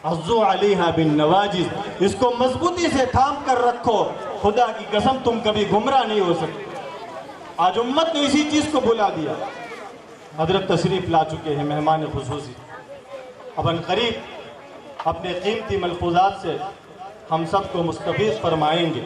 عضو علیہا بالنواجذ، اس کو مضبوطی سے تھام کر رکھو، خدا کی قسم تم کبھی گمراہ نہیں ہو سکتے۔ آج امت نے اسی چیز کو بلا دیا۔ حضرت تشریف لا چکے ہیں مہمان خصوصی، اب ان قریب اپنے قیمتی ملفوظات سے ہم سب کو مستفیض فرمائیں گے۔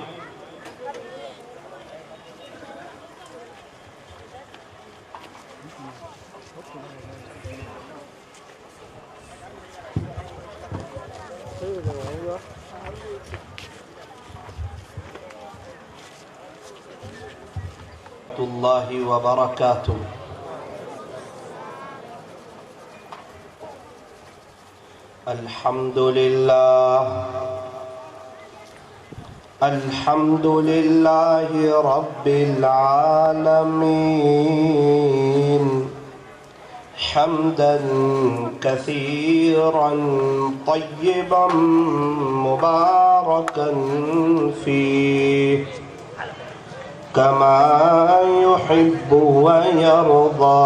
اللہ وبرکاتہ۔ الحمد للہ رب العالمین، حمدا کثیرا طیبا مبارکا فیہ كما يحب ويرضى۔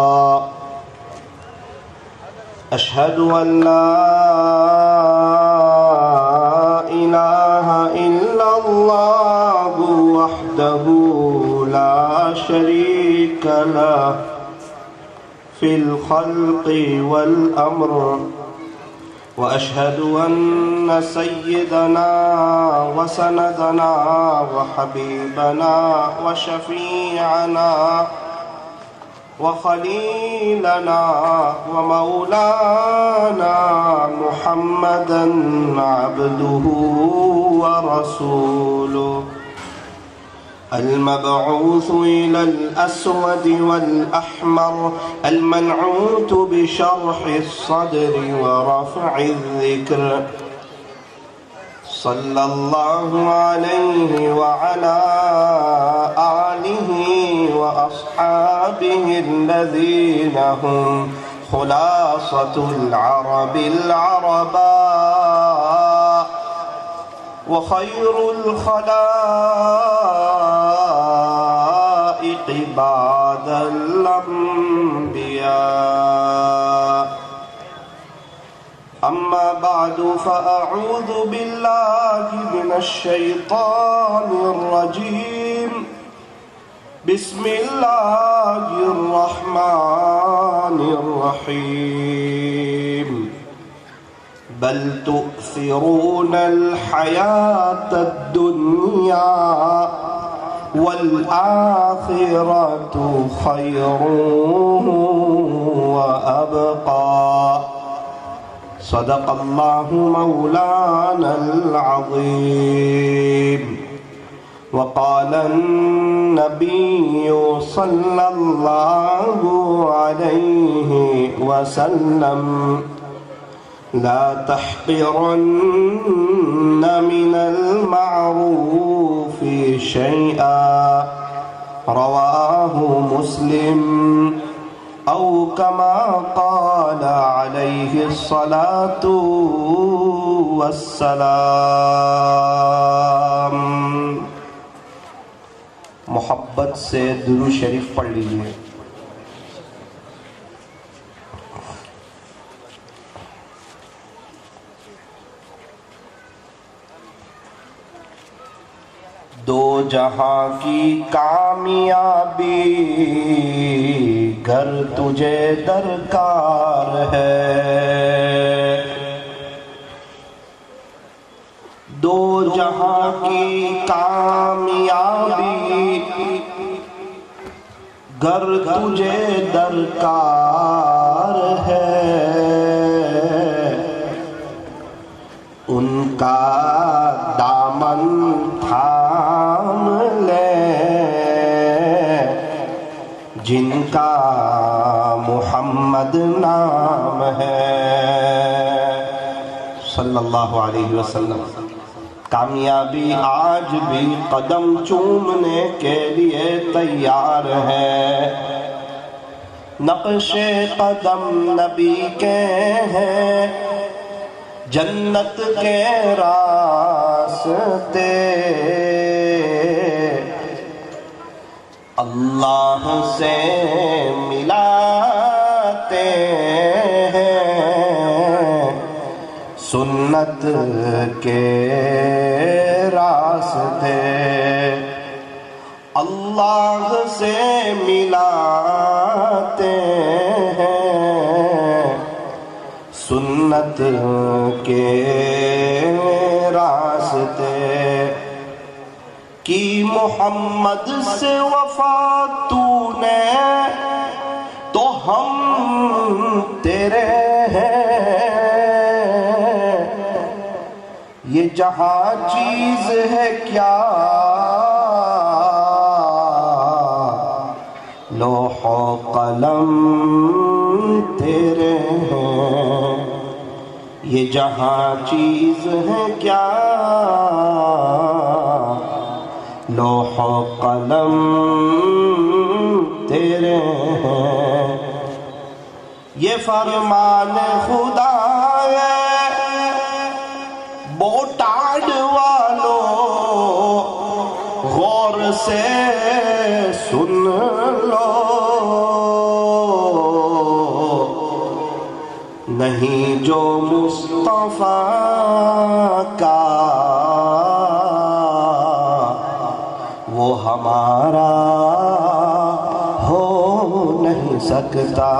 أشهد أن لا إله إلا الله وحده لا شريك له في الخلق والأمر، وأشهد أن سيدنا وسندنا وحبيبنا وشفيعنا وخليلنا ومولانا محمدا عبده ورسوله، المبعوث إلى الأسود والأحمر، المنعوت بشرح الصدر ورفع الذكر، صلى الله عليه وعلى آله وأصحابه الذين هم خلاصة العرب العرباء وخير الخلائق بعد الأنبياء، أما بعد فأعوذ بالله من الشيطان الرجيم، بسم الله الرحمن الرحيم، بل تؤثرون الحياة الدنيا والآخرة خير وأبقى، صدق الله مولانا العظيم۔ وقال النبي صلى الله عليه وسلم، لا تحقرن من المعروف شيئا، رواه مسلم، أو كما قال عليه الصلاة والسلام۔ محبت سے درود شریف پڑھ لیجئے۔ دو جہاں کی کامیابی گھر تجھے درکار ہے، دو جہاں کی کامیابی گر تجھے درکار ہے، ان کا دامن تھام لے جن کا محمد نام ہے، صلی اللہ علیہ وسلم۔ کامیابی آج بھی قدم چومنے کے لیے تیار ہے، نقش قدم نبی کے ہیں، جنت کے راستے، اللہ سے ملاتے ہیں، سنت کے راستے اللہ سے ملاتے ہیں، سنت کے راستے کی محمد سے وفا تو نے تو ہم تیرے ہیں، یہ جہاں چیز ہے کیا لوح و قلم تیرے ہیں، یہ جہاں چیز ہے کیا لوح و قلم تیرے ہیں، یہ فرمان خدا ہے بوٹاڈ والو غور سے سن لو، نہیں جو مصطفیٰ کا وہ ہمارا ہو نہیں سکتا،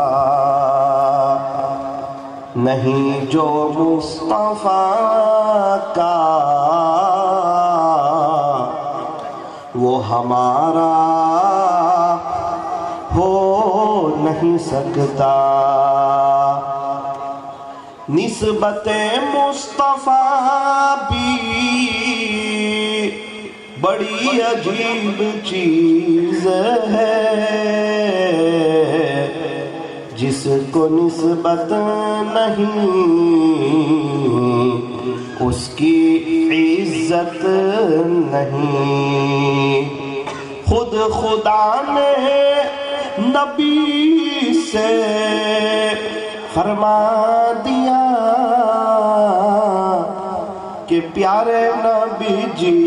نہیں جو مصطفیٰ کا وہ ہمارا ہو نہیں سکتا، نسبت مصطفیٰ بھی بڑی عجیب چیز ہے، جس کو نسبت نہیں اس کی عزت نہیں، خود خدا نے نبی سے فرما دیا کہ پیارے نبی جی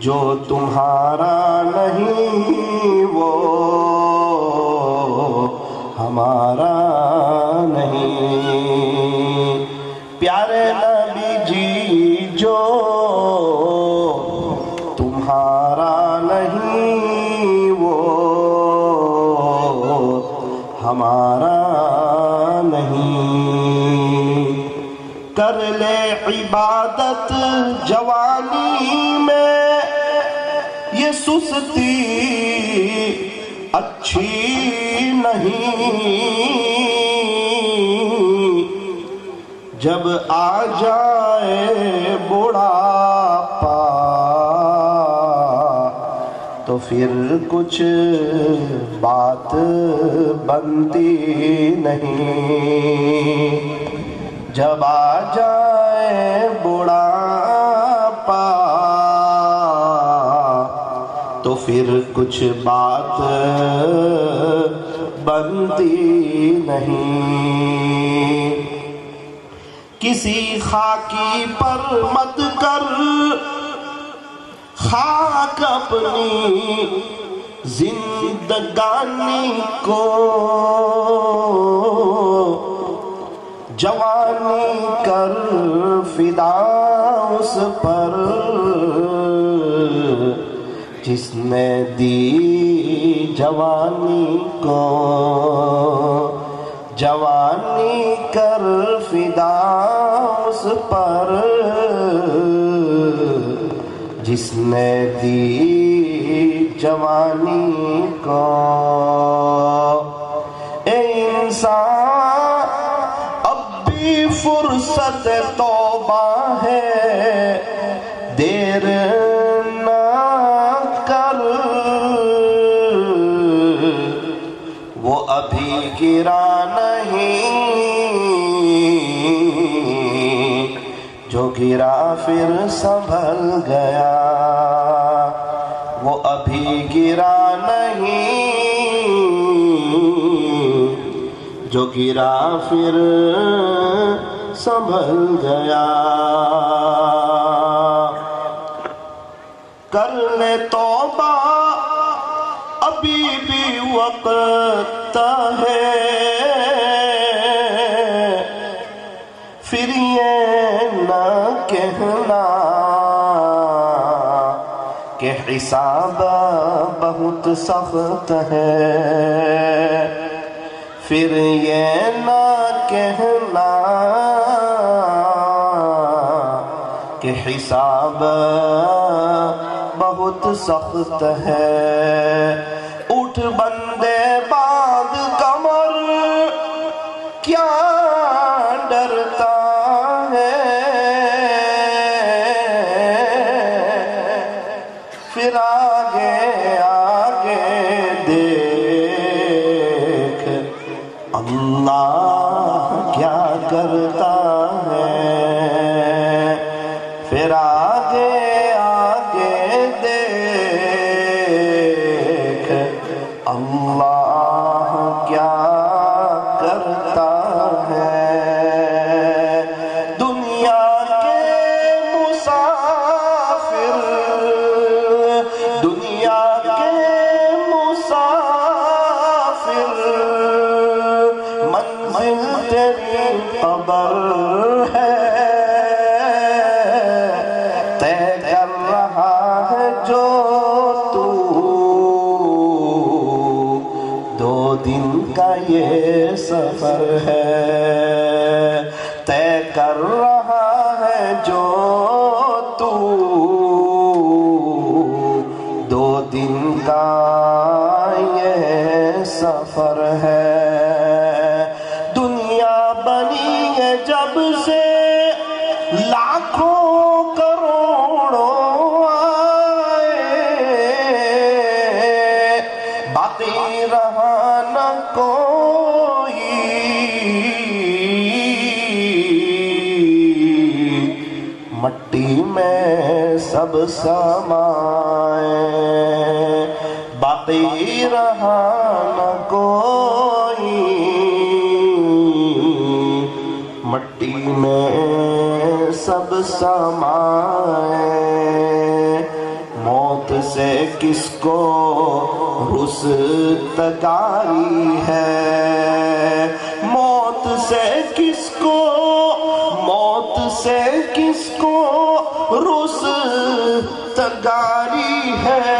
جو تمہارا نہیں وہ ہمارا نہیں، پیارے نبی جی جو تمہارا نہیں وہ ہمارا نہیں، کر لے عبادت جوانی میں یہ سستی اچھی نہیں، جب آ جائے بڑھاپا تو پھر کچھ بات بنتی نہیں، جب آ جائے بڑھاپا تو پھر کچھ بات بنتی نہیں، کسی خاکی پر مت کر خاک اپنی زندگانی کو، جوانی کر فدا اس پر جس نے دی جوانی کو، جوانی کر فدا اس پر جس نے دی جوانی کو، اے انسان اب بھی فرصت توبہ ہے، دیر نہ کر، وہ ابھی گرا نہیں جو گرا پھر سنبھل گیا، وہ ابھی گرا نہیں جو گرا پھر سنبھل گیا، کر لے توبہ ابھی بھی وقت ہے، حساب بہت سخت ہے، پھر یہ نہ کہنا کہ حساب بہت سخت ہے۔ اٹھ بندے باندھ کمر، کیا ڈرتا ہے، پھر آگے آگے دیکھ اللہ کیا کرتا ہے، پھر آگے آگے دیکھ اللہ کیا کرتا ہے۔ دنیا کے مسافر، دنیا کے مسافر، منزل تیری قبر ہے، طے کر رہا ہے جو تو، 2 دن کا یہ سفر ہے، طے کر رہا ہے جو تو، 2 دن کا یہ سفر ہے۔ دنیا بنی ہے جب سے لاکھوں کروڑوں آئے، باقی رہا نہ کوئی، مٹی میں سب سمائے، باقی رہا نہ کوئی، مٹی میں سب سمائے۔ موت سے کس کو رستگاری ہے، موت سے کس کو، موت سے کس کو رستگاری ہے،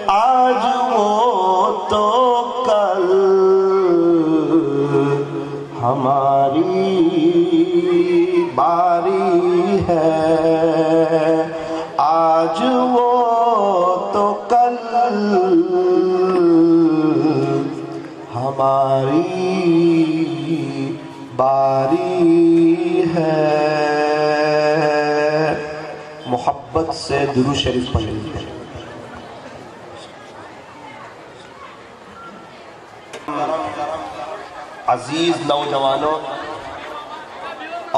آج وہ تو کل ہماری باری ہے، آج وہ تو کل ہماری باری ہے۔ محبت سے درود شریف پڑھ لیجیے۔ عزیز نوجوانوں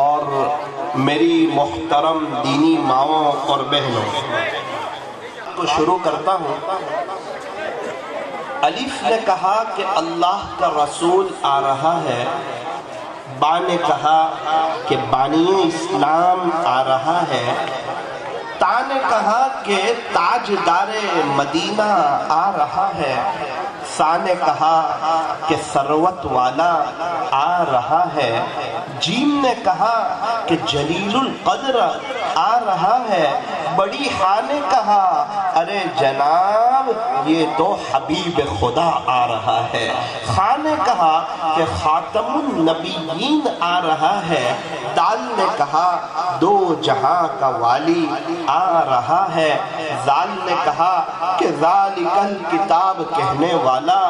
اور میری محترم دینی ماؤں اور بہنوں، کو شروع کرتا ہوں۔ الف نے کہا کہ اللہ کا رسول آ رہا ہے، با نے کہا کہ بانی اسلام آ رہا ہے، تا نے کہا کہ تاجدار مدینہ آ رہا ہے، سا نے کہا کہ ثروت والا آ رہا ہے، جیم نے کہا کہ جلیل القدر آ رہا ہے، بڑی ہاں نے کہا ارے جناب یہ تو حبیب خدا آ رہا ہے، خاں نے کہا کہ خاتم النبیین آ رہا ہے، دال نے کہا 2 جہاں کا والی آ رہا ہے، زال نے کہا کہ ذالک الکتاب کہنے والا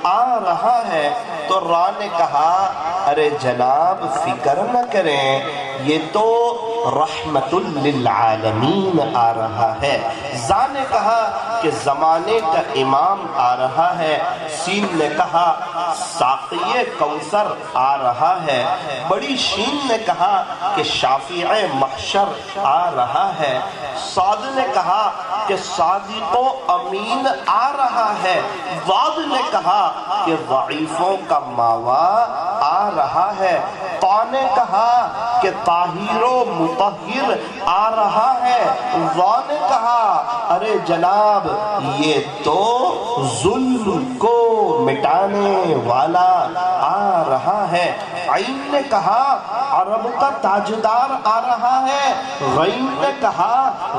آ رہا ہے، تو را نے کہا ارے جناب فکر نہ کریں یہ تو رحمت للعالمین آ رہا ہے، زا نے کہا کہ زمانے کا امام آ رہا ہے، سین نے کہا ساقی کوثر آ رہا ہے، بڑی شین نے کہا کہ شافع محشر آ رہا ہے، صاد نے کہا کہ صادق و امین آ رہا ہے، ضاد نے کہا کہ ضعیفوں کا ماوا آ رہا ہے، طا نے کہا کہ طاہر و مطہر آ رہا ہے، ظا نے کہا ارے جناب یہ تو ظلم کو مٹانے والا آ رہا ہے، عین نے کہا عرب کا تاجدار آ رہا ہے، غین نے کہا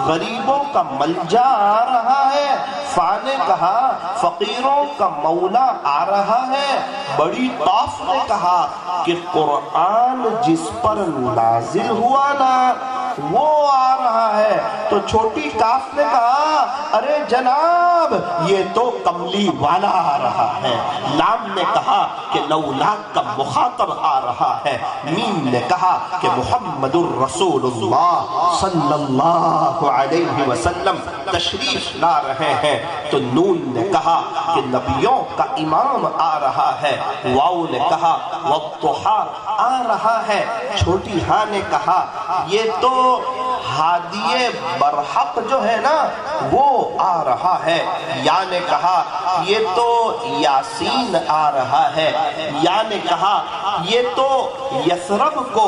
غریبوں کا ملجا آ رہا ہے، فا نے کہا فقیروں کا مولا آ رہا ہے، بڑی قاف نے کہا کہ قرآن جس پر نازل ہوا نا وہ آ رہا ہے، تو چھوٹی کاف نے کہا ارے جناب یہ تو کملی والا آ رہا ہے، لام نے کہا کہ لولا کا مخاطب آ رہا ہے، میم نے کہا کہ محمد الرسول اللہ صلی اللہ علیہ وسلم تشریف لا رہے ہیں، تو نون نے کہا کہ نبیوں کا امام آ رہا ہے، واو نے کہا والضحیٰ آ رہا ہے، چھوٹی ہاں نے کہا یہ تو ہادی برحق جو ہے نا وہ آ رہا ہے، یا نے کہا یہ تو یاسین آ رہا ہے، یا نے کہا یہ تو یثرب کو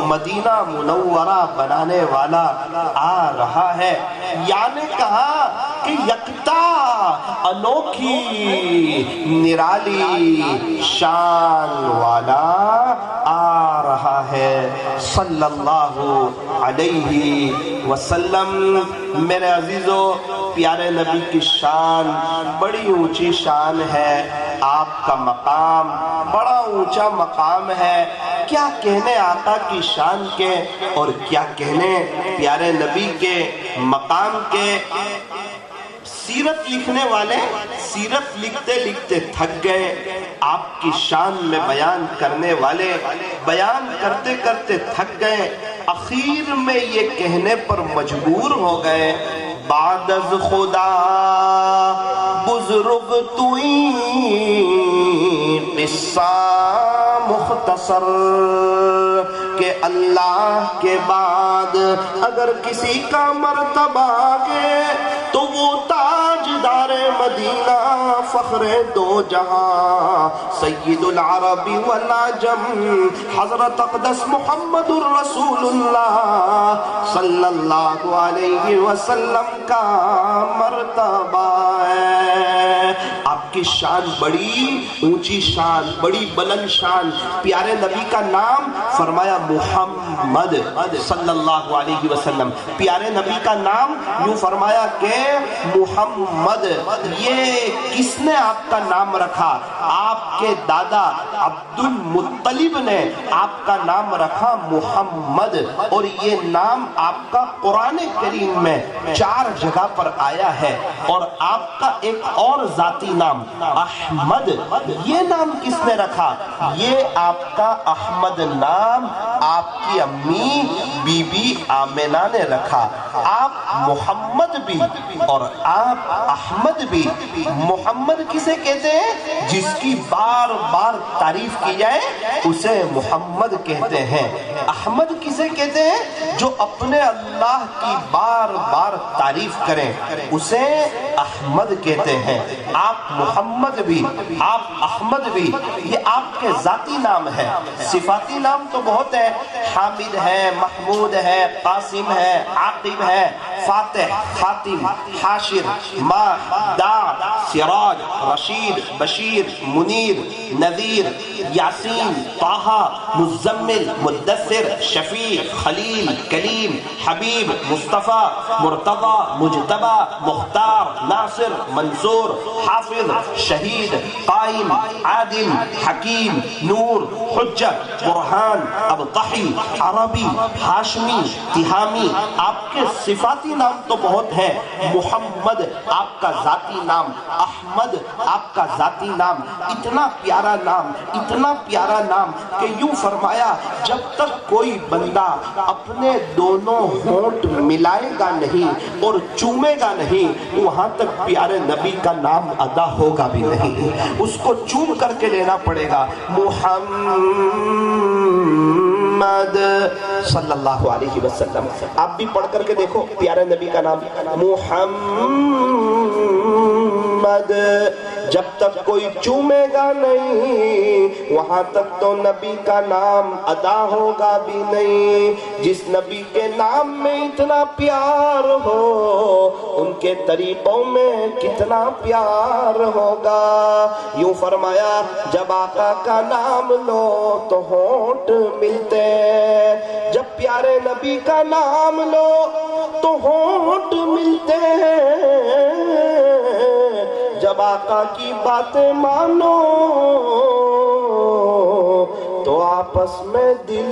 مدینہ منورہ بنانے والا آ رہا ہے، یا نے کہا کہ یکتا انوکھی نرالی شان والا آ رہا ہے صلی اللہ علیہ وسلم۔ میرے عزیزو، پیارے نبی کی شان بڑی اونچی شان ہے، آپ کا مقام بڑا اونچا مقام ہے، کیا کہنے آقا کی شان کے اور کیا کہنے پیارے نبی کے مقام کے۔ سیرت لکھنے والے سیرت لکھتے لکھتے تھک گئے، آپ کی شان میں بیان کرنے والے بیان کرتے کرتے تھک گئے، اخیر میں یہ کہنے پر مجبور ہو گئے بعد از خدا بزرگ توئی قصہ مختصر، کہ اللہ کے بعد اگر کسی کا مرتبہ آگے تو وہ تاجدار مدینہ فخر دو جہاں سید العرب والعجم حضرت اقدس محمد الرسول اللہ صلی اللہ علیہ وسلم کا مرتبہ ہے۔ آپ کی شان بڑی اونچی شان، بڑی بلند شان، پیارے نبی کا نام فرمایا محمد صلی اللہ علیہ وسلم، پیارے نبی کا نام یوں فرمایا کہ محمد۔ یہ کس نے آپ کا نام رکھا؟ آپ کے دادا عبد المطلب نے آپ کا نام رکھا محمد، اور یہ نام آپ کا قرآن کریم میں 4 جگہ پر آیا ہے، اور آپ کا ایک اور ذاتی نام احمد، یہ نام کس نے رکھا؟ یہ آپ کا احمد نام آپ کی امی بی بی آمنہ نے رکھا۔ آپ محمد بھی اور آپ احمد بھی۔ محمد کسے کہتے ہیں؟ جس کی بار بار تعریف کی جائے اسے محمد کہتے ہیں۔ احمد کسے کہتے ہیں؟ جو اپنے اللہ کی بار بار تعریف کریں اسے احمد کہتے ہیں۔ آپ محمد بھی، آپ احمد بھی، یہ آپ کے ذاتی نام ہے۔ صفاتی نام تو بہت ہے، حامد ہے، محمود ہے، قاسم ہے، عاقب ہے، فاتح، خاتم، حاشر، ماہ، داع، سراج، رشید، بشیر، منیر، نذیر، یاسین، طٰہٰ، مزمل، مدثر، شفیع، خلیل، کلیم، حبیب، مصطفیٰ، مرتضیٰ، مجتبیٰ، مختار، ناصر، منصور، حافظ، شہید، قائم، عادل، حکیم، نور، حجت، برہان، ابطحی، عربی، ہاشمی، تہامی۔ آپ کے صفاتی نام تو بہت ہیں، محمد آپ کا ذاتی نام، احمد آپ کا ذاتی نام، اتنا پیارا نام، اتنا پیارا نام کہ یوں فرمایا جب تک کوئی بندہ اپنے دونوں ہونٹ ملائے گا نہیں اور چومے گا نہیں وہاں تک پیارے نبی کا نام ادا ہوگا بھی نہیں، اس کو چوم کر کے لینا پڑے گا۔ محمد صلی اللہ علیہ وسلم، آپ بھی پڑھ کر کے دیکھو پیارے نبی کا نام محمد، جب تک کوئی چومے گا نہیں وہاں تک تو نبی کا نام ادا ہوگا بھی نہیں۔ جس نبی کے نام میں اتنا پیار ہو ان کے طریقوں میں کتنا پیار ہوگا۔ یوں فرمایا جب آقا کا نام لو تو ہونٹ ملتے ہیں، جب پیارے نبی کا نام لو تو ہونٹ ملتے ہیں، جب آقا کی باتیں مانو تو آپس میں دل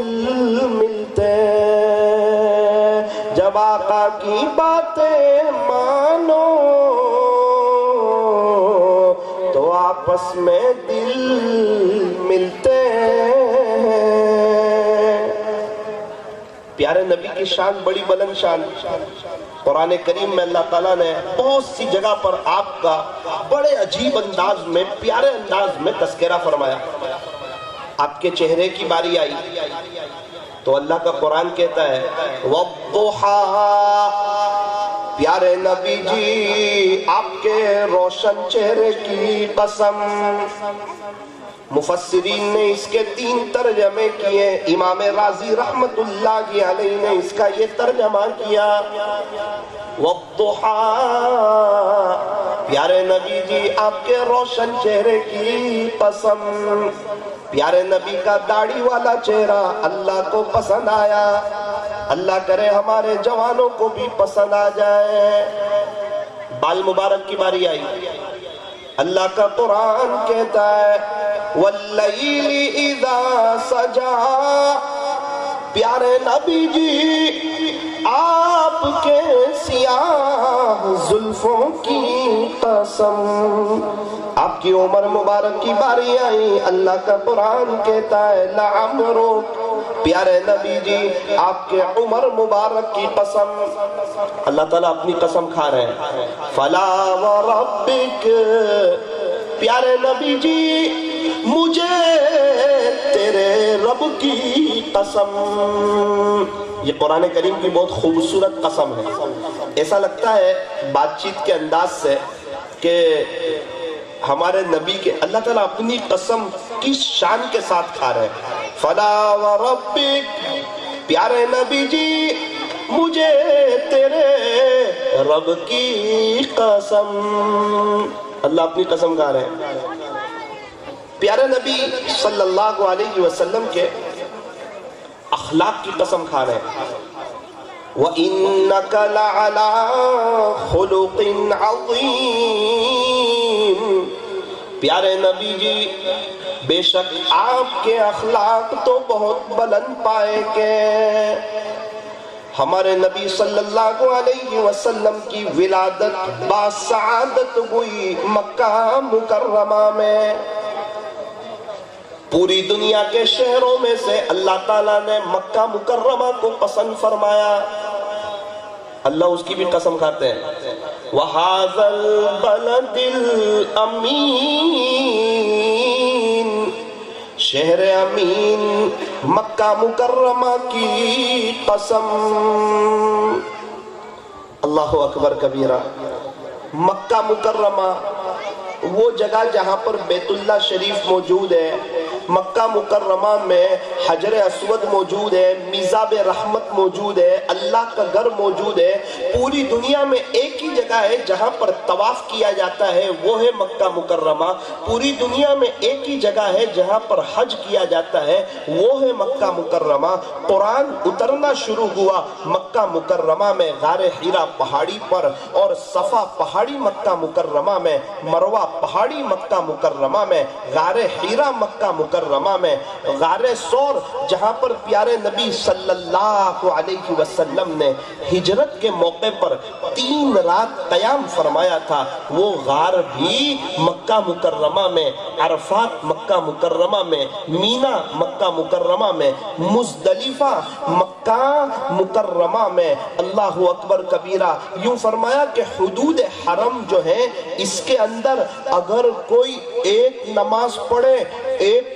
ملتے ہیں، جب آقا کی باتیں مانو تو آپس میں دل ملتے ہیں۔ پیارے نبی کی شان بڑی بلند شان۔ قرآن کریم میں اللہ تعالیٰ نے بہت سی جگہ پر آپ کا بڑے عجیب انداز میں پیارے انداز میں تذکرہ فرمایا۔ آپ کے چہرے کی باری آئی تو اللہ کا قرآن کہتا ہے وَالضُّحَىٰ، پیارے نبی جی آپ کے روشن چہرے کی قسم۔ مفسرین نے اس کے 3 ترجمے کیے۔ امام رازی رحمت اللہ علیہ نے اس کا یہ ترجمہ کیا وَالضُّحَىٰ، پیارے نبی جی آپ کے روشن چہرے کی قسم۔ پیارے نبی کا داڑھی والا چہرہ اللہ کو پسند آیا، اللہ کرے ہمارے جوانوں کو بھی پسند آ جائے۔ بال مبارک کی باری آئی، اللہ کا قرآن کہتا ہے وَاللَّيْلِ إِذَا سَجَا، پیارے نبی جی آپ کے سیاہ زلفوں کی قسم۔ آپ کی عمر مبارک کی باری آئی، اللہ کا قرآن کہتا ہے لَعَمْرُكَ، پیارے نبی جی آپ کے عمر مبارک کی قسم۔ اللہ تعالیٰ اپنی قسم کھا رہے ہیں فَلَا وَرَبِّكَ، پیارے نبی جی مجھے تیرے رب کی قسم۔ یہ قرآن کریم کی بہت خوبصورت قسم ہے۔ ایسا لگتا ہے بات چیت کے انداز سے کہ ہمارے نبی کے اللہ تعالیٰ اپنی قسم کی شان کے ساتھ کھا رہے ہیں۔ فَلَا وَرَبِّكَ، پیارے نبی جی مجھے تیرے رب کی قسم۔ اللہ اپنی قسم کھا رہے ہیں۔ پیارے نبی صلی اللہ علیہ وسلم کے اخلاق کی قسم کھا رہے ہیں وَإِنَّكَ لَعَلَىٰ خُلُقٍ عَظِيمٍ، پیارے نبی جی بے شک آپ کے اخلاق تو بہت بلند پائے گے۔ ہمارے نبی صلی اللہ علیہ وسلم کی ولادت باسعادت ہوئی مکہ مکرمہ میں۔ پوری دنیا کے شہروں میں سے اللہ تعالیٰ نے مکہ مکرمہ کو پسند فرمایا۔ اللہ اس کی بھی قسم کھاتے ہیں وَهَذَا الْبَلَدِ الْأَمِينَ، شہر امین مکہ مکرمہ کی قسم۔ اللہ اکبر کبیرہ۔ مکہ مکرمہ وہ جگہ جہاں پر بیت اللہ شریف موجود ہے، مکہ مکرمہ میں حجر اسود موجود ہے، میزاب رحمت موجود ہے، اللہ کا گھر موجود ہے۔ پوری دنیا میں ایک ہی جگہ ہے جہاں پر طواف کیا جاتا ہے، وہ ہے مکہ مکرمہ۔ پوری دنیا میں ایک ہی جگہ ہے جہاں پر حج کیا جاتا ہے، وہ ہے مکہ مکرمہ۔ قرآن اترنا شروع ہوا مکہ مکرمہ میں، غار حرا پہاڑی پر، اور صفا پہاڑی مکہ مکرمہ میں، مروہ پہاڑی مکہ مکرمہ میں، غار حرا مکہ مکرمہ میں، غار سور جہاں پر پیارے نبی صلی اللہ علیہ وسلم نے ہجرت کے موقع پر 3 رات قیام فرمایا تھا، وہ غار بھی مکہ مکرمہ میں، عرفات مکہ مکرمہ میں، مینا مکہ مکرمہ میں، مزدلفہ مکہ مکرمہ میں۔ اللہ اکبر کبیرہ۔ یوں فرمایا کہ حدود حرم جو ہیں اس کے اندر اگر کوئی ایک نماز پڑھے 1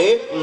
1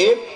1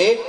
1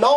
9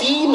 3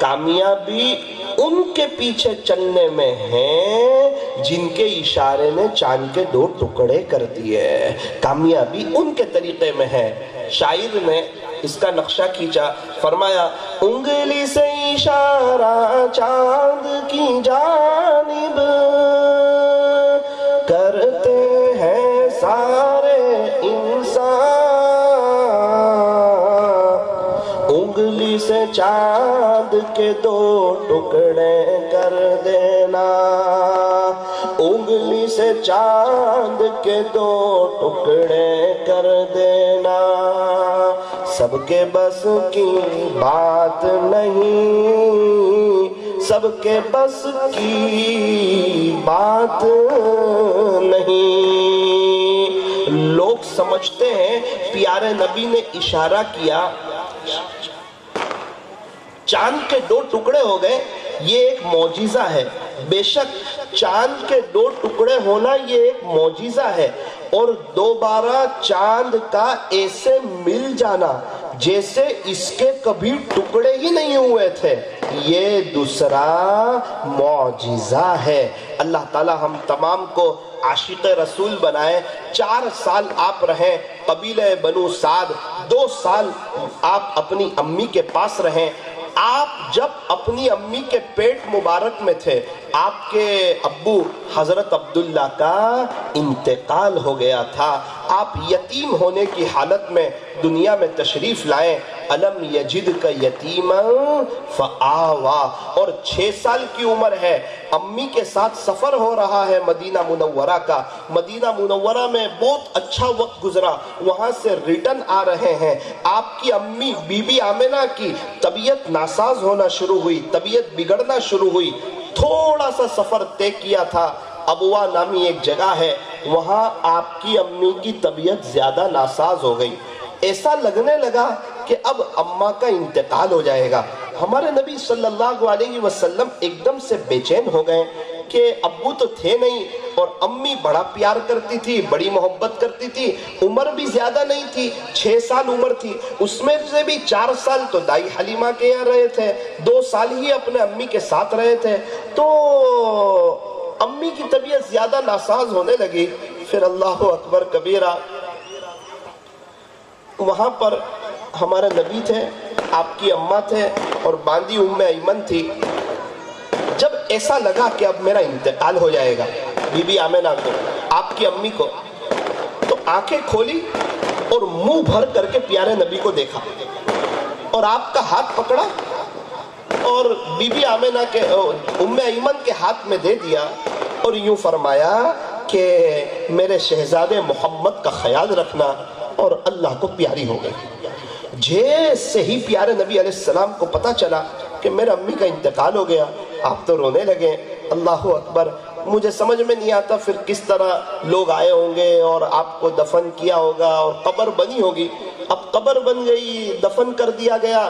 کامیابی ان کے پیچھے چلنے میں ہے جن کے اشارے نے چاند کے 2 ٹکڑے کر دیے. کامیابی ان کے طریقے میں ہے. شاعر نے اس کا نقشہ کھینچا، فرمایا انگلی سے اشارہ چاند کی جانب کرتے ہیں سارے انسان، انگلی سے چاند کے 2 ٹکڑے کر دینا، انگلی سے چاند کے 2 ٹکڑے کر دینا. سب کے بس کی بات نہیں، سب کے بس کی بات نہیں. لوگ سمجھتے ہیں پیارے نبی نے اشارہ کیا، چاند کے 2 ٹکڑے ہو گئے، یہ ایک معجزہ ہے. بے شک چاند کے 2 ٹکڑے ہونا یہ ایک معجزہ ہے، اور دوبارہ چاند کا ایسے مل جانا جیسے اس کے کبھی ٹکڑے ہی نہیں ہوئے تھے، یہ دوسرا معجزہ ہے. اللہ تعالی ہم تمام کو عاشق رسول بنائے. 4 سال آپ رہیں قبیلہ بنو سعد، 2 سال آپ اپنی امی کے پاس رہیں. آپ جب اپنی امی کے پیٹ مبارک میں تھے، آپ کے ابو حضرت عبداللہ کا انتقال ہو گیا تھا. آپ یتیم ہونے کی حالت میں دنیا میں تشریف لائیں. الم یجدک یتیما فآوا، اور 6 سال کی عمر ہے، امی کے ساتھ سفر ہو رہا ہے مدینہ منورہ کا. مدینہ منورہ میں بہت اچھا وقت گزرا، وہاں سے ریٹرن آ رہے ہیں. آپ کی امی بی بی آمنہ کی طبیعت ناساز ہونا شروع ہوئی، طبیعت بگڑنا شروع ہوئی. تھوڑا سا سفر طے کیا تھا، ابوا نامی ایک جگہ ہے، وہاں آپ کی امی کی طبیعت زیادہ ناساز ہو گئی. ایسا لگنے لگا کہ اب اماں کا انتقال ہو جائے گا. ہمارے نبی صلی اللہ علیہ وسلم ایک دم سے بے چین ہو گئے کہ ابو تو تھے نہیں، اور امی بڑا پیار کرتی تھی، بڑی محبت کرتی تھی. عمر بھی زیادہ نہیں تھی، 6 سال عمر تھی، اس میں سے بھی 4 سال تو دائی حلیمہ کے یہاں رہے تھے، 2 سال ہی اپنے امی کے ساتھ رہے تھے. تو امی کی طبیعت زیادہ ناساز ہونے لگی. پھر اللہ اکبر کبیرہ، وہاں پر ہمارے نبی تھے، آپ کی اماں تھے، اور باندی ام ایمن تھی. جب ایسا لگا کہ اب میرا انتقال ہو جائے گا، بی بی آمنہ کو، آپ کی امی کو، تو آنکھیں کھولی اور منہ بھر کر کے پیارے نبی کو دیکھا، اور آپ کا ہاتھ پکڑا اور بی بی آمنہ کے ام ایمن کے ہاتھ میں دے دیا، اور یوں فرمایا کہ میرے شہزادے محمد کا خیال رکھنا، اور اللہ کو پیاری ہو گئی. جیسے ہی پیارے نبی علیہ السلام کو پتا چلا کہ میرے امی کا انتقال ہو گیا، آپ تو رونے لگے. اللہ اکبر. مجھے سمجھ میں نہیں آتا پھر کس طرح لوگ آئے ہوں گے اور آپ کو دفن کیا ہوگا، اور قبر بنی ہوگی. اب قبر بن گئی، دفن کر دیا گیا.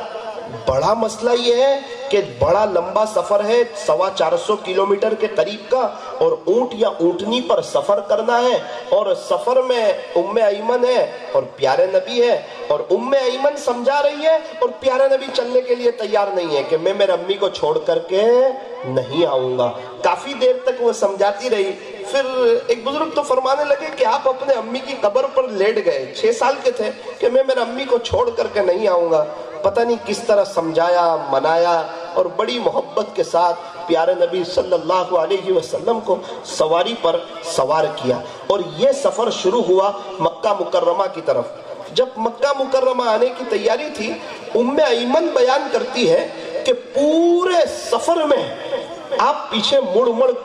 بڑا مسئلہ یہ ہے کہ بڑا لمبا سفر ہے، 450 کلومیٹر کے قریب کا، اور اونٹ یا اونٹنی پر سفر کرنا ہے، اور سفر میں ام ایمن ہے اور پیارے نبی ہے، اور ام ایمن سمجھا رہی ہے اور پیارے نبی چلنے کے لیے تیار نہیں ہے کہ میں میرے امی کو چھوڑ کر کے نہیں آؤں گا. کافی دیر تک وہ سمجھاتی رہی. پھر ایک بزرگ تو فرمانے لگے کہ آپ اپنے امی کی قبر پر لیٹ گئے، 6 سال کے تھے، کہ میں میرے امی کو چھوڑ کر کے نہیں آؤں گا. پتہ نہیں کس طرح سمجھایا، منایا، اور بڑی محبت کے ساتھ پیارے نبی صلی اللہ علیہ وسلم کو سواری پر سوار کیا، اور یہ سفر شروع ہوا مکہ مکرمہ کی طرف. جب مکہ مکرمہ آنے کی تیاری تھی، ام ایمن بیان کرتی ہے کہ پورے سفر میں آپ پیچھے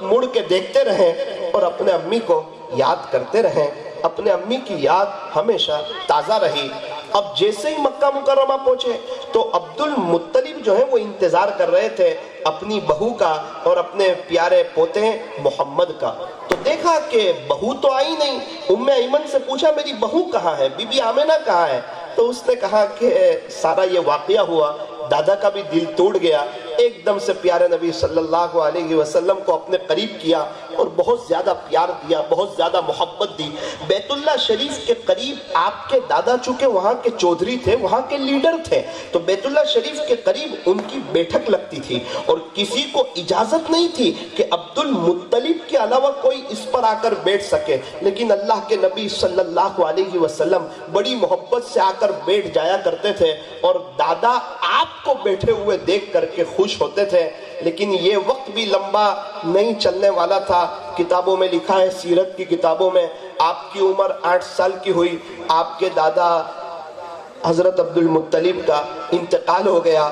مڑ کے دیکھتے رہیں اور اپنے امی کو یاد کرتے رہیں. اپنے امی کی یاد ہمیشہ تازہ رہی. اب جیسے ہی مکہ مکرمہ پہنچے تو عبد المطلب جو ہیں وہ انتظار کر رہے تھے اپنی بہو کا اور اپنے پیارے پوتے محمد کا. تو دیکھا کہ بہو تو آئی نہیں. ام ایمن سے پوچھا میری بہو کہاں ہے، بی بی آمنہ کہاں ہے؟ تو اس نے کہا کہ سارا یہ واقعہ ہوا، دادا کا بھی دل ٹوٹ گیا، ایک دم سے پیارے نبی صلی اللہ علیہ وسلم کو اپنے قریب کیا اور بہت زیادہ پیار دیا، بہت زیادہ محبت دی۔ بیت اللہ شریف کے قریب آپ کے دادا چونکہ وہاں کے چودھری تھے، وہاں کے لیڈر تھے، تو بیت اللہ شریف کے قریب ان کی بیٹھک لگتی تھی اور کسی کو اجازت نہیں تھی کہ عبد المطلب کے علاوہ کوئی اس پر آ کر بیٹھ سکے، لیکن اللہ کے نبی صلی اللہ علیہ وسلم بڑی محبت سے آ کر بیٹھ جایا کرتے تھے اور دادا آپ کو بیٹھے ہوئے دیکھ کر کے خوش ہوتے تھے۔ لیکن یہ وقت بھی لمبا نہیں چلنے والا تھا۔ کتابوں میں لکھا ہے، سیرت کی کتابوں میں، آپ کی عمر 8 سال کی ہوئی، آپ کے دادا حضرت عبد المطلب کا انتقال ہو گیا۔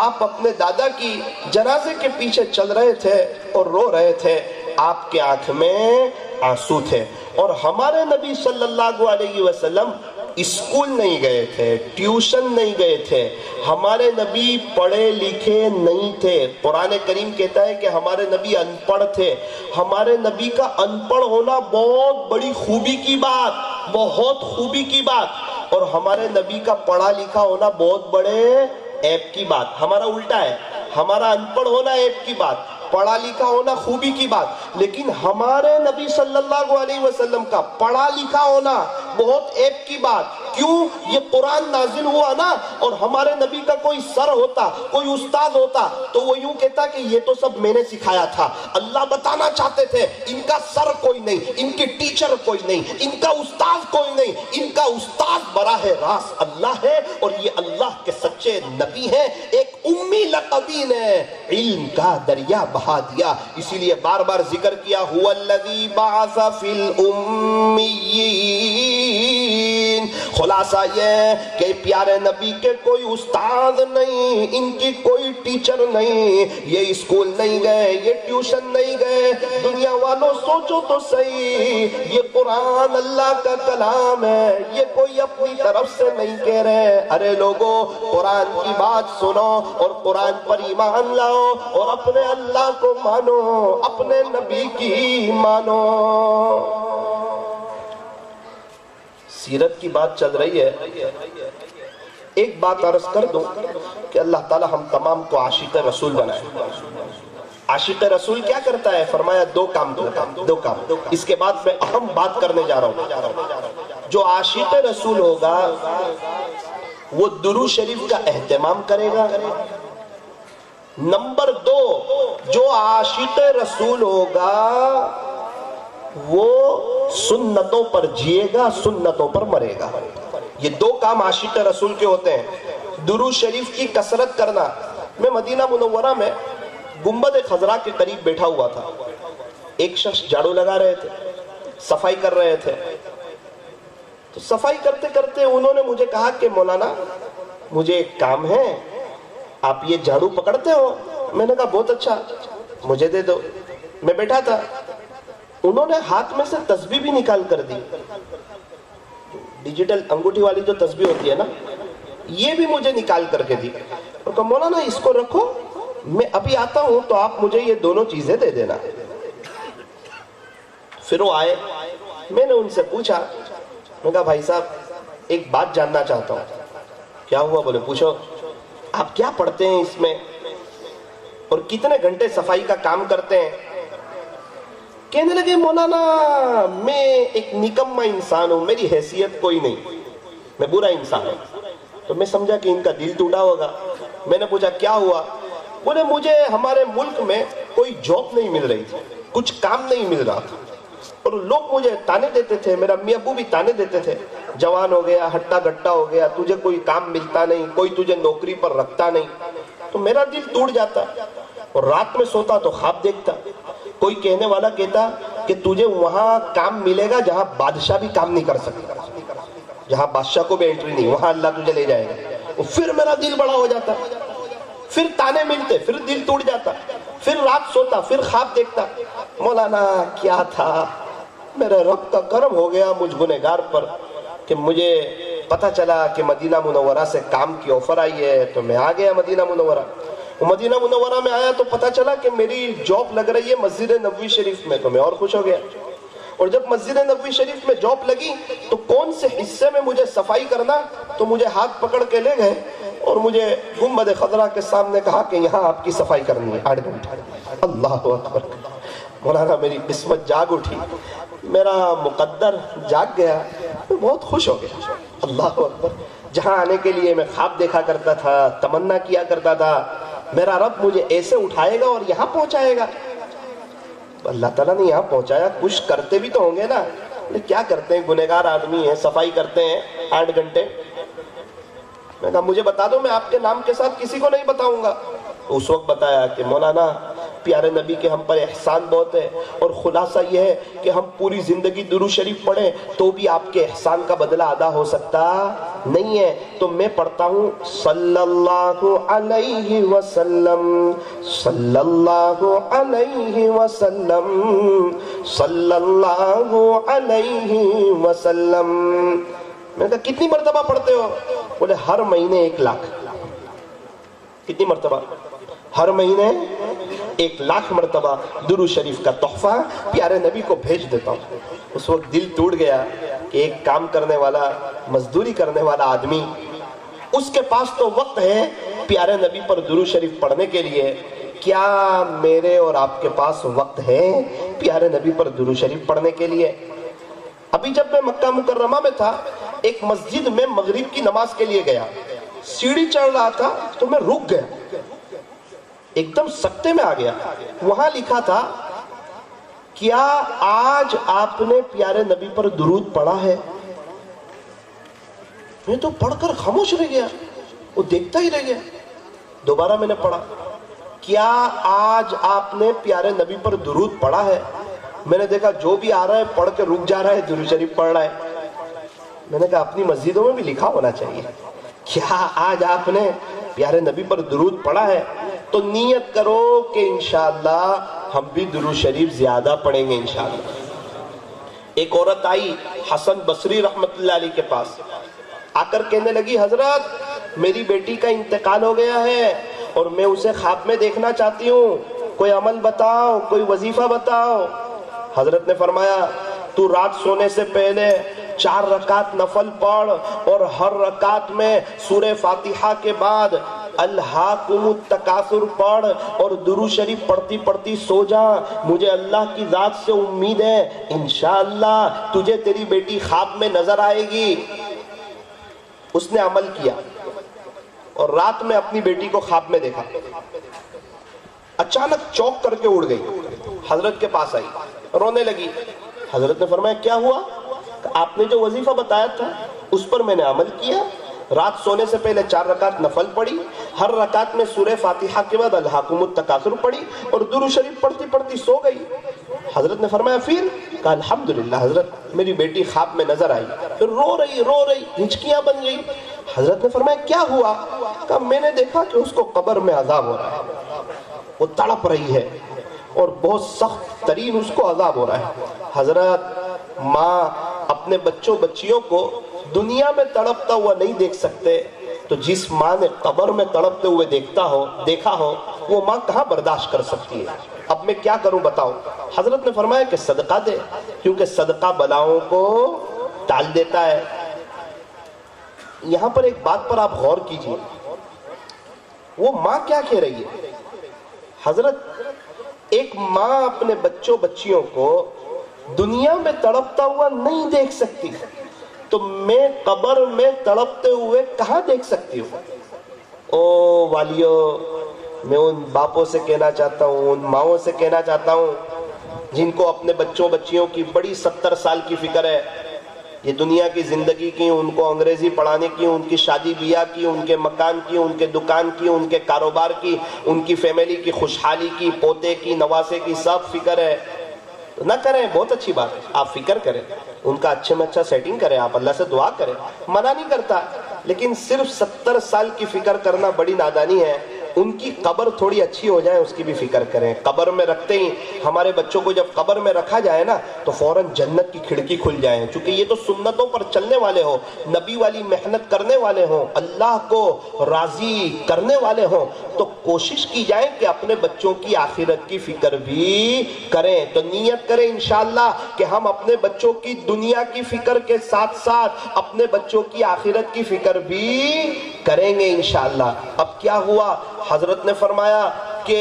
آپ اپنے دادا کی جنازے کے پیچھے چل رہے تھے اور رو رہے تھے، آپ کے آنکھ میں آنسو تھے۔ اور ہمارے نبی صلی اللہ علیہ وسلم اسکول نہیں گئے تھے، ٹیوشن نہیں گئے تھے، ہمارے نبی پڑھے لکھے نہیں تھے۔ قرآن کریم کہتا ہے کہ ہمارے نبی ان پڑھ تھے۔ ہمارے نبی کا ان پڑھ ہونا بہت بڑی خوبی کی بات، بہت خوبی کی بات، اور ہمارے نبی کا پڑھا لکھا ہونا بہت بڑے عیب کی بات۔ ہمارا الٹا ہے، ہمارا ان پڑھ ہونا عیب کی بات، پڑھا لکھا ہونا خوبی کی بات، لیکن ہمارے نبی صلی اللہ علیہ وسلم کا پڑھا لکھا ہونا بہت عیب کی بات۔ کیوں؟ یہ قرآن نازل ہوا نا، اور ہمارے نبی کا کوئی سر ہوتا، کوئی استاد ہوتا، تو وہ یوں کہتا کہ یہ تو سب میں نے سکھایا تھا۔ اللہ بتانا چاہتے تھے ان کا سر کوئی نہیں، ان کے ٹیچر کوئی نہیں، ان کا استاد کوئی نہیں، ان کا استاد براہ راست اللہ ہے، اور یہ اللہ کے سچے نبی ہیں۔ ایک امی لقبی نے علم کا دریا بہا دیا، اسی لیے بار بار ذکر کیا، هو الذی بعث فی الامیین۔ خلاصہ یہ کہ پیارے نبی کے کوئی استاد نہیں، ان کی کوئی ٹیچر نہیں، یہ اسکول نہیں گئے، یہ ٹیوشن نہیں گئے۔ دنیا والوں سوچو تو صحیح، یہ قرآن اللہ کا کلام ہے، یہ کوئی اپنی طرف سے نہیں کہہ رہے۔ ارے لوگوں، قرآن کی بات سنو اور قرآن پر ایمان لاؤ اور اپنے اللہ کو مانو، اپنے نبی کی مانو۔ سیرت کی بات چل رہی ہے، ایک بات عرض کر دوں کہ اللہ تعالی ہم تمام کو عاشق رسول بنائے۔ عاشق رسول کیا کرتا ہے؟ فرمایا دو کام کرتا ہے، دو کام۔ اس کے بعد میں اہم بات کرنے جا رہا ہوں۔ جو عاشق رسول ہوگا وہ درود شریف کا اہتمام کرے گا۔ نمبر 2، جو عاشق رسول ہوگا وہ سنتوں پر جیے گا، سنتوں پر مرے گا۔ یہ دو کام عاشق رسول کے ہوتے ہیں۔ درود شریف کی کثرت کرنا۔ میں مدینہ منورہ میں گنبد خضرا کے قریب بیٹھا ہوا تھا، ایک شخص جھاڑو لگا رہے تھے، صفائی کر رہے تھے، تو صفائی کرتے کرتے انہوں نے مجھے کہا کہ مولانا مجھے ایک کام ہے، آپ یہ جھاڑو پکڑتے ہو؟ میں نے کہا بہت اچھا، مجھے دے دو۔ میں بیٹھا تھا، انہوں نے ہاتھ میں سے تسبیح بھی نکال کر دی، ڈیجیٹل انگوٹھی والی جو تسبیح ہوتی ہے نا، یہ بھی مجھے نکال کر کے دی، اور کہا مولانا اس کو رکھو، میں ابھی آتا ہوں تو آپ مجھے یہ دونوں چیزیں دے دینا۔ پھر وہ آئے، میں نے ان سے پوچھا، میں کہا بھائی صاحب ایک بات جاننا چاہتا ہوں۔ کیا ہوا؟ بولے پوچھو۔ آپ کیا پڑھتے ہیں اس میں اور کتنے گھنٹے صفائی کا کام کرتے ہیں؟ کہنے لگے مولانا میں ایک نکمہ انسان ہوں، میری حیثیت کوئی نہیں، میں برا انسان ہوں۔ تو میں سمجھا کہ ان کا دل ٹوٹا ہوگا۔ میں نے پوچھا کیا ہوا؟ بولے مجھے ہمارے ملک میں کوئی جاب نہیں مل رہی تھی، کچھ کام نہیں مل رہا تھا، اور لوگ مجھے تانے دیتے تھے، میرا امی ابو بھی تانے دیتے تھے، جوان ہو گیا، ہٹا گٹا ہو گیا، تجھے کوئی کام ملتا نہیں، کوئی تجھے نوکری پر رکھتا نہیں۔ تو میرا دل ٹوٹ جاتا، اور رات میں سوتا تو خواب دیکھتا، کوئی کہنے والا کہتا کہ تجھے وہاں کام ملے گا جہاں بادشاہ بھی کام نہیں کر سکتا، جہاں بادشاہ کو بھی انٹری نہیں، وہاں اللہ تجھے لے جائے گا۔ پھر میرا دل بڑا ہو جاتا، پھر تانے ملتے، پھر دل ٹوٹ جاتا، پھر رات سوتا، پھر خواب دیکھتا۔ مولانا کیا تھا؟ میرے رب کا کرم ہو گیا مجھ گنہگار پر کہ مجھے پتہ چلا کہ مدینہ منورہ سے کام کی آفر آئی ہے، تو میں آ گیا مدینہ منورہ۔ مدینہ منورہ میں آیا تو پتہ چلا کہ میری جاب لگ رہی ہے مسجد نبوی شریف میں، تو میں اور خوش ہو گیا۔ اور جب مسجد نبوی شریف میں جاب لگی تو کون سے حصے میں مجھے صفائی کرنا، تو مجھے ہاتھ پکڑ کے لے گئے اور مجھے گنبد خضرا کے سامنے کہا کہ یہاں آپ کی صفائی کرنی ہے 8 گھنٹے۔ اللہ اکبر۔ مولانا میری قسمت جاگ اٹھی، میرا مقدر جاگ گیا، میں بہت خوش ہو گیا۔ اللہ اکبر۔ جہاں آنے کے لیے میں خواب دیکھا کرتا تھا، تمنا کیا کرتا تھا میرا رب مجھے ایسے اٹھائے گا اور یہاں پہنچائے گا، اللہ تعالیٰ نے یہاں پہنچایا۔ کچھ کرتے بھی تو ہوں گے نا، کیا کرتے ہیں، گنہگار آدمی ہیں، صفائی کرتے ہیں 8 گھنٹے۔ میں کہا مجھے بتا دو، میں آپ کے نام کے ساتھ کسی کو نہیں بتاؤں گا۔ اس وقت بتایا کہ مولانا پیارے نبی کے ہم پر احسان بہت ہے، اور خلاصہ یہ ہے کہ ہم پوری زندگی درود شریف پڑھیں تو بھی آپ کے احسان کا بدلہ ادا ہو سکتا نہیں ہے، تو میں پڑھتا ہوں صلی اللہ علیہ وسلم، صلی اللہ علیہ وسلم، صلی اللہ علیہ وسلم۔ میں نے کہا کتنی مرتبہ پڑھتے ہو؟ بولے ہر مہینے 1 لاکھ۔ کتنی مرتبہ؟ ہر مہینے 1 لاکھ مرتبہ درود شریف کا تحفہ پیارے نبی کو بھیج دیتا ہوں۔ اس وقت دل ٹوٹ گیا کہ ایک کام کرنے والا، مزدوری کرنے والا آدمی، اس کے پاس تو وقت ہے پیارے نبی پر درود شریف پڑھنے کے لیے، کیا میرے اور آپ کے پاس وقت ہے پیارے نبی پر درود شریف پڑھنے کے لیے؟ ابھی جب میں مکہ مکرمہ میں تھا، ایک مسجد میں مغرب کی نماز کے لیے گیا، سیڑھی چڑھ رہا تھا تو میں رک گیا، ایک دم سکتے میں آ گیا۔ وہاں لکھا تھا کیا آج آپ نے پیارے نبی پر درود پڑھا ہے؟ میں تو پڑھ کر خاموش رہ گیا، وہ دیکھتا ہی رہ گیا۔ دوبارہ میں نے پڑھا کیا آج آپ نے پیارے نبی پر درود پڑھا ہے؟ میں نے دیکھا جو بھی آ رہا ہے پڑھ کے رک جا رہا ہے، درود شریف پڑھ رہا ہے۔ میں نے کہا اپنی مسجدوں میں بھی لکھا ہونا چاہیے، کیا آج آپ نے پیارے نبی پر درود پڑھا ہے؟ تو نیت کرو کہ انشاءاللہ ہم بھی درود شریف زیادہ پڑھیں گے انشاءاللہ۔ ایک عورت آئی حسن بصری رحمت اللہ علیہ کے پاس، آ کر کہنے لگی حضرت میری بیٹی کا انتقال ہو گیا ہے اور میں اسے خواب میں دیکھنا چاہتی ہوں، کوئی عمل بتاؤ، کوئی وظیفہ بتاؤ۔ حضرت نے فرمایا تو رات سونے سے پہلے 4 رکعت نفل پڑھ اور ہر رکعت میں سورہ فاتحہ کے بعد الہاکم التکاثر پڑھ اور درود شریف پڑھتی پڑھتی سو جا، مجھے اللہ کی ذات سے امید ہے انشاءاللہ تجھے تیری بیٹی خواب میں نظر آئے گی۔ اس نے عمل کیا اور رات میں اپنی بیٹی کو خواب میں دیکھا، اچانک چوک کر کے اڑ گئی، حضرت کے پاس آئی، رونے لگی۔ حضرت نے فرمایا کیا ہوا؟ آپ نے جو وظیفہ بتایا تھا اس پر میں نے عمل کیا، رات سونے سے پہلے 4 رکعت نفل پڑھی، ہر رکعت میں سورہ فاتحہ کے بعد الہاکم التکاثر پڑھی اور درود شریف پڑھتی پڑھتی سو گئی۔ حضرت نے فرمایا پھر؟ کہا الحمدللہ حضرت میری بیٹی خواب میں نظر آئی، پھر رو رہی ہچکیاں بن گئی۔ حضرت نے فرمایا کیا ہوا؟ کہا میں نے دیکھا کہ اس کو قبر میں عذاب ہو رہا ہے، وہ تڑپ رہی ہے اور بہت سخت ترین اس کو عذاب ہو رہا ہے۔ حضرت ماں اپنے بچوں بچیوں کو دنیا میں تڑپتا ہوا نہیں دیکھ سکتے، تو جس ماں نے قبر میں تڑپتے ہوئے دیکھا ہو وہ ماں کہاں برداشت کر سکتی ہے؟ اب میں کیا کروں بتاؤ؟ حضرت نے فرمایا کہ صدقہ دے، کیونکہ صدقہ بلاؤں کو ٹال دیتا ہے۔ یہاں پر ایک بات پر آپ غور کیجئے، وہ ماں کیا کہہ رہی ہے؟ حضرت ایک ماں اپنے بچوں بچیوں کو دنیا میں تڑپتا ہوا نہیں دیکھ سکتی، تو میں قبر میں تڑپتے ہوئے کہاں دیکھ سکتی ہوں؟ او والیو، میں ان باپوں سے کہنا چاہتا ہوں، ان ماؤں سے کہنا چاہتا ہوں جن کو اپنے بچوں بچیوں کی بڑی 70 سال کی فکر ہے، یہ دنیا کی زندگی کی، ان کو انگریزی پڑھانے کی، ان کی شادی بیاہ کی، ان کے مکان کی، ان کے دکان کی، ان کے کاروبار کی، ان کی فیملی کی خوشحالی کی، پوتے کی، نواسے کی، سب فکر ہے۔ نہ کریں، بہت اچھی بات ہے، آپ فکر کریں، ان کا اچھے میں اچھا سیٹنگ کریں، آپ اللہ سے دعا کریں، منع نہیں کرتا، لیکن صرف 70 سال کی فکر کرنا بڑی نادانی ہے۔ ان کی قبر تھوڑی اچھی ہو جائے اس کی بھی فکر کریں۔ قبر میں رکھتے ہی ہمارے بچوں کو جب قبر میں رکھا جائے نا تو فوراً جنت کی کھڑکی کھل جائے، چونکہ یہ تو سنتوں پر چلنے والے ہوں، نبی والی محنت کرنے والے ہوں، اللہ کو راضی کرنے والے ہوں، تو کوشش کی جائے کہ اپنے بچوں کی آخرت کی فکر بھی کریں۔ تو نیت کریں انشاءاللہ کہ ہم اپنے بچوں کی دنیا کی فکر کے ساتھ ساتھ اپنے بچوں کی آخرت کی فکر بھی کریں گے انشاءاللہ۔ اب کیا ہوا؟ حضرت نے فرمایا کہ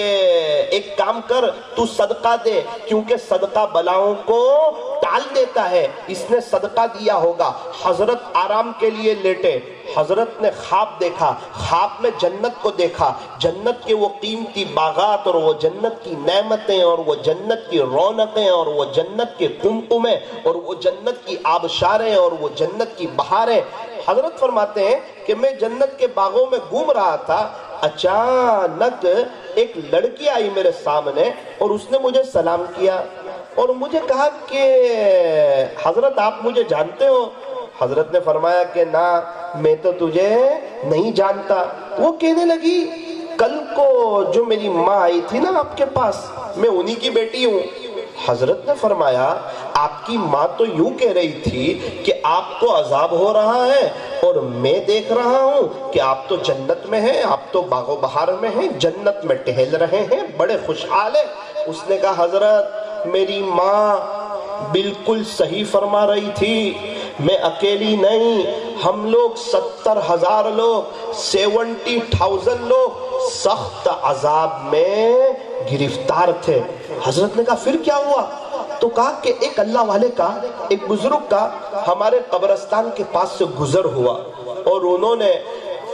ایک کام کر، تو صدقہ دے، کیونکہ صدقہ بلاؤں کو ٹال دیتا ہے۔ اس نے صدقہ دیا ہوگا۔ حضرت آرام کے لیے لیٹے، حضرت نے خواب دیکھا، خواب میں جنت کو دیکھا، جنت کے وہ قیمتی باغات اور وہ جنت کی نعمتیں اور وہ جنت کی رونقیں اور وہ جنت کے قمقمیں اور وہ جنت کی آبشاریں اور وہ جنت کی بہاریں۔ حضرت فرماتے ہیں کہ میں جنت کے باغوں میں گھوم رہا تھا، اچانک ایک لڑکی آئی میرے سامنے اور اس نے مجھے سلام کیا اور مجھے کہا کہ حضرت آپ مجھے جانتے ہو؟ حضرت نے فرمایا کہ نہ، میں تو تجھے نہیں جانتا۔ وہ کہنے لگی کل کو جو میری ماں آئی تھی نا آپ کے پاس، میں انہی کی بیٹی ہوں۔ حضرت نے فرمایا آپ کی ماں تو یوں کہہ رہی تھی کہ آپ کو عذاب ہو رہا ہے اور میں دیکھ رہا ہوں کہ آپ تو جنت میں ہیں، آپ تو باغ و بہار میں ہیں، جنت میں ٹہل رہے ہیں، بڑے خوشحال ہیں۔ اس نے کہا حضرت میری ماں بالکل صحیح فرما رہی تھی، میں اکیلی نہیں، ہم لوگ 70,000 لوگ، 70,000 لوگ سخت عذاب میں گرفتار تھے۔ حضرت نے کہا پھر کیا ہوا؟ تو کہا کہ ایک اللہ والے کا، ایک بزرگ کا ہمارے قبرستان کے پاس سے گزر ہوا اور انہوں نے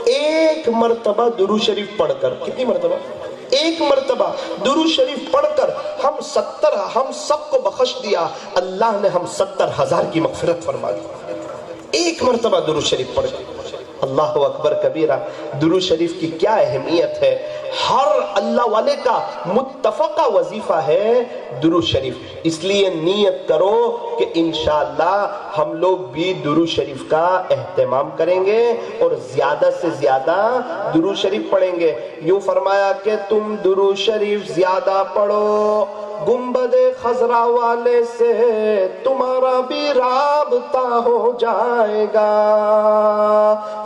ایک مرتبہ درود شریف پڑھ کر، کتنی مرتبہ؟ ایک مرتبہ درود شریف پڑھ کر ہم سب کو بخش دیا، اللہ نے ہم 70,000 کی مغفرت فرما دی۔ ایک مرتبہ درود شریف پڑھ کر۔ اللہ اکبر کبیرہ، درود شریف کی کیا اہمیت ہے۔ ہر اللہ والے کا متفقہ وظیفہ ہے درود شریف۔ اس لیے نیت کرو کہ انشاءاللہ ہم لوگ بھی درود شریف کا اہتمام کریں گے اور زیادہ سے زیادہ درود شریف پڑھیں گے۔ یوں فرمایا کہ تم درود شریف زیادہ پڑھو، گنبد خضرا والے سے تمہارا بھی رابطہ ہو جائے گا۔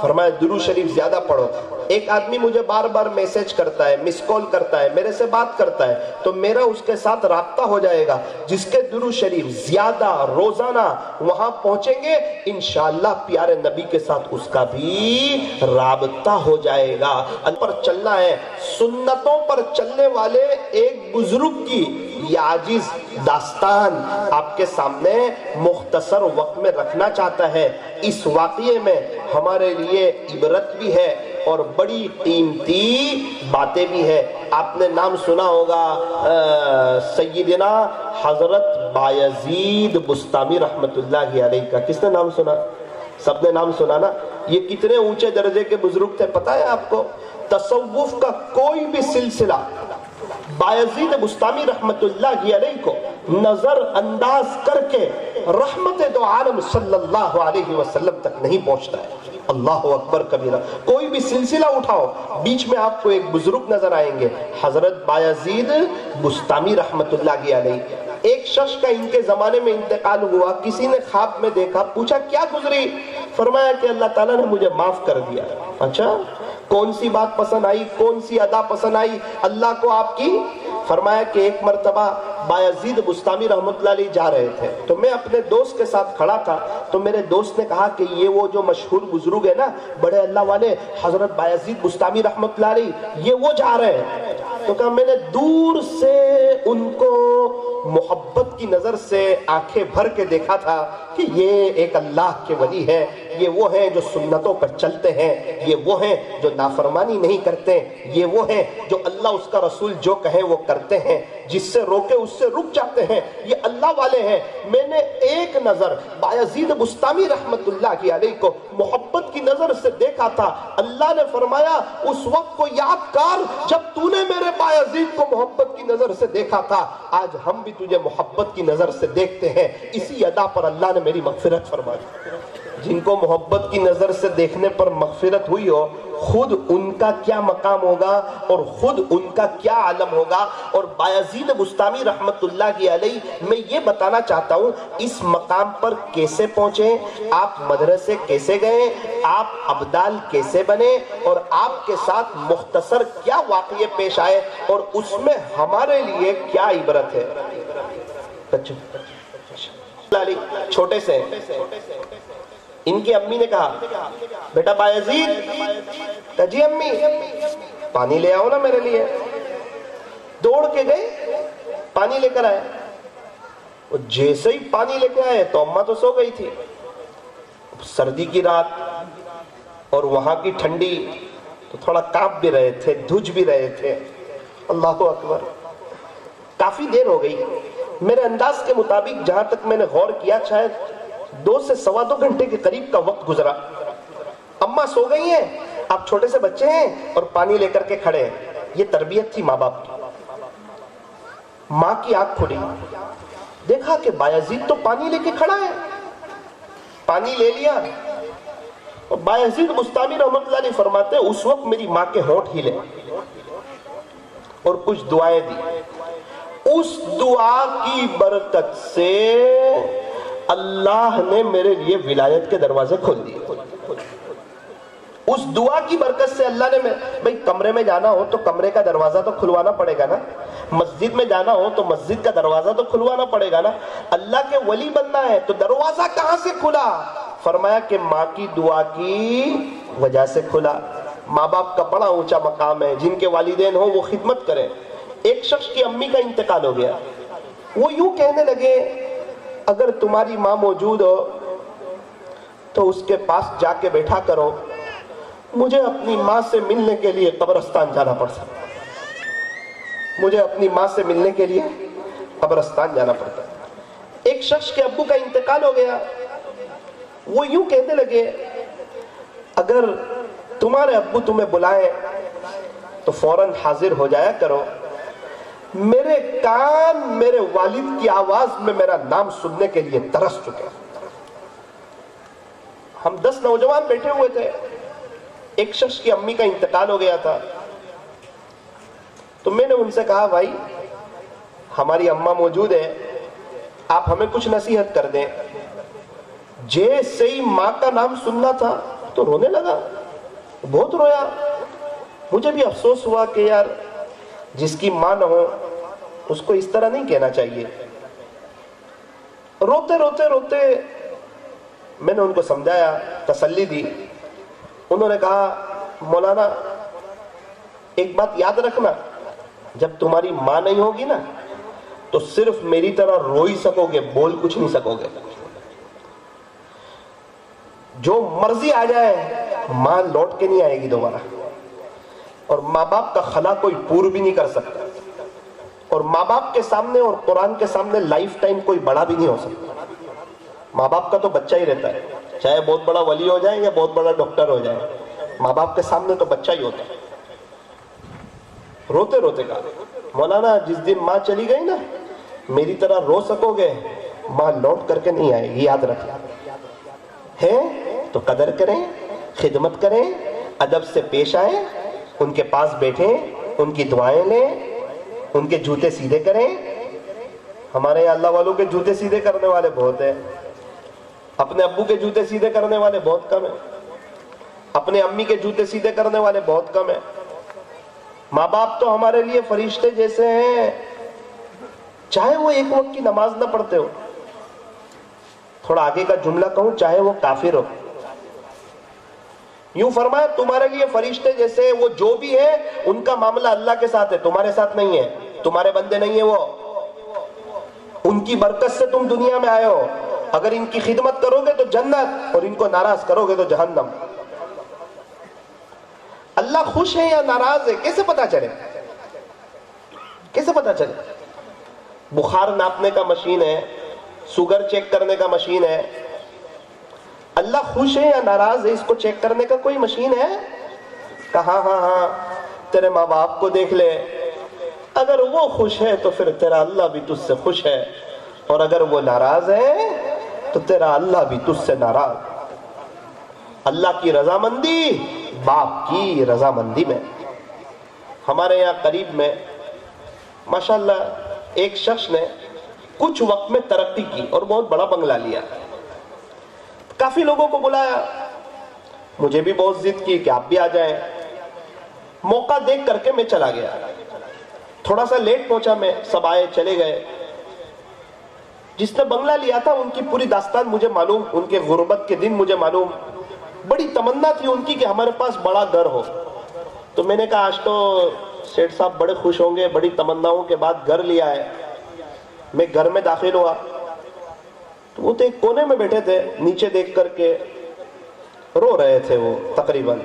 فرمایا درود شریف زیادہ پڑھو۔ ایک آدمی مجھے بار بار میسج کرتا ہے، مس کال کرتا ہے، میرے سے بات کرتا ہے، تو میرا اس کے ساتھ رابطہ ہو جائے گا۔ جس کے درود شریف زیادہ روزانہ وہاں پہنچیں گے، انشاءاللہ پیارے نبی کے ساتھ اس کا بھی رابطہ ہو جائے گا۔ ان پر چلنا ہے، سنتوں پر چلنے والے ایک بزرگ کی یہ عاجز داستان آپ کے سامنے مختصر وقت میں رکھنا چاہتا ہے۔ اس واقعے میں ہمارے لیے عبرت بھی ہے اور بڑی قیمتی باتیں بھی ہے۔ آپ نے نام سنا ہوگا سیدنا حضرت بایزید بستامی رحمت اللہ علیہ کا۔ کس نے نام سنا؟ سب نے نام سنا نا۔ یہ کتنے اونچے درجے کے بزرگ تھے پتہ ہے آپ کو؟ تصوف کا کوئی بھی سلسلہ بایزید بستامی رحمت اللہ علیہ کو نظر انداز کر کے رحمت دو عالم صلی اللہ علیہ وسلم تک نہیں پہنچتا ہے۔ اللہ اکبر کبیرہ۔ کوئی بھی سلسلہ اٹھاؤ، بیچ میں آپ کو ایک بزرگ نظر آئیں گے، حضرت بایزید بستامی رحمت اللہ علیہ۔ ایک شخص کا ان کے زمانے میں انتقال ہوا، کسی نے خواب میں دیکھا، پوچھا کیا گزری؟ فرمایا کہ اللہ تعالیٰ نے مجھے معاف کر دیا۔ اچھا، کون سی بات پسند آئی، کون سی ادا پسند آئی اللہ کو آپ کی؟ فرمایا کہ ایک مرتبہ بایزید بستامی رحمت اللہ علیہ جا رہے تھے، تو میں اپنے دوست کے ساتھ کھڑا تھا، تو میرے دوست نے کہا کہ یہ وہ جو مشہور بزرگ ہے نا، بڑے اللہ والے حضرت بایزید بستامی رحمت اللہ علیہ، یہ وہ جا رہے ہیں۔ تو کہا میں نے دور سے ان کو محبت کی نظر سے آنکھیں بھر کے دیکھا تھا کہ یہ ایک اللہ کے ولی ہے، یہ وہ ہیں جو سنتوں پر چلتے ہیں، یہ وہ ہیں جو نافرمانی نہیں کرتے، یہ وہ ہیں جو اللہ اس کا رسول جو کہیں وہ کرتے ہیں، جس سے روکے اس سے رک جاتے ہیں، یہ اللہ والے ہیں۔ میں نے ایک نظر بایزید بستامی رحمت اللہ علیہ کو محبت کی نظر سے دیکھا تھا۔ اللہ نے فرمایا اس وقت کو یاد کر جب تو نے میرے بایزید کو محبت کی نظر سے دیکھا تھا، آج ہم بھی تجھے محبت کی نظر سے دیکھتے ہیں۔ اسی ادا پر اللہ نے میری مغفرت فرما دی۔ جن کو محبت کی نظر سے دیکھنے پر مغفرت ہوئی ہو، خود ان کا کیا مقام ہوگا اور خود ان کا کیا عالم ہوگا۔ اور بایزید بستامی رحمت اللہ علیہ، میں یہ بتانا چاہتا ہوں اس مقام پر کیسے پہنچے، آپ مدرسے کیسے گئے، آپ ابدال کیسے بنے، اور آپ کے ساتھ مختصر کیا واقعے پیش آئے اور اس میں ہمارے لیے کیا عبرت ہے۔ چھوٹے سے ان کی امی نے کہا بیٹا بایزید، کہا جی امی پانی لے آؤ نا میرے لیے۔ دوڑ کے گئے، پانی لے کر آئے۔ وہ جیسے ہی پانی لے کے آئے تو اماں تو سو گئی تھی، سردی کی رات اور وہاں کی ٹھنڈی، تو تھوڑا کانپ بھی رہے تھے، دھج بھی رہے تھے۔ اللہ اکبر، کافی دیر ہو گئی۔ میرے انداز کے مطابق جہاں تک میں نے غور کیا شاید 2 سے سوا 2 گھنٹے کے قریب کا وقت گزرا۔ اماں سو گئی ہیں، آپ چھوٹے سے بچے ہیں اور پانی لے کر کے کھڑے ہیں۔ یہ تربیت تھی ماں باپ کی۔ ماں کی آنکھ کھلی، دیکھا کہ بایزید تو پانی لے کے کھڑا ہے، پانی لے لیا۔ اور بایزید بستامی رحمت اللہ علیہ فرماتے ہیں اس وقت میری ماں کے ہونٹ ہلے اور کچھ دعائیں دی۔ اس دعا کی برکت سے اللہ نے میرے لیے ولایت کے دروازے کھول دیے۔ اس دعا کی برکت سے اللہ نے بھئی کمرے میں جانا ہو تو کمرے کا دروازہ تو کھلوانا پڑے گا نا، مسجد میں جانا ہو تو مسجد کا دروازہ تو کھلوانا پڑے گا نا۔ اللہ کے ولی بننا ہے تو دروازہ کہاں سے کھلا؟ فرمایا کہ ماں کی دعا کی وجہ سے کھلا۔ ماں باپ کا بڑا اونچا مقام ہے، جن کے والدین ہوں وہ خدمت کریں۔ ایک شخص کی امی کا انتقال ہو گیا، وہ یوں کہنے لگے اگر تمہاری ماں موجود ہو تو اس کے پاس جا کے بیٹھا کرو، مجھے اپنی ماں سے ملنے کے لیے قبرستان جانا پڑ سکتا، مجھے اپنی ماں سے ملنے کے لیے قبرستان جانا پڑتا۔ ایک شخص کے ابو کا انتقال ہو گیا، وہ یوں کہنے لگے اگر تمہارے ابو تمہیں بلائیں تو فوراً حاضر ہو جایا کرو، میرے کان میرے والد کی آواز میں میرا نام سننے کے لیے ترس چکے۔ ہم 10 نوجوان بیٹھے ہوئے تھے، ایک شخص کی امی کا انتقال ہو گیا تھا، تو میں نے ان سے کہا بھائی ہماری اماں موجود ہے، آپ ہمیں کچھ نصیحت کر دیں۔ جیسے ہی ماں کا نام سننا تھا تو رونے لگا، بہت رویا۔ مجھے بھی افسوس ہوا کہ یار جس کی ماں نہ ہو اس کو اس طرح نہیں کہنا چاہیے۔ روتے روتے روتے میں نے ان کو سمجھایا، تسلی دی۔ انہوں نے کہا مولانا ایک بات یاد رکھنا، جب تمہاری ماں نہیں ہوگی نا تو صرف میری طرح رو ہی سکو گے، بول کچھ نہیں سکو گے۔ جو مرضی آ جائے ماں لوٹ کے نہیں آئے گی دوبارہ، اور ماں باپ کا خلا کوئی پور بھی نہیں کر سکتا، اور ماں باپ کے سامنے اور قرآن کے سامنے لائف ٹائم کوئی بڑا بھی نہیں ہو سکتا۔ ماں باپ کا تو بچہ ہی رہتا ہے، چاہے بہت بڑا ولی ہو جائے یا بہت بڑا ڈاکٹر ہو جائے، ماں باپ کے سامنے تو بچہ ہی ہوتا ہے۔ روتے روتے کہا مولانا جس دن ماں چلی گئی نا میری طرح رو سکو گے، ماں لوٹ کر کے نہیں آئے گی، یاد رکھیں۔ ہے تو قدر کریں، خدمت کریں، ادب سے پیش آئیں، ان کے پاس بیٹھیں، ان کی دعائیں لیں، ان کے جوتے سیدھے کریں۔ ہمارے یہاں اللہ والوں کے جوتے سیدھے کرنے والے بہت ہیں، اپنے ابو کے جوتے سیدھے کرنے والے بہت کم ہیں، اپنے امی کے جوتے سیدھے کرنے والے بہت کم ہیں۔ ماں باپ تو ہمارے لیے فرشتے جیسے ہیں، چاہے وہ ایک وقت کی نماز نہ پڑھتے ہو، تھوڑا آگے کا جملہ کہوں، چاہے وہ کافر ہو، یوں فرمایا تمہارے لیے فرشتے جیسے، وہ جو بھی ہے ان کا معاملہ اللہ کے ساتھ ہے، تمہارے ساتھ نہیں ہے، تمہارے بندے نہیں ہیں وہ، ان کی برکت سے تم دنیا میں آئے ہو۔ اگر ان کی خدمت کرو گے تو جنت، اور ان کو ناراض کرو گے تو جہنم۔ اللہ خوش ہے یا ناراض ہے کیسے پتا چلے؟ کیسے پتا چلے؟ بخار ناپنے کا مشین ہے، شوگر چیک کرنے کا مشین ہے، اللہ خوش ہے یا ناراض ہے اس کو چیک کرنے کا کوئی مشین ہے؟ کہا ہاں تیرے ماں باپ کو دیکھ لے، اگر وہ خوش ہے تو پھر تیرا اللہ بھی تجھ سے خوش ہے، اور اگر وہ ناراض ہے تو تیرا اللہ بھی تجھ سے ناراض۔ اللہ کی رضامندی باپ کی رضامندی میں۔ ہمارے یہاں قریب میں ماشاءاللہ ایک شخص نے کچھ وقت میں ترقی کی اور بہت بڑا بنگلہ لیا، کافی لوگوں کو بلایا، مجھے بھی بہت ضد کی کہ آپ بھی آ جائیں۔ موقع دیکھ کر کے میں چلا گیا، تھوڑا سا لیٹ پہنچا میں، سب آئے چلے گئے۔ جس نے بنگلہ لیا تھا ان کی پوری داستان مجھے معلوم، ان کے غربت کے دن مجھے معلوم. بڑی تمنا تھی ان کی کہ ہمارے پاس بڑا گھر ہو. تو میں نے کہا آج تو سیٹھ صاحب بڑے خوش ہوں گے، بڑی تمناؤں کے بعد گھر لیا ہے. میں گھر میں داخل ہوا تو وہ تو ایک کونے میں بیٹھے تھے، نیچے دیکھ کر کے رو رہے تھے وہ تقریباً.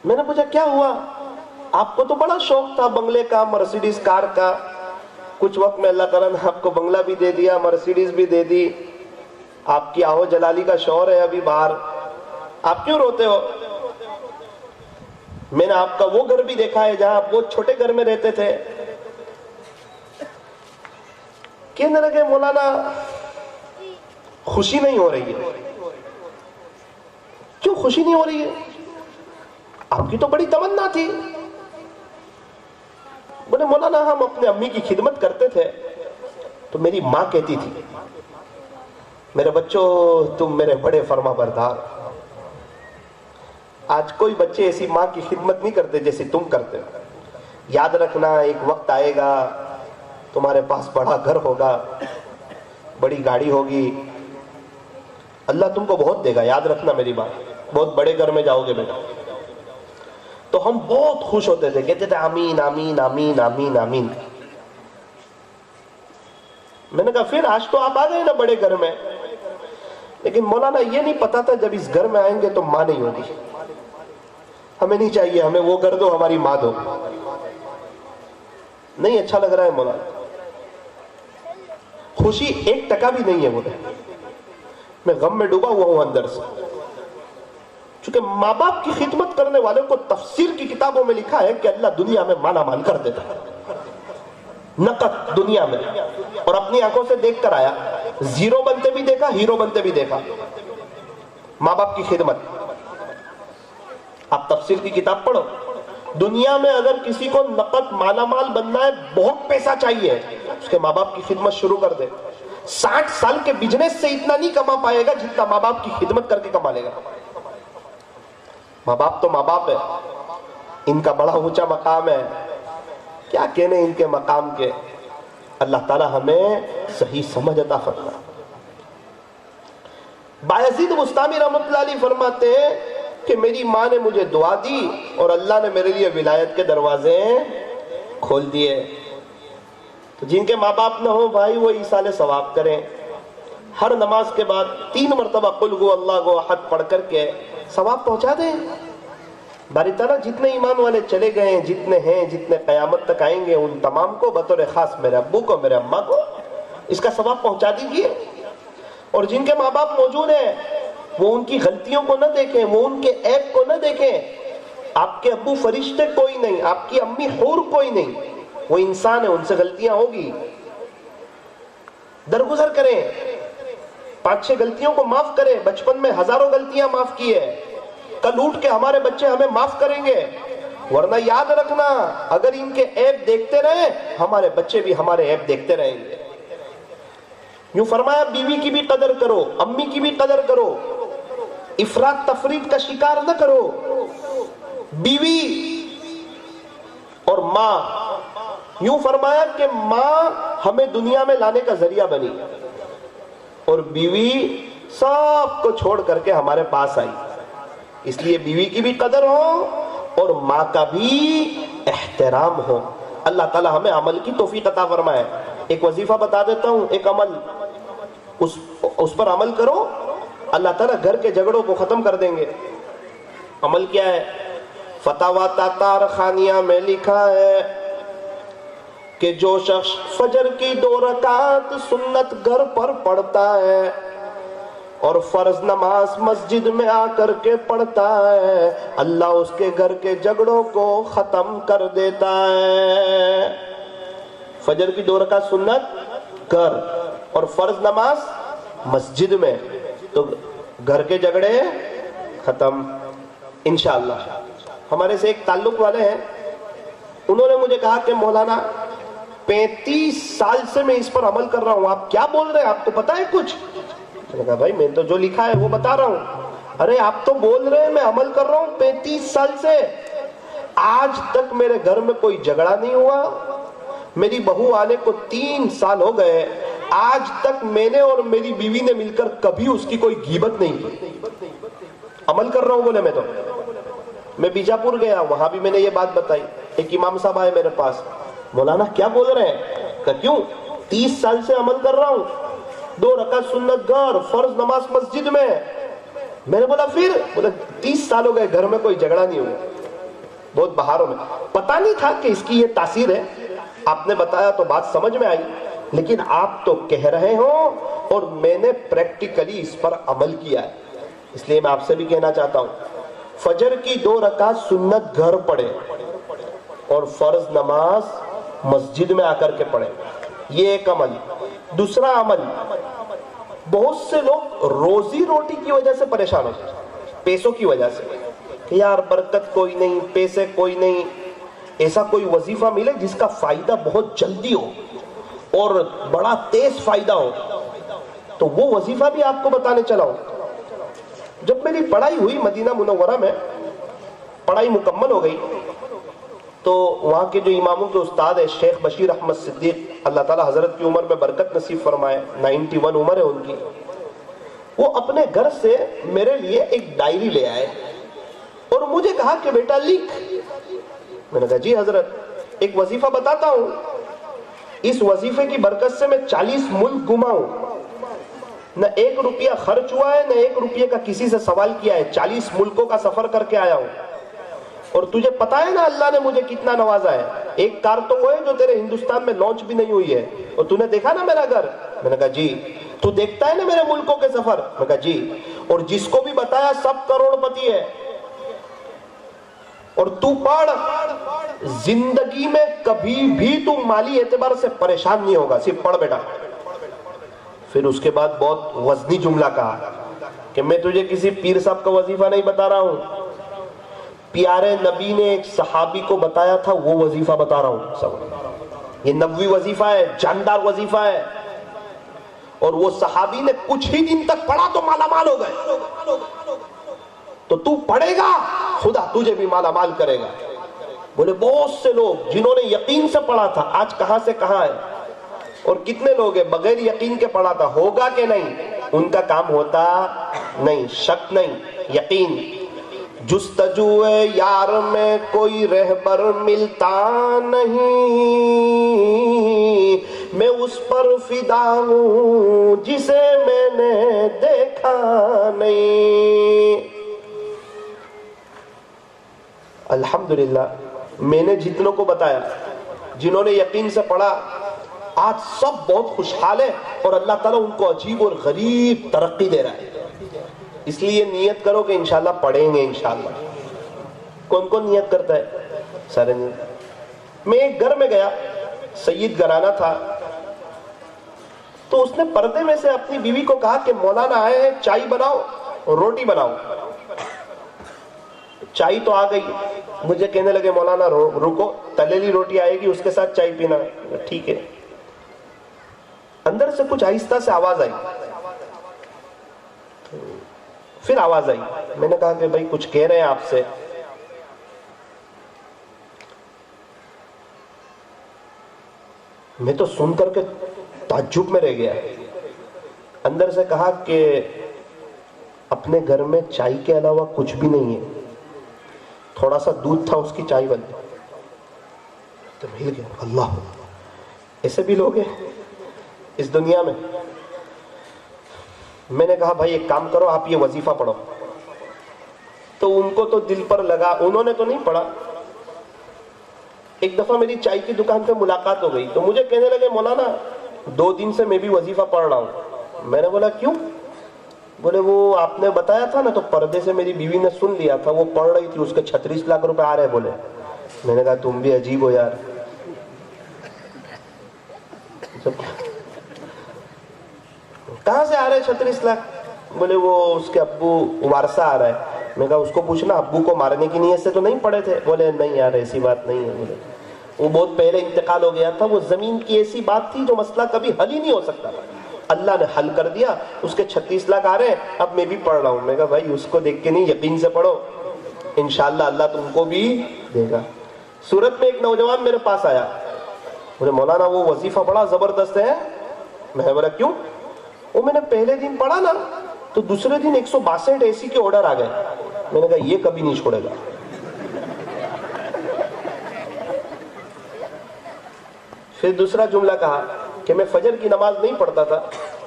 میں نے پوچھا کیا ہوا؟ آپ کو تو بڑا شوق تھا بنگلے کا، مرسیڈیز کار کا. کچھ وقت میں اللہ تعالیٰ نے آپ کو بنگلہ بھی دے دیا، مرسیڈیز بھی دے دی، آپ کی آہو جلالی کا شور ہے ابھی باہر، آپ کیوں روتے ہو؟ میں نے آپ کا وہ گھر بھی دیکھا ہے جہاں آپ وہ چھوٹے گھر میں رہتے تھے. کہنے لگے مولانا خوشی نہیں ہو رہی ہے. کیوں خوشی نہیں ہو رہی ہے؟ آپ کی تو بڑی تمنا تھی. بولے مولانا ہم اپنے امی کی خدمت کرتے تھے تو میری ماں کہتی تھی میرے بچوں تم میرے بڑے فرما بردار. آج کوئی بچے ایسی ماں کی خدمت نہیں کرتے جیسے تم کرتے ہو. یاد رکھنا ایک وقت آئے گا تمہارے پاس بڑا گھر ہوگا، بڑی گاڑی ہوگی، اللہ تم کو بہت دے گا. یاد رکھنا میری بات، بہت بڑے گھر میں جاؤ گے بیٹا. تو ہم بہت خوش ہوتے تھے، کہتے تھے آمین آمین آمین آمین آمین. میں نے کہا پھر آج تو آپ آ گئے نا بڑے گھر میں، لیکن مولانا یہ نہیں پتا تھا جب اس گھر میں آئیں گے تو ماں نہیں ہوگی. ہمیں نہیں چاہیے، ہمیں وہ گھر دو ہماری ماں دو. نہیں اچھا لگ رہا ہے مولانا، خوشی 1% بھی نہیں ہے. بولے میں غم میں ڈوبا ہوا ہوں اندر سے. چونکہ ماں باپ کی خدمت کرنے والوں کو تفسیر کی کتابوں میں لکھا ہے کہ اللہ دنیا میں مالا مال کر دیتا ہے، نقد دنیا میں. اور اپنی آنکھوں سے دیکھ کر آیا، زیرو بنتے بھی دیکھا، ہیرو بنتے بھی دیکھا. ماں باپ کی خدمت، آپ تفسیر کی کتاب پڑھو. دنیا میں اگر کسی کو نقد مالا مال بننا ہے، بہت پیسہ چاہیے، اس کے ماں باپ کی خدمت شروع کر دے. 60 سال کے بزنس سے اتنا نہیں کما پائے گا جتنا ماں باپ کی خدمت کر کے کما لے گا. ماں باپ تو ماں باپ ہے، ان کا بڑا اونچا مقام ہے. کیا کہنے ان کے مقام کے. اللہ تعالی ہمیں صحیح سمجھ عطا فرمائے. بایزید بستامی رحمۃ اللہ علیہ فرماتے ہیں کہ میری ماں نے مجھے دعا دی اور اللہ نے میرے لیے ولایت کے دروازے کھول دیے. تو جن کے ماں باپ نہ ہو بھائی، وہ ایصال ثواب کریں. ہر نماز کے بعد 3 مرتبہ قل هو اللہ احد پڑھ کر کے ثواب پہنچا دیں. باری تعالیٰ جتنے ایمان والے چلے گئے ہیں، جتنے ہیں، جتنے قیامت تک آئیں گے، ان تمام کو بطور خاص میرے ابو کو، میرے اماں کو اس کا ثواب پہنچا دیجیے. اور جن کے ماں باپ موجود ہیں وہ ان کی غلطیوں کو نہ دیکھیں، وہ ان کے عیب کو نہ دیکھیں. آپ کے ابو فرشتے کوئی نہیں، آپ کی امی حور کوئی نہیں، وہ انسان ہے، ان سے غلطیاں ہوگی. درگزر کریں، 5-6 غلطیوں کو معاف کریں. بچپن میں ہزاروں غلطیاں معاف کی ہے، کل اٹھ کے ہمارے بچے ہمیں معاف کریں گے. ورنہ یاد رکھنا اگر ان کے عیب دیکھتے رہے، ہمارے بچے بھی ہمارے عیب دیکھتے رہیں گے. یوں فرمایا بیوی کی بھی قدر کرو، امی کی بھی قدر کرو، افراط تفریط کا شکار نہ کرو. بیوی اور ماں، یوں فرمایا کہ ماں ہمیں دنیا میں لانے کا ذریعہ بنی اور بیوی سب کو چھوڑ کر کے ہمارے پاس آئی. اس لیے بیوی کی بھی قدر ہو اور ماں کا بھی احترام ہو. اللہ تعالی ہمیں عمل کی توفیق عطا فرمائے. ایک وظیفہ بتا دیتا ہوں، ایک عمل، اس پر عمل کرو، اللہ تعالیٰ گھر کے جھگڑوں کو ختم کر دیں گے. عمل کیا ہے؟ فتاوی تاتار خانیہ میں لکھا ہے کہ جو شخص فجر کی 2 رکعت سنت گھر پر پڑھتا ہے اور فرض نماز مسجد میں آ کر کے پڑھتا ہے، اللہ اس کے گھر کے جھگڑوں کو ختم کر دیتا ہے. فجر کی 2 رکعت سنت گھر اور فرض نماز مسجد میں، تو گھر کے جھگڑے ختم انشاءاللہ. ہمارے سے ایک تعلق والے ہیں، انہوں نے مجھے کہا کہ مولانا 35 سال سے میں اس پر عمل کر رہا ہوں، آپ کیا بول رہے ہیں، آپ کو پتا ہے کچھ؟ میں نے کہا بھائی میں تو جو لکھا ہے وہ بتا رہا ہوں. ارے آپ تو بول رہے ہیں میں عمل کر رہا ہوں 35 سال سے، آج تک میرے گھر میں کوئی جھگڑا نہیں ہوا، میری بہو آنے کو 3 سال ہو گئے، آج تک میں نے اور میری بیوی نے مل کر کبھی اس کی کوئی غیبت نہیں کی۔ عمل کر رہا ہوں بولے میں تو۔ میں بیجاپور گیا، وہاں بھی میں نے یہ بات بتائی۔ ایک امام صاحب آئے میرے پاس، مولانا کیا بول رہے ہیں؟ کہ کیوں؟ 30 سال سے عمل کر رہا ہوں، 2 رکعت سنت گھر، فرض نماز مسجد میں۔ میں نے بولا پھر؟ بولا 30 سال ہو گئے گھر میں کوئی جھگڑا نہیں ہوا۔ بہت بہاروں میں پتہ نہیں تھا کہ اس کی یہ تاثیر ہے، آپ نے بتایا تو بات سمجھ میں آئی، لیکن آپ تو کہہ رہے ہو اور میں نے پریکٹیکلی اس پر عمل کیا ہے۔ اس لیے میں آپ سے بھی کہنا چاہتا ہوں، فجر کی 2 رکعت سنت گھر پڑھے اور فرض نماز مسجد میں آ کر کے پڑھے، یہ ایک عمل۔ دوسرا عمل، بہت سے لوگ روزی روٹی کی وجہ سے پریشان ہوتے ہیں، پیسوں کی وجہ سے، کہ یار برکت کوئی نہیں، پیسے کوئی نہیں۔ ایسا کوئی وظیفہ ملے جس کا فائدہ بہت جلدی ہو اور بڑا تیز فائدہ ہو، تو وہ وظیفہ بھی آپ کو بتانے چلا ہوں۔ جب میری پڑھائی ہوئی مدینہ منورہ میں، پڑھائی مکمل ہو گئی، تو وہاں کے جو اماموں کے استاد ہیں شیخ بشیر احمد صدیق، اللہ تعالیٰ حضرت کی عمر میں برکت نصیب فرمائے، 91 عمر ہے ان کی، وہ اپنے گھر سے میرے لیے ایک ڈائری لے آئے اور مجھے کہا کہ بیٹا لکھ۔ میں نے کہا جی حضرت، ایک وظیفہ بتاتا ہوں، اس وظیفے کی برکت سے میں 40 ملک گھما ہوں، نہ 1 روپیہ خرچ ہوا ہے، نہ 1 روپیہ کا کسی سے سوال کیا ہے، 40 ملکوں کا سفر کر کے آیا ہوں۔ اور تجھے پتا ہے نا اللہ نے مجھے کتنا نوازا ہے، ایک کار تو وہ ہے جو تیرے ہندوستان میں لانچ بھی نہیں ہوئی ہے، اور تو نے دیکھا نا میرا گھر؟ میں نے کہا جی۔ تو دیکھتا ہے نا میرے ملکوں کے سفر؟ میں نے کہا جی۔ اور جس کو بھی بتایا سب کروڑ پتی ہے۔ اور تو پڑھ، زندگی میں کبھی بھی تو مالی اعتبار سے پریشان نہیں ہوگا، صرف پڑھ بیٹا۔ پھر اس کے بعد بہت وزنی جملہ کہا کہ میں تجھے کسی پیر صاحب کا وظیفہ نہیں بتا رہا ہوں، پیارے نبی نے ایک صحابی کو بتایا تھا وہ وظیفہ بتا رہا ہوں سب۔ یہ نبوی وظیفہ ہے، جاندار وظیفہ ہے، اور وہ صحابی نے کچھ ہی دن تک پڑھا تو مالا مال ہو گئے۔ تو پڑھے گا خدا تجھے بھی مالا مال کرے گا۔ بولے بہت سے لوگ جنہوں نے یقین سے پڑھا تھا آج کہاں سے کہاں ہے، اور کتنے لوگ ہیں بغیر یقین کے پڑھا تھا، ہوگا کہ نہیں؟ ان کا کام ہوتا نہیں، شک نہیں، یقین۔ جستجو یار میں کوئی رہبر ملتا نہیں، میں اس پر فدا ہوں جسے میں نے دیکھا نہیں۔ الحمدللہ میں نے جتنوں کو بتایا، جنہوں نے یقین سے پڑھا، آج سب بہت خوشحال ہے، اور اللہ تعالیٰ ان کو عجیب اور غریب ترقی دے رہا ہے۔ اس لیے نیت کرو کہ انشاءاللہ پڑھیں گے انشاءاللہ۔ کون کون نیت کرتا ہے؟ سارے نیت۔ میں ایک گھر میں گیا، سید گھرانہ تھا، تو اس نے پردے میں سے اپنی بیوی کو کہا کہ مولانا آئے ہیں، چائے بناؤ اور روٹی بناؤ۔ چائے تو آ گئی، مجھے کہنے لگے مولانا رکو، تلیلی روٹی آئے گی اس کے ساتھ چائے پینا۔ ٹھیک ہے۔ اندر سے کچھ آہستہ سے آواز آئی، پھر آواز آئی، میں نے کہا کہ بھائی کچھ کہہ رہے ہیں آپ سے۔ میں تو سن کر کے تعجب میں رہ گیا۔ اندر سے کہا کہ اپنے گھر میں چائے کے علاوہ کچھ بھی نہیں ہے، تھوڑا سا دودھ تھا اس کی چائے بن۔ تو مل گیا، اللہ، ایسے بھی لوگ ہیں اس دنیا میں۔ میں نے کہا بھائی ایک کام کرو، آپ یہ وظیفہ پڑھو۔ تو ان کو تو دل پر لگا، انہوں نے تو نہیں پڑھا۔ ایک دفعہ میری چائے کی دکان پہ ملاقات ہو گئی، تو مجھے کہنے لگے مولانا 2 دن سے میں بھی وظیفہ پڑھ رہا ہوں۔ میں نے بولا کیوں؟ بولے وہ آپ نے بتایا تھا نا، تو پردے سے میری بیوی نے سن لیا تھا، وہ پڑھ رہی تھی، اس کے 36 لاکھ روپے آ رہے بولے۔ میں نے کہا تم بھی عجیب ہو یار، کہاں سے آ رہے 36 لاکھ؟ بولے وہ اس کے ابو وارثہ آ رہا ہے۔ میں کہا اس کو پوچھنا ابو کو مارنے کی نیت سے تو نہیں پڑے تھے؟ بولے نہیں یار ایسی بات نہیں ہے۔ بولے وہ بہت پہلے انتقال ہو گیا تھا، وہ زمین کی ایسی بات تھی جو مسئلہ کبھی حل ہی نہیں ہو سکتا، اللہ نے حل کر دیا، اس کے 36 لاکھ آ رہے ہیں، اب میں بھی پڑھ رہا ہوں۔ میں کہا بھائی اس کو دیکھ کے نہیں، یقین سے پڑھو، انشاءاللہ اللہ تم کو بھی دے گا۔ صورت میں ایک نوجوان میرے پاس آیا، بولے مولانا وہ وظیفہ بڑا زبردست ہے. میں بولا کیوں؟ وہ میں نے پہلے دن پڑھا نا تو دوسرے دن 162 AC کے آرڈر آ گئے. میں نے کہا یہ کبھی نہیں چھوڑے گا. پھر دوسرا جملہ کہا کہ میں فجر کی نماز نہیں پڑھتا تھا,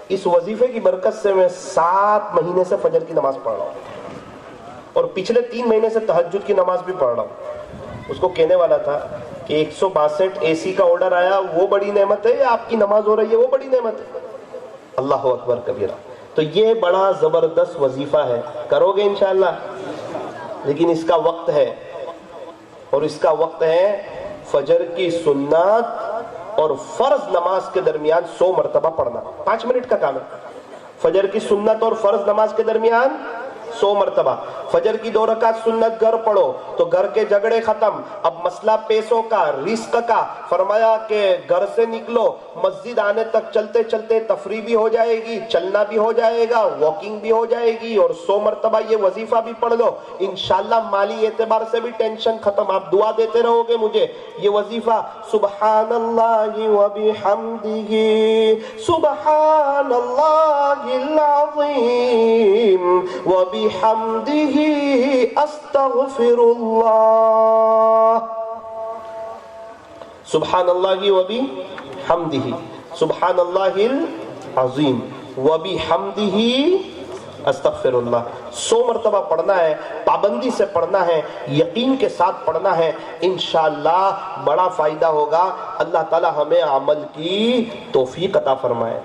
اس وظیفے کی برکت سے میں 7 مہینے سے فجر کی نماز پڑھ رہا ہوں, اور پچھلے 3 مہینے سے تہجد کی نماز بھی پڑھ رہا ہوں. اس کو کہنے والا تھا کہ 162 AC کا آرڈر آیا وہ بڑی نعمت ہے یا آپ کی نماز ہو رہی ہے وہ بڑی نعمت ہے؟ اللہ اکبر کبیرہ. تو یہ بڑا زبردست وظیفہ ہے, کرو گے انشاءاللہ. لیکن اس کا وقت ہے, اور اس کا وقت ہے فجر کی سنت اور فرض نماز کے درمیان 100 مرتبہ پڑھنا. 5 منٹ کا کام ہے. فجر کی سنت اور فرض نماز کے درمیان 100 مرتبہ. فجر کی 2 رکعت سنت گھر پڑھو تو گھر کے جھگڑے ختم. اب مسئلہ پیسوں کا, رزق کا, فرمایا کہ گھر سے نکلو, مسجد آنے تک چلتے چلتے تفریح بھی ہو جائے گی, چلنا بھی ہو جائے گا, واکنگ بھی ہو جائے گی, اور 100 مرتبہ یہ وظیفہ بھی پڑھ لو. انشاءاللہ مالی اعتبار سے بھی ٹینشن ختم. آپ دعا دیتے رہو گے مجھے. یہ وظیفہ سبحان اللہ و بحمدہ سبحان اللہ العظیم و بحمدہ استغفر اللہ. سبحان اللہ و بحمدہ سبحان اللہ العظیم و بحمدہ استغفر اللہ. 100 مرتبہ پڑھنا ہے, پابندی سے پڑھنا ہے, یقین کے ساتھ پڑھنا ہے. انشاءاللہ بڑا فائدہ ہوگا. اللہ تعالی ہمیں عمل کی توفیق عطا فرمائے.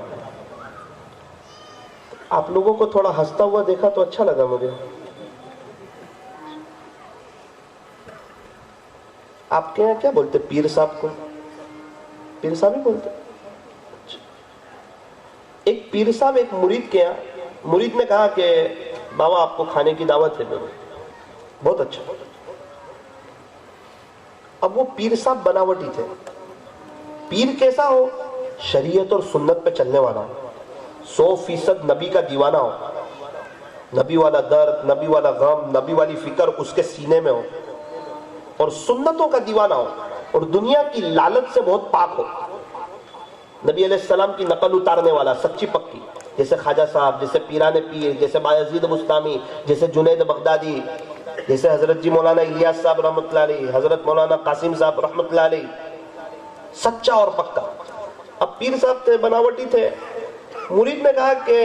آپ لوگوں کو تھوڑا ہنستا ہوا دیکھا تو اچھا لگا مجھے. آپ کے یہاں کیا بولتے؟ پیر صاحب کو پیر صاحب ہی بولتے. ایک پیر صاحب ایک مرید کے یہاں, مرید نے کہا کہ بابا آپ کو کھانے کی دعوت ہے. بہت اچھا. اب وہ پیر صاحب بناوٹی تھے. پیر کیسا ہو؟ شریعت اور سنت پہ چلنے والا ہو, 100% نبی کا دیوانہ ہو, نبی والا درد, نبی والا غم, نبی والی فکر اس کے سینے میں ہو, اور سنتوں کا دیوانہ ہو, اور دنیا کی لالچ سے بہت پاک ہو. نبی علیہ السلام کی نقل اتارنے والا, سچی پکی, جیسے خواجہ صاحب, جیسے پیران پیر, جیسے بایزید بستامی, جیسے جنید بغدادی, جیسے حضرت جی مولانا الیاس صاحب رحمۃ اللہ علیہ, حضرت مولانا قاسم صاحب رحمۃ اللہ علیہ, سچا اور پکا. اب پیر صاحب تھے, بناوٹی تھے. مرید نے کہا کہ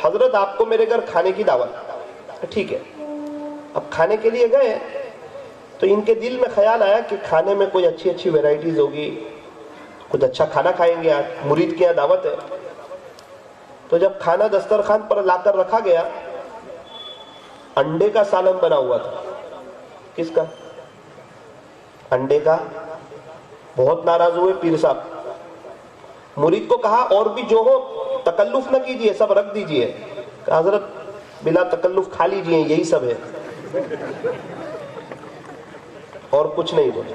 حضرت آپ کو میرے گھر کھانے کی دعوت. ٹھیک ہے. اب کھانے کے لیے گئے تو ان کے دل میں خیال آیا کہ کھانے میں کوئی اچھی اچھی ویرائٹیز ہوگی, کچھ اچھا کھانا کھائیں گے. آج مرید کے یہاں دعوت ہے. تو جب کھانا دسترخوان پر لا کر رکھا گیا, انڈے کا سالن بنا ہوا تھا. کس کا؟ انڈے کا. بہت ناراض ہوئے پیر صاحب. مرید کو کہا اور بھی جو ہو تکلف نہ کیجئے, سب رکھ دیجئے. کہا حضرت بلا تکلف کھا لیجئے, یہی سب ہے, اور کچھ نہیں بولے.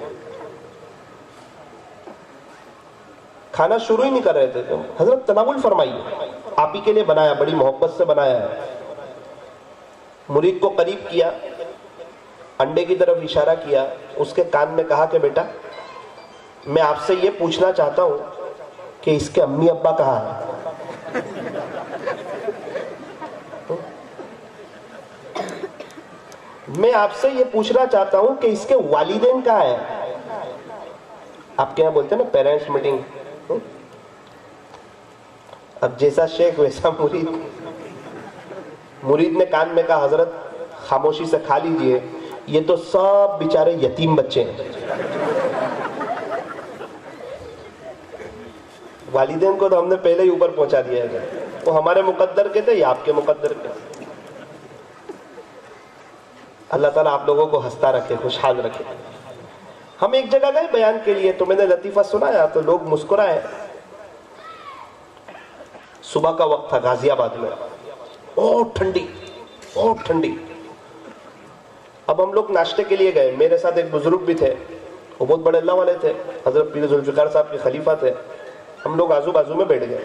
کھانا شروع ہی نہیں کر رہے تھے. حضرت تناول فرمائیے, آپ ہی کے لیے بنایا, بڑی محبت سے بنایا ہے. مرید کو قریب کیا, انڈے کی طرف اشارہ کیا, اس کے کان میں کہا کہ بیٹا میں آپ سے یہ پوچھنا چاہتا ہوں کہ اس کے امی ابا کہاں ہیں؟ میں آپ سے یہ پوچھنا چاہتا ہوں کہ اس کے والدین کہاں ہیں؟ آپ کے یہاں بولتے ہیں نا پیرنٹس میٹنگ. اب جیسا شیخ ویسا مرید. مرید نے کان میں کہا حضرت خاموشی سے کھا لیجئے, یہ تو سب بیچارے یتیم بچے ہیں. والدین کو تو ہم نے پہلے ہی اوپر پہنچا دیا ہے. وہ ہمارے مقدر کے تھے یا آپ کے مقدر کے؟ اللہ تعالیٰ آپ لوگوں کو ہنستا رکھے, خوشحال رکھے. ہم ایک جگہ گئے بیان کے لیے, تو میں نے لطیفہ سنایا تو لوگ مسکرائے. صبح کا وقت تھا, غازی آباد میں, بہت ٹھنڈی, بہت ٹھنڈی. اب ہم لوگ ناشتے کے لیے گئے. میرے ساتھ ایک بزرگ بھی تھے, وہ بہت بڑے اللہ والے تھے, حضرت پیر ذوالفقار صاحب کے خلیفہ تھے. ہم لوگ آزو بازو میں بیٹھ گئے.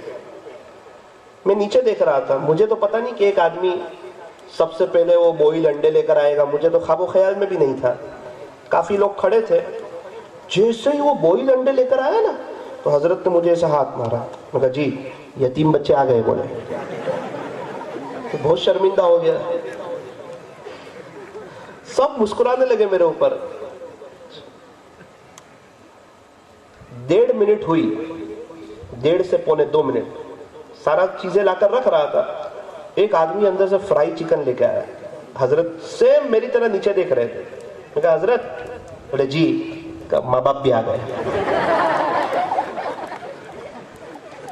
میں نیچے دیکھ رہا تھا, مجھے تو پتہ نہیں کہ ایک آدمی سب سے پہلے وہ بوئل انڈے لے کر آئے گا, مجھے تو خواب و خیال میں بھی نہیں تھا. کافی لوگ کھڑے تھے. جیسے ہی وہ بوئل انڈے لے کر آیا نا, تو حضرت نے مجھے ایسا ہاتھ مارا. میں کہا جی یتیم بچے آ گئے بولے. تو بہت شرمندہ ہو گیا. سب مسکرانے لگے میرے اوپر. 1.5 منٹ ہوئی, 1.5 سے پونے 2 منٹ, سارا چیزیں لا کر رکھ رہا تھا. ایک آدمی اندر سے فرائی چکن لے کے آیا. حضرت سیم میری طرح نیچے دیکھ رہے تھے. میں کہا حضرت, بولے جی. ماں باپ بھی آ گئے.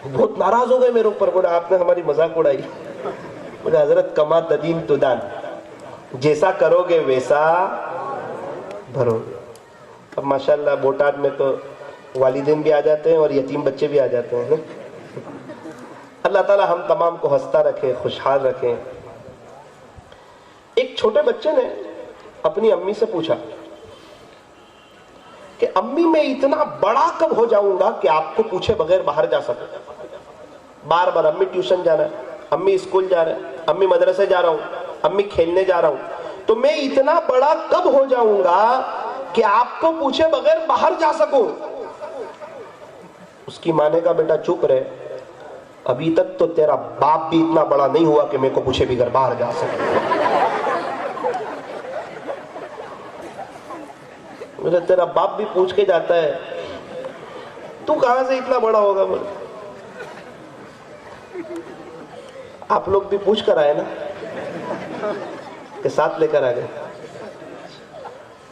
بہت ناراض ہو گئے میرے اوپر. بولے آپ نے ہماری مذاق اڑائی. بولے حضرت کما تدین تدان, جیسا کرو گے ویسا بھرو گے. اب ماشاءاللہ بوٹاد میں تو والدین بھی آ جاتے ہیں اور یتیم بچے بھی آ جاتے ہیں. اللہ تعالیٰ ہم تمام کو ہنستا رکھے, خوشحال رکھیں. ایک چھوٹے بچے نے اپنی امی سے پوچھا کہ امی میں اتنا بڑا کب ہو جاؤں گا کہ آپ کو پوچھے بغیر باہر جا سکوں. بار بار امی ٹیوشن جا رہا ہے, امی اسکول جا رہا ہے, امی مدرسے جا رہا ہوں, امی کھیلنے جا رہا ہوں, تو میں اتنا بڑا کب ہو جاؤں گا کہ آپ کو پوچھے بغیر باہر جا سکوں. اس کی ماں نے کہا بیٹا چپ رہے, ابھی تک تو تیرا باپ بھی اتنا بڑا نہیں ہوا کہ میرے کو پوچھے بغیر باہر جا سکے. مجھے تیرا باپ بھی پوچھ کے جاتا ہے, تو کہاں سے اتنا بڑا ہوگا. بولے آپ لوگ بھی پوچھ کر آئے نا, کہ ساتھ لے کر آ گئے.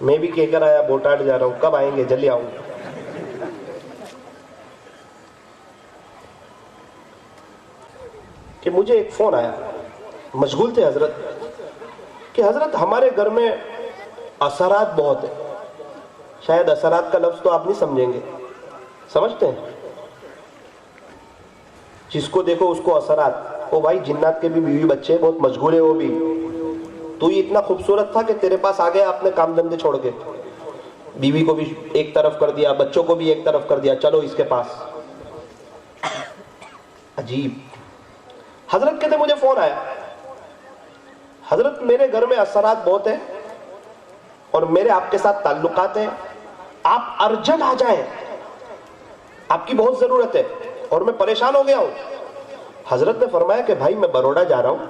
میں بھی کہہ کر آیا بوٹاڈ جا رہا ہوں, کب آئیں گے, جلدی آؤں. کہ مجھے ایک فون آیا, مشغول تھے حضرت, کہ حضرت ہمارے گھر میں اثرات بہت ہیں. شاید اثرات کا لفظ تو آپ نہیں سمجھیں گے, سمجھتے ہیں؟ جس کو دیکھو اس کو اثرات. او بھائی جنات کے بھی بیوی بچے بہت مشغول ہے, وہ بھی. تو یہ اتنا خوبصورت تھا کہ تیرے پاس آ گیا اپنے کام دھندے چھوڑ کے, بیوی کو بھی ایک طرف کر دیا, بچوں کو بھی ایک طرف کر دیا, چلو اس کے پاس. عجیب. حضرت کہتے مجھے فون آیا, حضرت میرے گھر میں اثرات بہت ہیں اور میرے آپ کے ساتھ تعلقات ہیں, آپ ارجنٹ آ جائیں, آپ کی بہت ضرورت ہے اور میں پریشان ہو گیا ہوں. حضرت نے فرمایا کہ بھائی میں بروڈا جا رہا ہوں,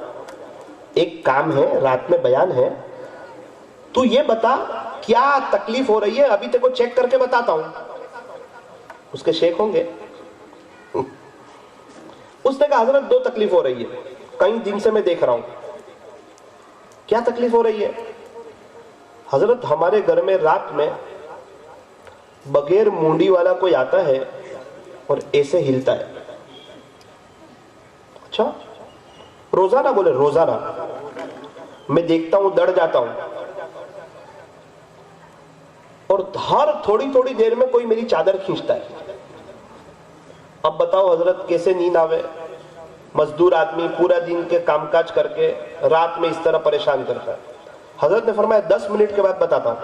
ایک کام ہے, رات میں بیان ہے, تو یہ بتا کیا تکلیف ہو رہی ہے, ابھی تک کو چیک کر کے بتاتا ہوں. اس کے شیخ ہوں گے. اس نے کہا حضرت 2 تکلیف ہو رہی ہے, کئی دن سے میں دیکھ رہا ہوں. کیا تکلیف ہو رہی ہے؟ حضرت ہمارے گھر میں رات میں بغیر مونڈی والا کوئی آتا ہے اور ایسے ہلتا ہے. اچھا روزانہ؟ بولے روزانہ. میں دیکھتا ہوں ڈر جاتا ہوں, اور ہر تھوڑی تھوڑی دیر میں کوئی میری چادر کھینچتا ہے. اب بتاؤ حضرت کیسے نیند آوے؟ مزدور آدمی پورا دن کے کام کاج کر کے رات میں اس طرح پریشان کرتا ہے. حضرت نے فرمایا 10 منٹ کے بعد بتاتا ہوں.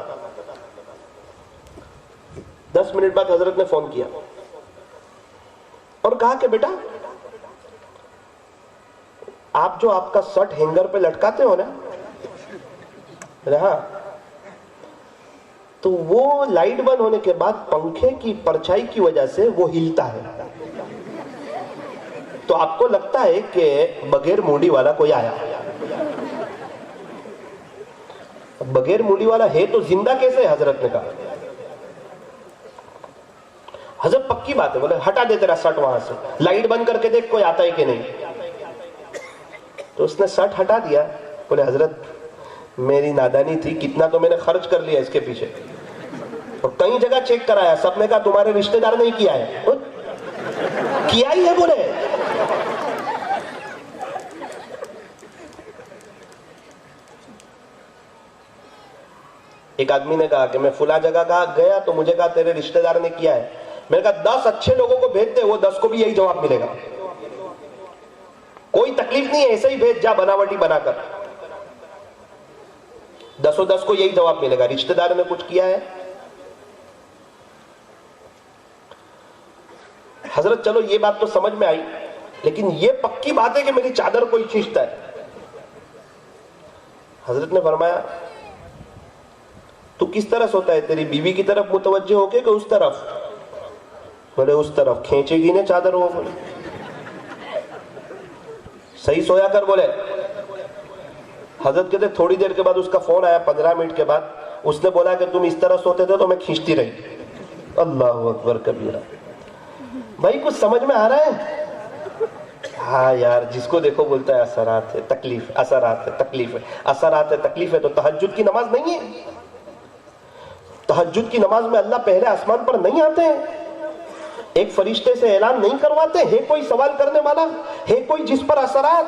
10 منٹ بعد حضرت نے فون کیا اور کہا کہ بیٹا آپ جو آپ کا شرٹ ہینگر پہ لٹکاتے ہو نا, ہاں, تو وہ لائٹ بند ہونے کے بعد پنکھے کی پرچھائی کی وجہ سے وہ ہلتا ہے. تو آپ کو لگتا ہے کہ بغیر مونڈی والا کوئی آیا. بغیر مونڈی والا ہے تو زندہ کیسے ہے؟ حضرت نے کہا حضرت پکی بات ہے. بولے ہٹا دے تیرا شرٹ وہاں سے, لائٹ بند کر کے دیکھ کوئی آتا ہے کہ نہیں. تو اس نے شرٹ ہٹا دیا. بولے حضرت میری نادانی تھی, کتنا تو میں نے خرچ کر لیا اس کے پیچھے, اور کئی جگہ چیک کرایا, سب نے کہا تمہارے رشتہ دار نہیں کیا ہے. کیا ہی ہے. بولے ایک آدمی نے کہا کہ میں فلاں جگہ گیا تو مجھے کہا تیرے رشتہ دار نے کیا ہے. میں نے کہا 10 اچھے لوگوں کو بھیج دے, وہ 10 کو بھی یہی جواب ملے گا. کوئی تکلیف نہیں ہے, ایسے ہی بھیج جا بناوٹی بنا کر, 10 کو یہی جواب ملے گا. رشتہ دار نے کچھ کیا ہے؟ حضرت چلو یہ بات تو سمجھ میں آئی, لیکن یہ پکی بات ہے کہ میری چادر کوئی کھینچتا ہے. حضرت نے فرمایا تو کس طرح سوتا ہے, تیری بیوی کی طرف متوجہ ہو کے کہ اس طرف؟ بولے اس طرف کھینچے گی نا چادر وہ. بولے صحیح سویا کر. بولے حضرت کہتے تھوڑی دیر کے بعد اس کا فون آیا, 15 منٹ کے بعد. اس نے بولا کہ تم اس طرح سوتے تھے تو میں کھینچتی رہی. اللہ اکبر کبیرہ. بھائی کچھ سمجھ میں آ رہا ہے؟ ہاں یار, جس کو دیکھو بولتا ہے اثرات ہے, تکلیف, اثرات ہے, تکلیف ہے, اثرات ہے, تکلیف ہے. تو تہجد کی نماز نہیں ہے؟ تہجد کی نماز میں اللہ پہلے آسمان پر نہیں آتے ہیں؟ ایک فرشتے سے اعلان نہیں کرواتے ہے کوئی سوال کرنے والا, ہے کوئی جس پر اثرات,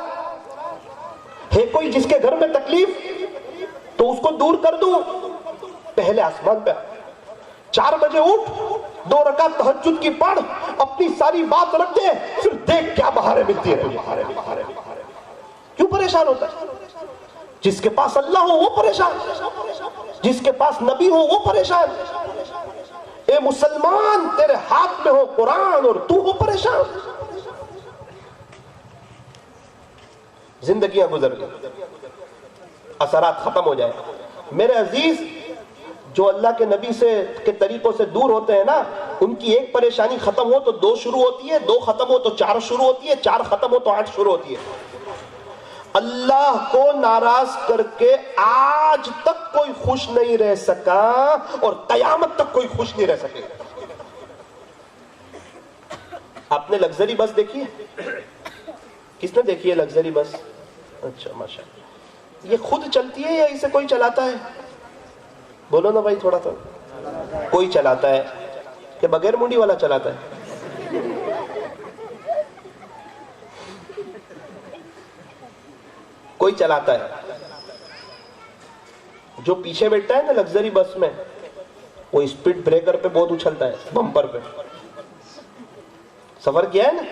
ہے کوئی جس کے گھر میں تکلیف, تو اس کو دور کر دوں. پہلے آسمان پہ 4 بجے اٹھ, 2 رکعت تہجد کی پڑھ, اپنی ساری بات رکھ دے, پھر دیکھ کیا بہاریں ملتی ہے. کیوں پریشان ہوتا ہے؟ جس کے پاس اللہ ہو وہ پریشان, جس کے پاس نبی ہو وہ پریشان. اے مسلمان, تیرے ہاتھ میں ہو قرآن اور تو ہو پریشان. زندگیاں گزر گئی, اثرات ختم ہو جائے. میرے عزیز, جو اللہ کے نبی کے طریقوں سے دور ہوتے ہیں نا, ان کی ایک پریشانی ختم ہو تو 2 شروع ہوتی ہے, 2 ختم ہو تو 4 شروع ہوتی ہے, 4 ختم ہو تو 8 شروع ہوتی ہے. اللہ کو ناراض کر کے آج تک کوئی خوش نہیں رہ سکا, اور قیامت تک کوئی خوش نہیں رہ سکے. آپ نے لگژری بس دیکھی ہے؟ کس نے دیکھی ہے لگژری بس؟ اچھا ماشاءاللہ. یہ خود چلتی ہے یا اسے کوئی چلاتا ہے؟ بولو نا بھائی تھوڑا. تو کوئی چلاتا ہے کہ بغیر منڈی والا چلاتا ہے؟ کوئی چلاتا ہے. جو پیچھے بیٹھتا ہے نا لگژری بس میں, وہ اسپیڈ بریکر پہ بہت اچھلتا ہے, بمپر پہ. سفر کیا ہے نا,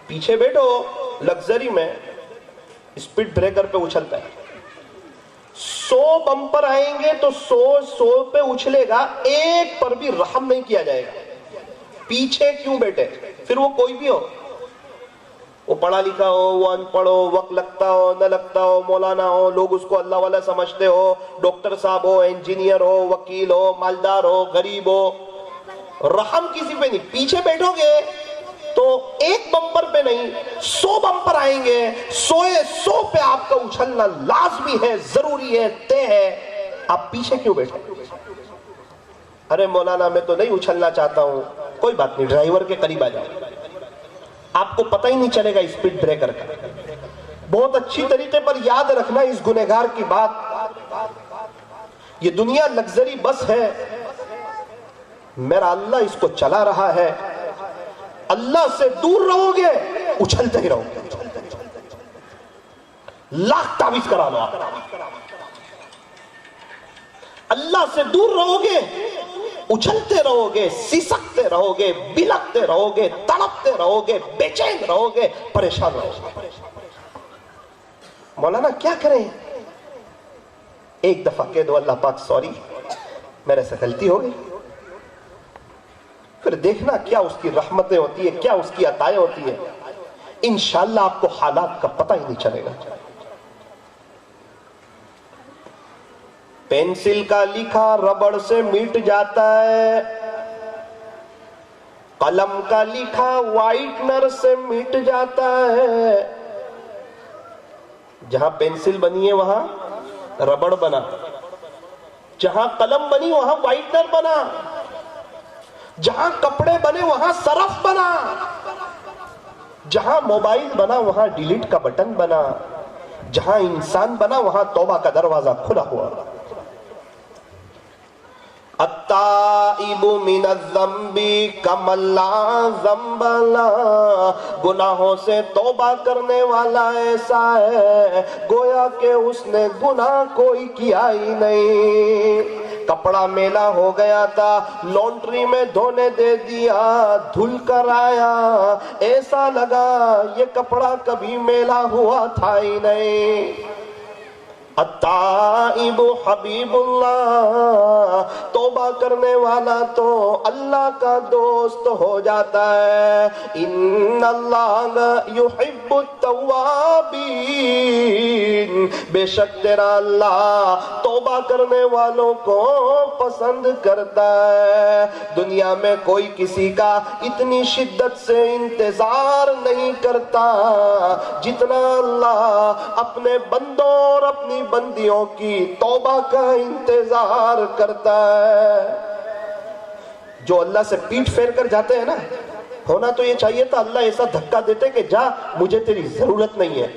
پیچھے بیٹھو لگژری میں, اسپیڈ بریکر پہ اچھلتا ہے. 100 بمپر آئیں گے تو 100 پہ اچھلے گا, ایک پر بھی رحم نہیں کیا جائے گا. پیچھے کیوں بیٹھے؟ پھر وہ کوئی بھی ہو, وہ پڑھا لکھا ہو, وہ ان پڑھ ہو, وقت لگتا ہو نہ لگتا ہو, مولانا ہو, لوگ اس کو اللہ والا سمجھتے ہو, ڈاکٹر صاحب ہو, انجینئر ہو, وکیل ہو, مالدار ہو, غریب ہو, رحم کسی پہ نہیں. پیچھے بیٹھو گے تو ایک بمپر پہ نہیں 100 بمپر آئیں گے, 100 پہ آپ کا اچھلنا لازمی ہے, ضروری ہے, طے ہے. آپ پیچھے کیوں بیٹھے؟ ارے مولانا میں تو نہیں اچھلنا چاہتا ہوں. کوئی بات نہیں, ڈرائیور کے قریب آ جاؤ, آپ کو پتہ ہی نہیں چلے گا اسپیڈ بریکر کا. بہت اچھی طریقے پر یاد رکھنا اس گنہگار کی بات. یہ دنیا لگژری بس ہے, میرا اللہ اس کو چلا رہا ہے. اللہ سے دور رہو گے اچھلتے ہی رہو گے. لاکھ تعویذ کرا لو آپ. اللہ سے دور رہو گے اچھلتے رہو گے, سسکتے رہو گے, بلکتے رہو گے, تڑپتے رہو گے, بے چین رہو گے, پریشان رہو گے. مولانا کیا کریں؟ ایک دفعہ کہہ دو اللہ پاک سوری, میرے سے غلطی ہو گئی. پھر دیکھنا کیا اس کی رحمتیں ہوتی ہیں, کیا اس کی عطائیں ہوتی ہیں. انشاءاللہ آپ کو حالات کا پتہ ہی نہیں چلے گا. پینسل کا لکھا ربڑ سے مٹ جاتا ہے, قلم کا لکھا وائٹنر سے مٹ جاتا ہے. جہاں پینسل بنی ہے وہاں ربڑ بنا, جہاں قلم بنی وہاں وائٹنر بنا, جہاں کپڑے بنے وہاں سرف بنا, جہاں موبائل بنا وہاں ڈیلیٹ کا بٹن بنا, جہاں انسان بنا وہاں توبہ کا دروازہ کھلا ہوا. التائب من الذنب کمن لا ذنب له, گناہوں سے توبہ کرنے والا ایسا ہے گویا کہ اس نے گناہ کوئی کیا ہی نہیں. کپڑا میلا ہو گیا تھا, لانڈری میں دھونے دے دیا, دھل کر آیا, ایسا لگا یہ کپڑا کبھی میلا ہوا تھا ہی نہیں. التائب حبیب اللہ، توبہ کرنے والا تو اللہ کا دوست ہو جاتا ہے۔ ان اللہ یحب التوابین، بے شک تیرا اللہ توبہ کرنے والوں کو پسند کرتا ہے۔ دنیا میں کوئی کسی کا اتنی شدت سے انتظار نہیں کرتا جتنا اللہ اپنے بندوں اور اپنی بندیوں کی توبہ کا انتظار کرتا ہے۔ جو اللہ سے پیٹھ پھیر کر جاتے ہیں نا، ہونا تو یہ چاہیے تھا اللہ ایسا دھکا دیتے کہ جا، مجھے تیری ضرورت نہیں ہے،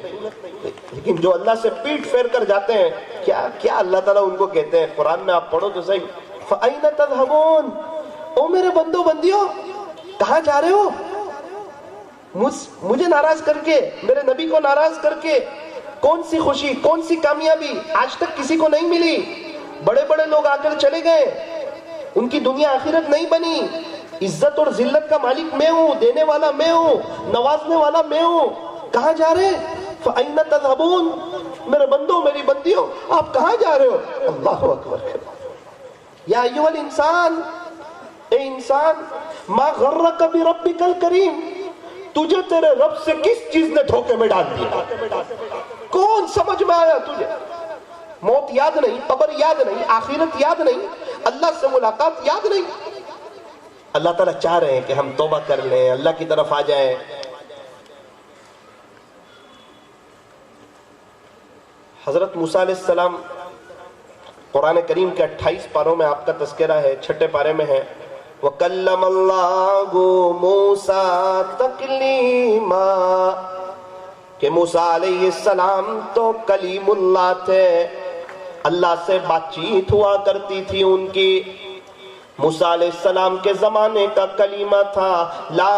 لیکن جو اللہ سے پیٹھ پھیر کر جاتے ہیں، کیا اللہ تعالیٰ ان کو کہتے ہیں؟ قرآن میں آپ پڑھو تو صحیح، فَأَيْنَ تَذْهَبُونَ، او میرے بندوں بندیوں کہاں جا رہے ہو؟ مجھے ناراض کر کے، میرے نبی کو ناراض کر کے کون سی خوشی، کون سی کامیابی آج تک کسی کو نہیں ملی؟ بڑے بڑے لوگ آ کر چلے گئے، ان کی دنیا آخرت نہیں بنی۔ عزت اور ذلت کا مالک میں ہوں، دینے والا میں ہوں، نوازنے والا میں ہوں۔ کہاں جا رہے؟ فَأَيْنَ تَذْهَبُونَ، میرے بندوں میری بندیوں آپ کہاں جا رہے ہو؟ اللہ اکبر۔ یا ایھا الانسان، اے انسان، ما غرک بربک الکریم، تجھے تیرے رب سے کس چیز نے دھوکے میں ڈال دیا؟ کون سمجھ میں آیا تجھے؟ موت یاد نہیں، قبر یاد نہیں، آخرت یاد نہیں، اللہ سے ملاقات یاد نہیں۔ اللہ تعالیٰ چاہ رہے ہیں کہ ہم توبہ کر لیں، اللہ کی طرف آ جائیں۔ حضرت موسیٰ علیہ السلام، قرآن کریم کے 28 پاروں میں آپ کا تذکرہ ہے، 6 پارے میں ہے وَكَلَّمَ اللَّهُ مُوسَىٰ تَكْلِيمًا، کہ موسیٰ علیہ السلام تو کلیم اللہ تھے، اللہ سے بات چیت ہوا کرتی تھی ان کی۔ موسیٰ علیہ السلام کے زمانے کا کلمہ تھا لا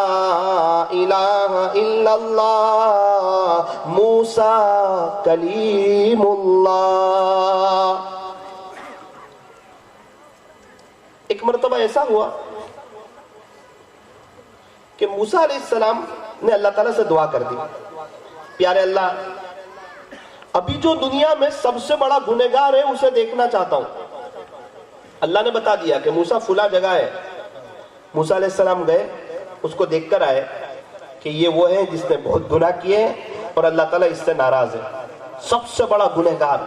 الہ الا اللہ موسیٰ کلیم اللہ۔ ایک مرتبہ ایسا ہوا کہ موسیٰ علیہ السلام نے اللہ تعالیٰ سے دعا کر دی، پیارے اللہ، ابھی جو دنیا میں سب سے بڑا گنہگار ہے اسے دیکھنا چاہتا ہوں۔ اللہ نے بتا دیا کہ موسیٰ فلاں جگہ ہے۔ موسیٰ علیہ السلام گئے، اس کو دیکھ کر آئے کہ یہ وہ ہے جس نے بہت گناہ کیے اور اللہ تعالیٰ اس سے ناراض ہے، سب سے بڑا گنہگار۔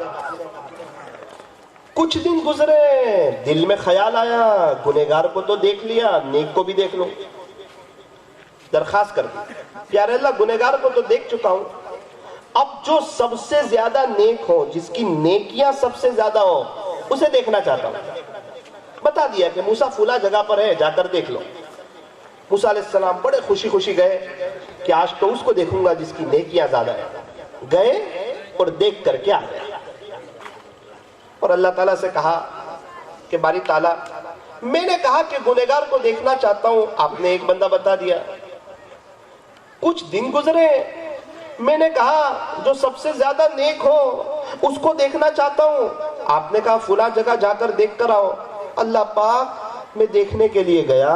کچھ دن گزرے، دل میں خیال آیا گنہگار کو تو دیکھ لیا، نیک کو بھی دیکھ لوں۔ درخواست کر دی، پیارے اللہ گنہگار کو تو دیکھ چکا ہوں، اب جو سب سے زیادہ نیک ہو، جس کی نیکیاں سب سے زیادہ ہو، اسے دیکھنا چاہتا ہوں۔ بتا دیا کہ موسیٰ فلاں جگہ پر ہے، جا کر دیکھ لو۔ موسیٰ علیہ السلام بڑے خوشی خوشی گئے کہ آج تو اس کو دیکھوں گا جس کی نیکیاں زیادہ ہیں۔ گئے اور دیکھ کر کے آ گئے، اور اللہ تعالیٰ سے کہا کہ باری تعالیٰ، میں نے کہا کہ گنہگار کو دیکھنا چاہتا ہوں، آپ نے ایک بندہ بتا دیا۔ کچھ دن گزرے، میں نے کہا جو سب سے زیادہ نیک ہو اس کو دیکھنا چاہتا ہوں، آپ نے کہا فلاں جگہ جا کر دیکھ کر آؤ۔ اللہ پاک، میں دیکھنے کے لیے گیا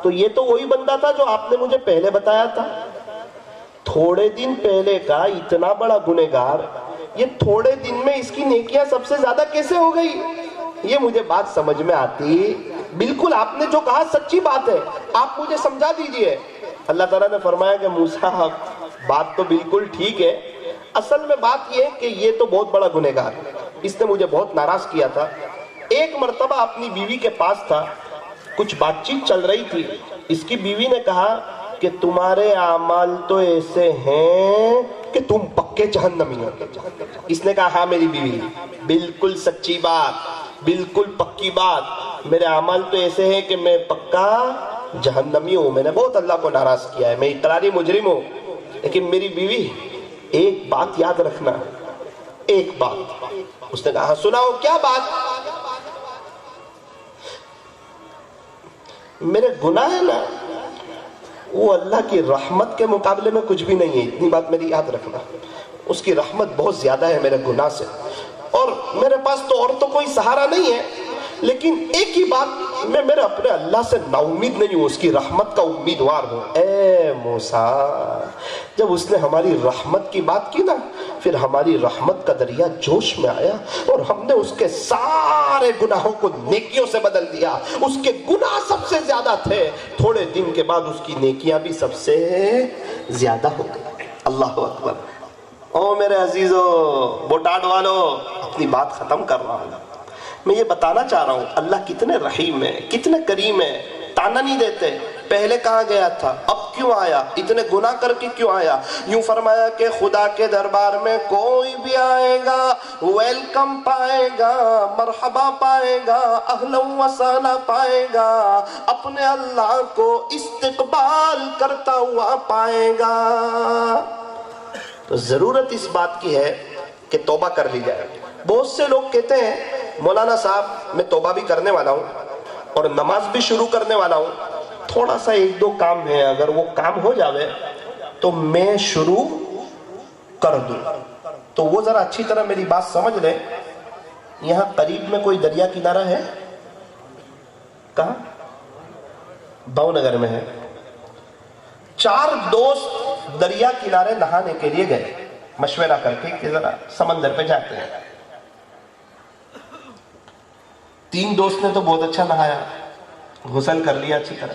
تو یہ تو وہی بندہ تھا جو آپ نے مجھے پہلے بتایا تھا۔ تھوڑے دن پہلے کا اتنا بڑا گنہگار، یہ تھوڑے دن میں اس کی نیکیاں سب سے زیادہ کیسے ہو گئی؟ یہ مجھے بات سمجھ میں آتی، بالکل آپ نے جو کہا سچی بات ہے، آپ مجھے سمجھا دیجئے۔ اللہ تعالیٰ نے فرمایا کہ موسیٰ بات تو بالکل ٹھیک ہے، اصل میں بات یہ ہے کہ یہ تو بہت بڑا گنہگار ہے، اس نے مجھے بہت ناراض کیا تھا۔ ایک مرتبہ اپنی بیوی کے پاس تھا، کچھ بات چیت چل رہی تھی، اس کی بیوی نے کہا کہ تمہارے اعمال تو ایسے ہیں کہ تم پکے جہنمی ہو۔ اس نے کہا ہاں میری بیوی، بالکل سچی بات، بالکل پکی بات، میرے اعمال تو ایسے ہیں کہ میں پکا جہنمی ہوں، میں نے بہت اللہ کو ناراض کیا ہے، میں اقراری مجرم ہوں۔ لیکن میری بیوی ایک بات یاد رکھنا، ایک بات۔ اس نے کہا سناؤ کیا بات؟ میرے گناہ ہے نا، وہ اللہ کی رحمت کے مقابلے میں کچھ بھی نہیں ہے، اتنی بات میری یاد رکھنا۔ اس کی رحمت بہت زیادہ ہے میرے گناہ سے، اور میرے پاس تو اور تو کوئی سہارا نہیں ہے، لیکن ایک ہی بات، میں میرے اپنے اللہ سے نا امید نہیں ہوں، اس کی رحمت کا امیدوار ہوں۔ اے موسیٰ، جب اس نے ہماری رحمت کی بات کی نا، پھر ہماری رحمت کا دریا جوش میں آیا اور ہم نے اس کے سارے گناہوں کو نیکیوں سے بدل دیا۔ اس کے گناہ سب سے زیادہ تھے، تھوڑے دن کے بعد اس کی نیکیاں بھی سب سے زیادہ ہو گئی۔ اللہ اکبر۔ او میرے عزیزو، بوٹاڈ والو، اپنی بات ختم کر رہا ہوں۔ میں یہ بتانا چاہ رہا ہوں اللہ کتنے رحیم ہے، کتنے کریم ہے، تانا نہیں دیتے۔ پہلے کہاں گیا تھا، اب کیوں آیا، اتنے گناہ کر کے کیوں آیا؟ یوں فرمایا کہ خدا کے دربار میں کوئی بھی آئے گا ویلکم پائے گا، مرحبا پائے گا، اہلا و سہلا پائے گا، اپنے اللہ کو استقبال کرتا ہوا پائے گا۔ تو ضرورت اس بات کی ہے کہ توبہ کر لی جائے۔ بہت سے لوگ کہتے ہیں مولانا صاحب میں توبہ بھی کرنے والا ہوں اور نماز بھی شروع کرنے والا ہوں، تھوڑا سا ایک دو کام ہے، اگر وہ کام ہو جاوے تو میں شروع کر دوں۔ تو وہ ذرا اچھی طرح میری بات سمجھ لے، یہاں قریب میں کوئی دریا کنارہ ہے؟ کہاں؟ بھاؤ نگر میں ہے۔ 4 دوست دریا کنارے نہانے کے لیے گئے، مشورہ کر کے کہ ذرا سمندر پہ جاتے ہیں۔ 3 دوست نے تو بہت اچھا نہایا، غسل کر لیا اچھی طرح،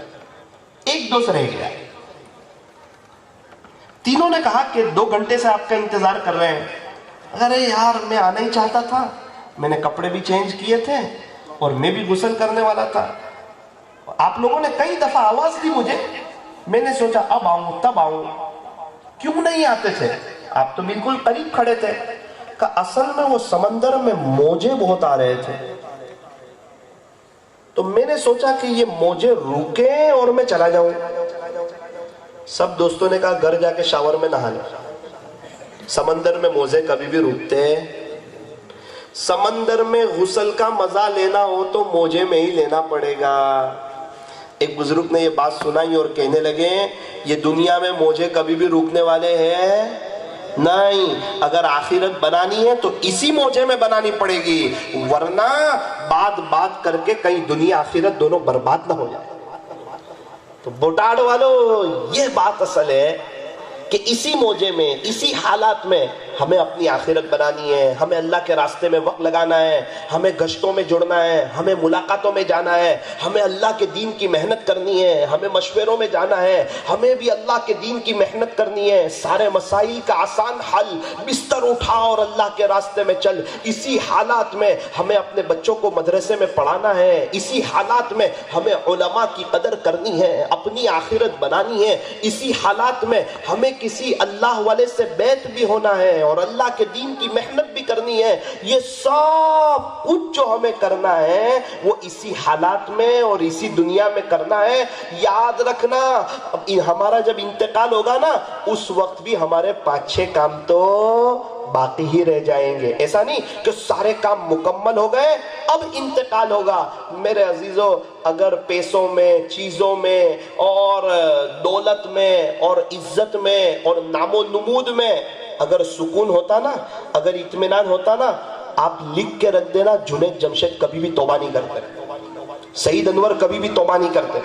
ایک دوست رہ گیا۔ تینوں نے کہا کہ 2 گھنٹے سے آپ کا انتظار کر رہے ہیں۔ ارے یار، میں آنا ہی چاہتا تھا، میں نے کپڑے بھی چینج کیے تھے اور میں بھی غسل کرنے والا تھا، آپ لوگوں نے کئی دفعہ آواز دی مجھے، میں نے سوچا اب آؤں تب آؤں، کیوں نہیں آتے تھے؟ آپ تو بالکل قریب کھڑے تھے۔ کہ اصل میں وہ سمندر میں موجے بہت آ رہے تھے، تو میں نے سوچا کہ یہ موجے رکیں اور میں چلا جاؤں۔ سب دوستوں نے کہا گھر جا کے شاور میں نہا لیں۔ سمندر میں موجے کبھی بھی رکتے ہیں؟ سمندر میں غسل کا مزہ لینا ہو تو موجے میں ہی لینا پڑے گا۔ ایک بزرگ نے یہ بات سنائی اور کہنے لگے یہ دنیا میں موجے کبھی بھی روکنے والے ہیں نہیں، اگر آخرت بنانی ہے تو اسی موجے میں بنانی پڑے گی، ورنہ بات کر کے کہیں دنیا آخرت دونوں برباد نہ ہو جائے۔ تو بوٹاڈ والو، یہ بات اصل ہے کہ اسی موجے میں، اسی حالات میں ہمیں اپنی آخرت بنانی ہے، ہمیں اللہ کے راستے میں وقت لگانا ہے، ہمیں گشتوں میں جڑنا ہے، ہمیں ملاقاتوں میں جانا ہے، ہمیں اللہ کے دین کی محنت کرنی ہے، ہمیں مشوروں میں جانا ہے، ہمیں بھی اللہ کے دین کی محنت کرنی ہے۔ سارے مسائل کا آسان حل، بستر اٹھا اور اللہ کے راستے میں چل۔ اسی حالات میں ہمیں اپنے بچوں کو مدرسے میں پڑھانا ہے، اسی حالات میں ہمیں علماء کی قدر کرنی ہے، اپنی آخرت بنانی ہے، اسی حالات میں ہمیں کسی اللہ والے سے بیعت بھی ہونا ہے اور اللہ کے دین کی محنت بھی کرنی ہے۔ یہ سب کچھ جو ہمیں کرنا ہے وہ اسی حالات میں اور اسی دنیا میں کرنا ہے۔ یاد رکھنا ہمارا جب انتقال ہوگا نا، اس وقت بھی ہمارے 5-6 کام تو باقی ہی رہ جائیں گے۔ ایسا نہیں کہ سارے کام مکمل ہو گئے اب انتقال ہوگا۔ میرے عزیزو، اگر پیسوں میں، چیزوں میں اور دولت میں اور عزت میں اور نام و نمود میں اگر سکون ہوتا نا، اگر اطمینان ہوتا نا، آپ لکھ کے رکھ دینا جنید جمشید کبھی بھی توبہ نہیں کرتے، سعید انور کبھی بھی توبہ نہیں کرتے،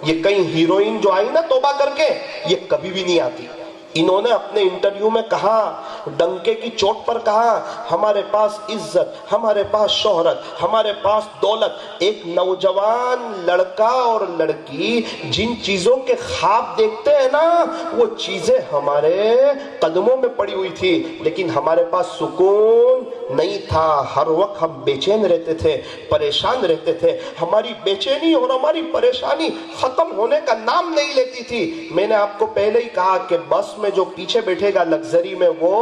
یہ کئی ہیروئن جو آئی نا توبہ کر کے، یہ کبھی بھی نہیں آتی۔ انہوں نے اپنے انٹرویو میں کہا، ڈنکے کی چوٹ پر کہا، ہمارے پاس عزت، ہمارے پاس شہرت، ہمارے پاس دولت۔ ایک نوجوان لڑکا اور لڑکی جن چیزوں کے خواب دیکھتے ہیں نا، وہ چیزیں ہمارے قدموں میں پڑی ہوئی تھی، لیکن ہمارے پاس سکون نہیں تھا۔ ہر وقت ہم بے چین رہتے تھے، پریشان رہتے تھے، ہماری بے چینی اور ہماری پریشانی ختم ہونے کا نام نہیں لیتی تھی۔ میں نے آپ کو پہلے ہی کہا کہ بس میں جو پیچھے بیٹھے گا لگژری میں، وہ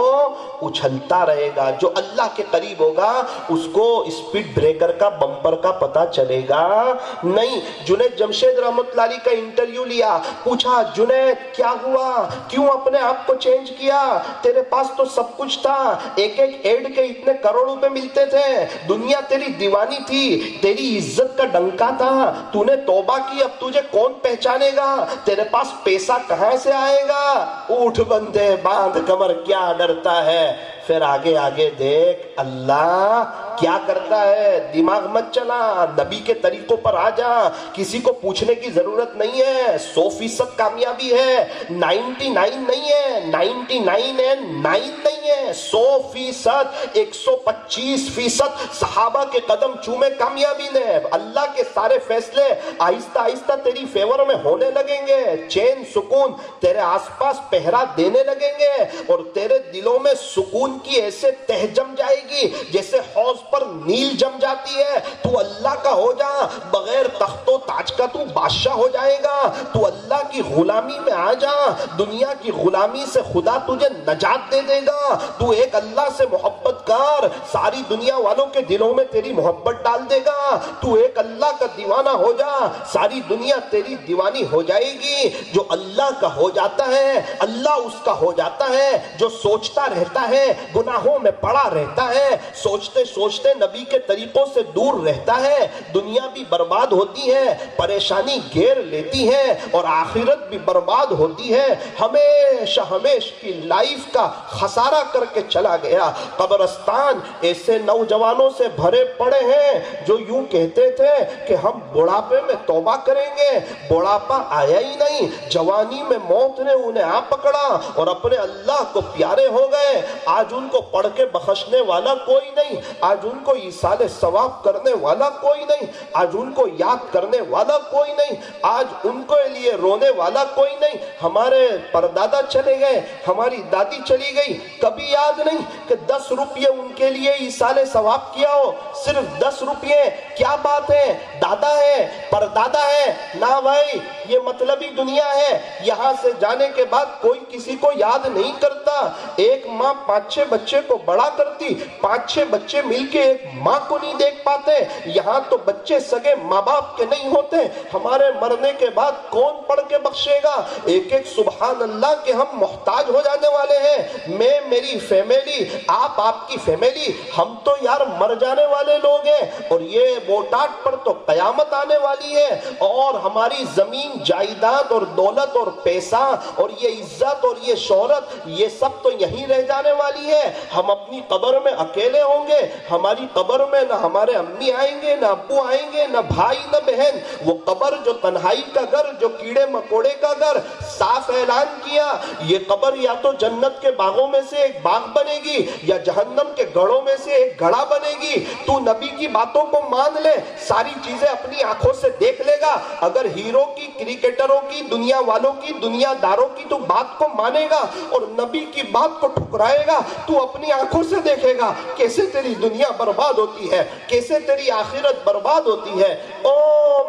اچھلتا رہے گا، جو اللہ کے قریب ہوگا اس کو اسپیڈ بریکر کا بمپر کا پتہ چلے گا نہیں۔ جنید جمشید رحمت اللہ علیہ کا انٹرویو لیا، پوچھا جنید کیا ہوا، کیوں اپنے آپ کو چینج کیا، تیرے پاس تو سب کچھ تھا، ایک ایڈ کے اتنے کروڑ روپے ملتے تھے، دنیا تیری دیوانی تھی، تیری عزت کا ڈنکا تھا، تو نے توبہ کی، اب تجھے کون پہچانے گا، تیرے پاس پیسہ کہاں سے آئے گا، اٹھ بندے باندھ کمر کیا ڈرتا ہے۔ پھر آگے آگے دیکھ اللہ کیا کرتا ہے دماغ مت چلا, نبی کے طریقوں پر آ جا, کسی کو پوچھنے کی ضرورت نہیں ہے. 100% کامیابی ہے, 99 نہیں ہے, 99 ہے, 9 نہیں ہے, 100%, 125% صحابہ کے قدم چومے کامیابی نے. اللہ کے سارے فیصلے آہستہ آہستہ تیری فیور میں ہونے لگیں گے, چین سکون تیرے آس پاس پہرا دینے لگیں گے, اور تیرے دلوں میں سکون کی ایسے تہ جم جائے گی جیسے حوض پر نیل جم جاتی ہے. تو اللہ کا ہو جا, بغیر تخت و تاج کا تو بادشاہ ہو جائے گا. تو اللہ کی غلامی میں آ جا, دنیا کی غلامی سے خدا تجھے نجات دے دے گا. تو ایک اللہ سے محبت کر, ساری دنیا والوں کے دلوں میں تیری محبت ڈال دے گا. تو ایک اللہ کا دیوانہ ہو جا, ساری دنیا تیری دیوانی ہو جائے گی. جو اللہ کا ہو جاتا ہے اللہ اس کا ہو جاتا ہے. جو سوچتا رہتا ہے گناہوں میں پڑا رہتا ہے, سوچتے سوچتے نبی کے طریقوں سے دور رہتا ہے, دنیا بھی برباد ہوتی ہے, پریشانی گھیر لیتی ہے, اور آخرت بھی برباد ہوتی ہے. ہمیشہ ہمیشہ کی لائف کا خسارہ کر کے چلا گیا. قبرستان ایسے نوجوانوں سے بھرے پڑے ہیں جو یوں کہتے تھے کہ ہم بڑھاپے میں توبہ کریں گے. بڑھاپا آیا ہی نہیں, جوانی میں موت نے انہیں آ پکڑا اور اپنے اللہ کو پیارے ہو گئے. آج ان کو پڑھ کے بخشنے والا کوئی نہیں, آج ان کو ایصال ثواب کرنے والا کوئی نہیں, آج ان کو یاد کرنے والا کوئی نہیں, آج ان کو لیے رونے والا کوئی نہیں. ہمارے پردادا چلے گئے, ہماری دادی چلی گئی, کبھی یاد نہیں کہ 10 روپے ان کے لیے ایصال ثواب کیا ہو. صرف 10 روپے, کیا بات ہے, دادا ہے, پردادا ہے, نہ بھائی یہ مطلبی دنیا ہے. یہاں سے جانے کے بعد کوئی کسی کو یاد نہیں کرتا. ایک ماں 5-6 بچے کو بڑا کرتی, 5-6 بچے مل کے ایک ماں کو نہیں دیکھ پاتے. یہاں تو بچے سگے ماں باپ کے نہیں ہوتے. ہمارے مرنے کے بعد کون پڑھ کے بخشے گا؟ ایک ایک سبحان اللہ کے ہم محتاج ہو جانے والے ہیں. میں, میری فیملی, آپ, آپ کی فیملی, ہم تو یار مر جانے والے لوگ ہیں, اور یہ بوٹاٹ پر تو قیامت آنے والی ہے. اور ہماری زمین جائیداد اور دولت اور پیسہ اور یہ عزت اور یہ شہرت, یہ سب تو یہیں رہ جانے والی ہے. ہم اپنی قبر میں اکیلے ہوں گے. ہماری قبر میں نہ ہمارے امی آئیں گے, نہ ابو آئیں گے, نہ بھائی, نہ بہن. وہ قبر جو تنہائی کا گھر, جو کیڑے مکوڑے کا گھر, صاف اعلان کیا یہ قبر یا تو جنت کے باغوں میں سے ایک باغ بنے گی یا جہنم کے گڑھوں میں سے ایک گڑھا بنے گی. تو نبی کی باتوں کو مان لے, ساری چیزیں اپنی آنکھوں سے دیکھ لے گا. اگر ہیرو کی, کرکٹروں کی, دنیا والوں کی, دنیا داروں کی تو بات کو مانے گا اور نبی کی بات کو ٹھکرائے گا, تو اپنی آنکھوں سے دیکھے گا کیسے تیری دنیا برباد ہوتی ہے, کیسے تیری آخرت برباد ہوتی ہے. او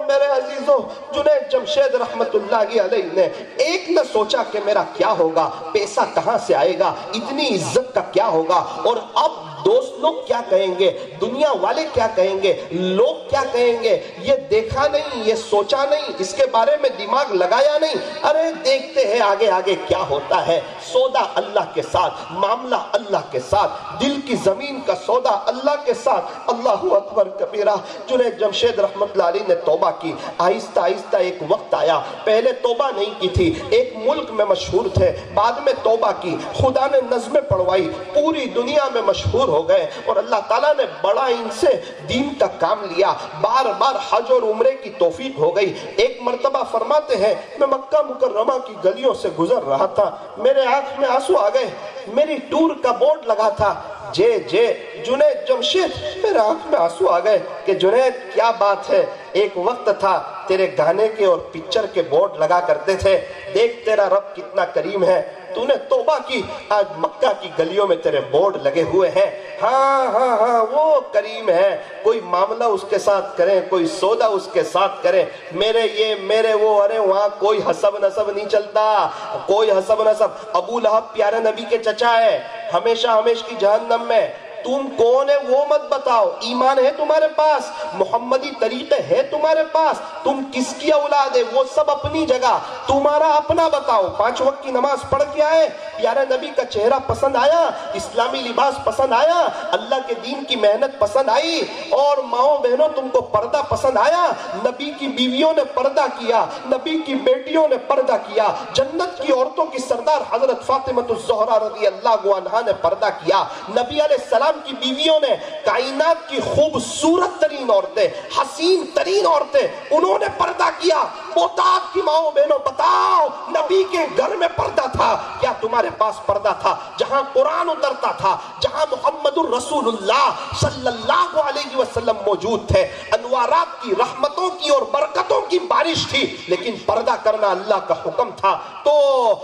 میرے عزیزوں, جنید جمشید رحمت اللہ علیہ نے ایک نہ سوچا کہ میرا کیا ہوگا, پیسہ کہاں سے آئے گا, اتنی عزت کا کیا ہوگا, اور اب دوست لوگ کیا کہیں گے, دنیا والے کیا کہیں گے, لوگ کیا کہیں گے, یہ دیکھا نہیں, یہ سوچا نہیں, اس کے بارے میں دماغ لگایا نہیں. ارے دیکھتے ہیں آگے آگے کیا ہوتا ہے. سودا اللہ کے ساتھ, معاملہ اللہ کے ساتھ, دل کی زمین کا سودا اللہ کے ساتھ. اللہ اکبر کبیرہ. جنید جمشید رحمت اللہ علیہ نے توبہ کی. آہستہ آہستہ ایک وقت آیا, پہلے توبہ نہیں کی تھی, ایک ملک میں مشہور تھے, بعد میں توبہ کی, خدا نے نظمیں پڑھوائی, پوری دنیا میں مشہور ہو گئے, اور اللہ تعالیٰ نے بڑا ان سے دین کا کام لیا. بار بار حج اور عمرے کی توفیق ہو گئی. ایک مرتبہ فرماتے ہیں میں مکہ مکرمہ کی گلیوں سے گزر رہا تھا, میرے آنکھ میں آنسو آ گئے. میری ٹور کا بورڈ لگا تھا جنید جمشید. میرے آنکھ میں آنسو آ گئے کہ جنید کیا بات ہے, ایک وقت تھا تیرے گانے کے اور پکچر کے بورڈ لگا کرتے تھے, دیکھ تیرا رب کتنا کریم ہے, تو نے توبہ کی, آج مکہ کی گلیوں میں تیرے بورڈ لگے ہوئے ہیں. ہاں ہاں ہاں وہ کریم ہے, کوئی معاملہ اس کے ساتھ کریں, کوئی سودا اس کے ساتھ کریں, میرے یہ میرے وہ, ارے وہاں کوئی حسب نسب نہیں چلتا, کوئی حسب نسب. ابو لہب پیارے نبی کے چچا ہے, ہمیشہ ہمیشہ کی جہنم میں. تم کون ہے وہ مت بتاؤ, ایمان ہے تمہارے پاس, محمدی طریقے ہے تمہارے پاس, تم کس کی اولاد ہے وہ سب اپنی جگہ, تمہارا اپنا بتاؤ. 5 وقت کی نماز پڑھ کے آئے, پیارے نبی کا چہرہ پسند آیا, اسلامی لباس پسند آیا, اللہ کے دین کی محنت پسند آئی, اور ماؤں بہنوں تم کو پردہ پسند آیا, نبی کی بیویوں نے پردہ کیا, نبی کی بیٹیوں نے پردہ کیا, جنت کی عورتوں کی سردار حضرت فاطمہ الزہرا رضی اللہ عنہا نے پردہ کیا, نبی علیہ السلام السلام کی بیویوں نے کائنات کی خوبصورت ترین عورتیں، حسین ترین عورتیں، انہوں نے پردہ کیا. محتاج کی ماؤں بہنوں بتاؤ، نبی کے گھر میں پردہ تھا، کیا تمہارے پاس پردہ تھا؟ جہاں قرآن اترتا تھا، جہاں محمد الرسول اللہ صلی اللہ علیہ وسلم موجود تھے، انوارات کی، رحمتوں کی اور برکتوں کی بارش تھی، لیکن پردہ کرنا اللہ کا حکم تھا، تو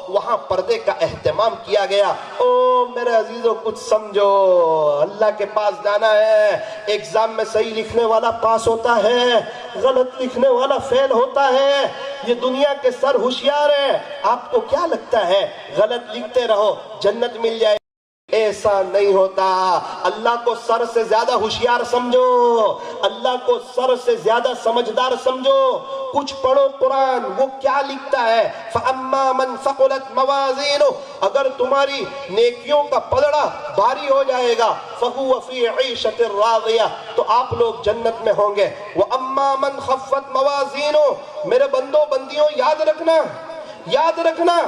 وہاں پردے کا اہتمام کیا گیا. او میرے عزیزوں، کچھ سمجھو، اللہ کے پاس جانا ہے. ایگزام میں صحیح لکھنے والا پاس ہوتا ہے، غلط لکھنے والا فیل ہوتا ہے. یہ دنیا کے سر ہوشیار ہیں. آپ کو کیا لگتا ہے غلط لکھتے رہو جنت مل جائے؟ ایسا نہیں ہوتا. اللہ کو سر سے زیادہ ہوشیار سمجھو، اللہ کو سر سے زیادہ سمجھدار سمجھو. کچھ پڑھو قرآن، وہ کیا لکھتا ہے؟ فَأَمَّا مَنْ ثَقُلَتْ مَوَازِينُهُ، اگر تمہاری نیکیوں کا پلڑا بھاری ہو جائے گا، فَهُوَ فِي عِيشَةٍ رَاضِيَةٍ، تو آپ لوگ جنت میں ہوں گے. وَأَمَّا مَنْ خَفَّتْ مَوَازِينُهُ، میرے بندوں بندیوں یاد رکھنا،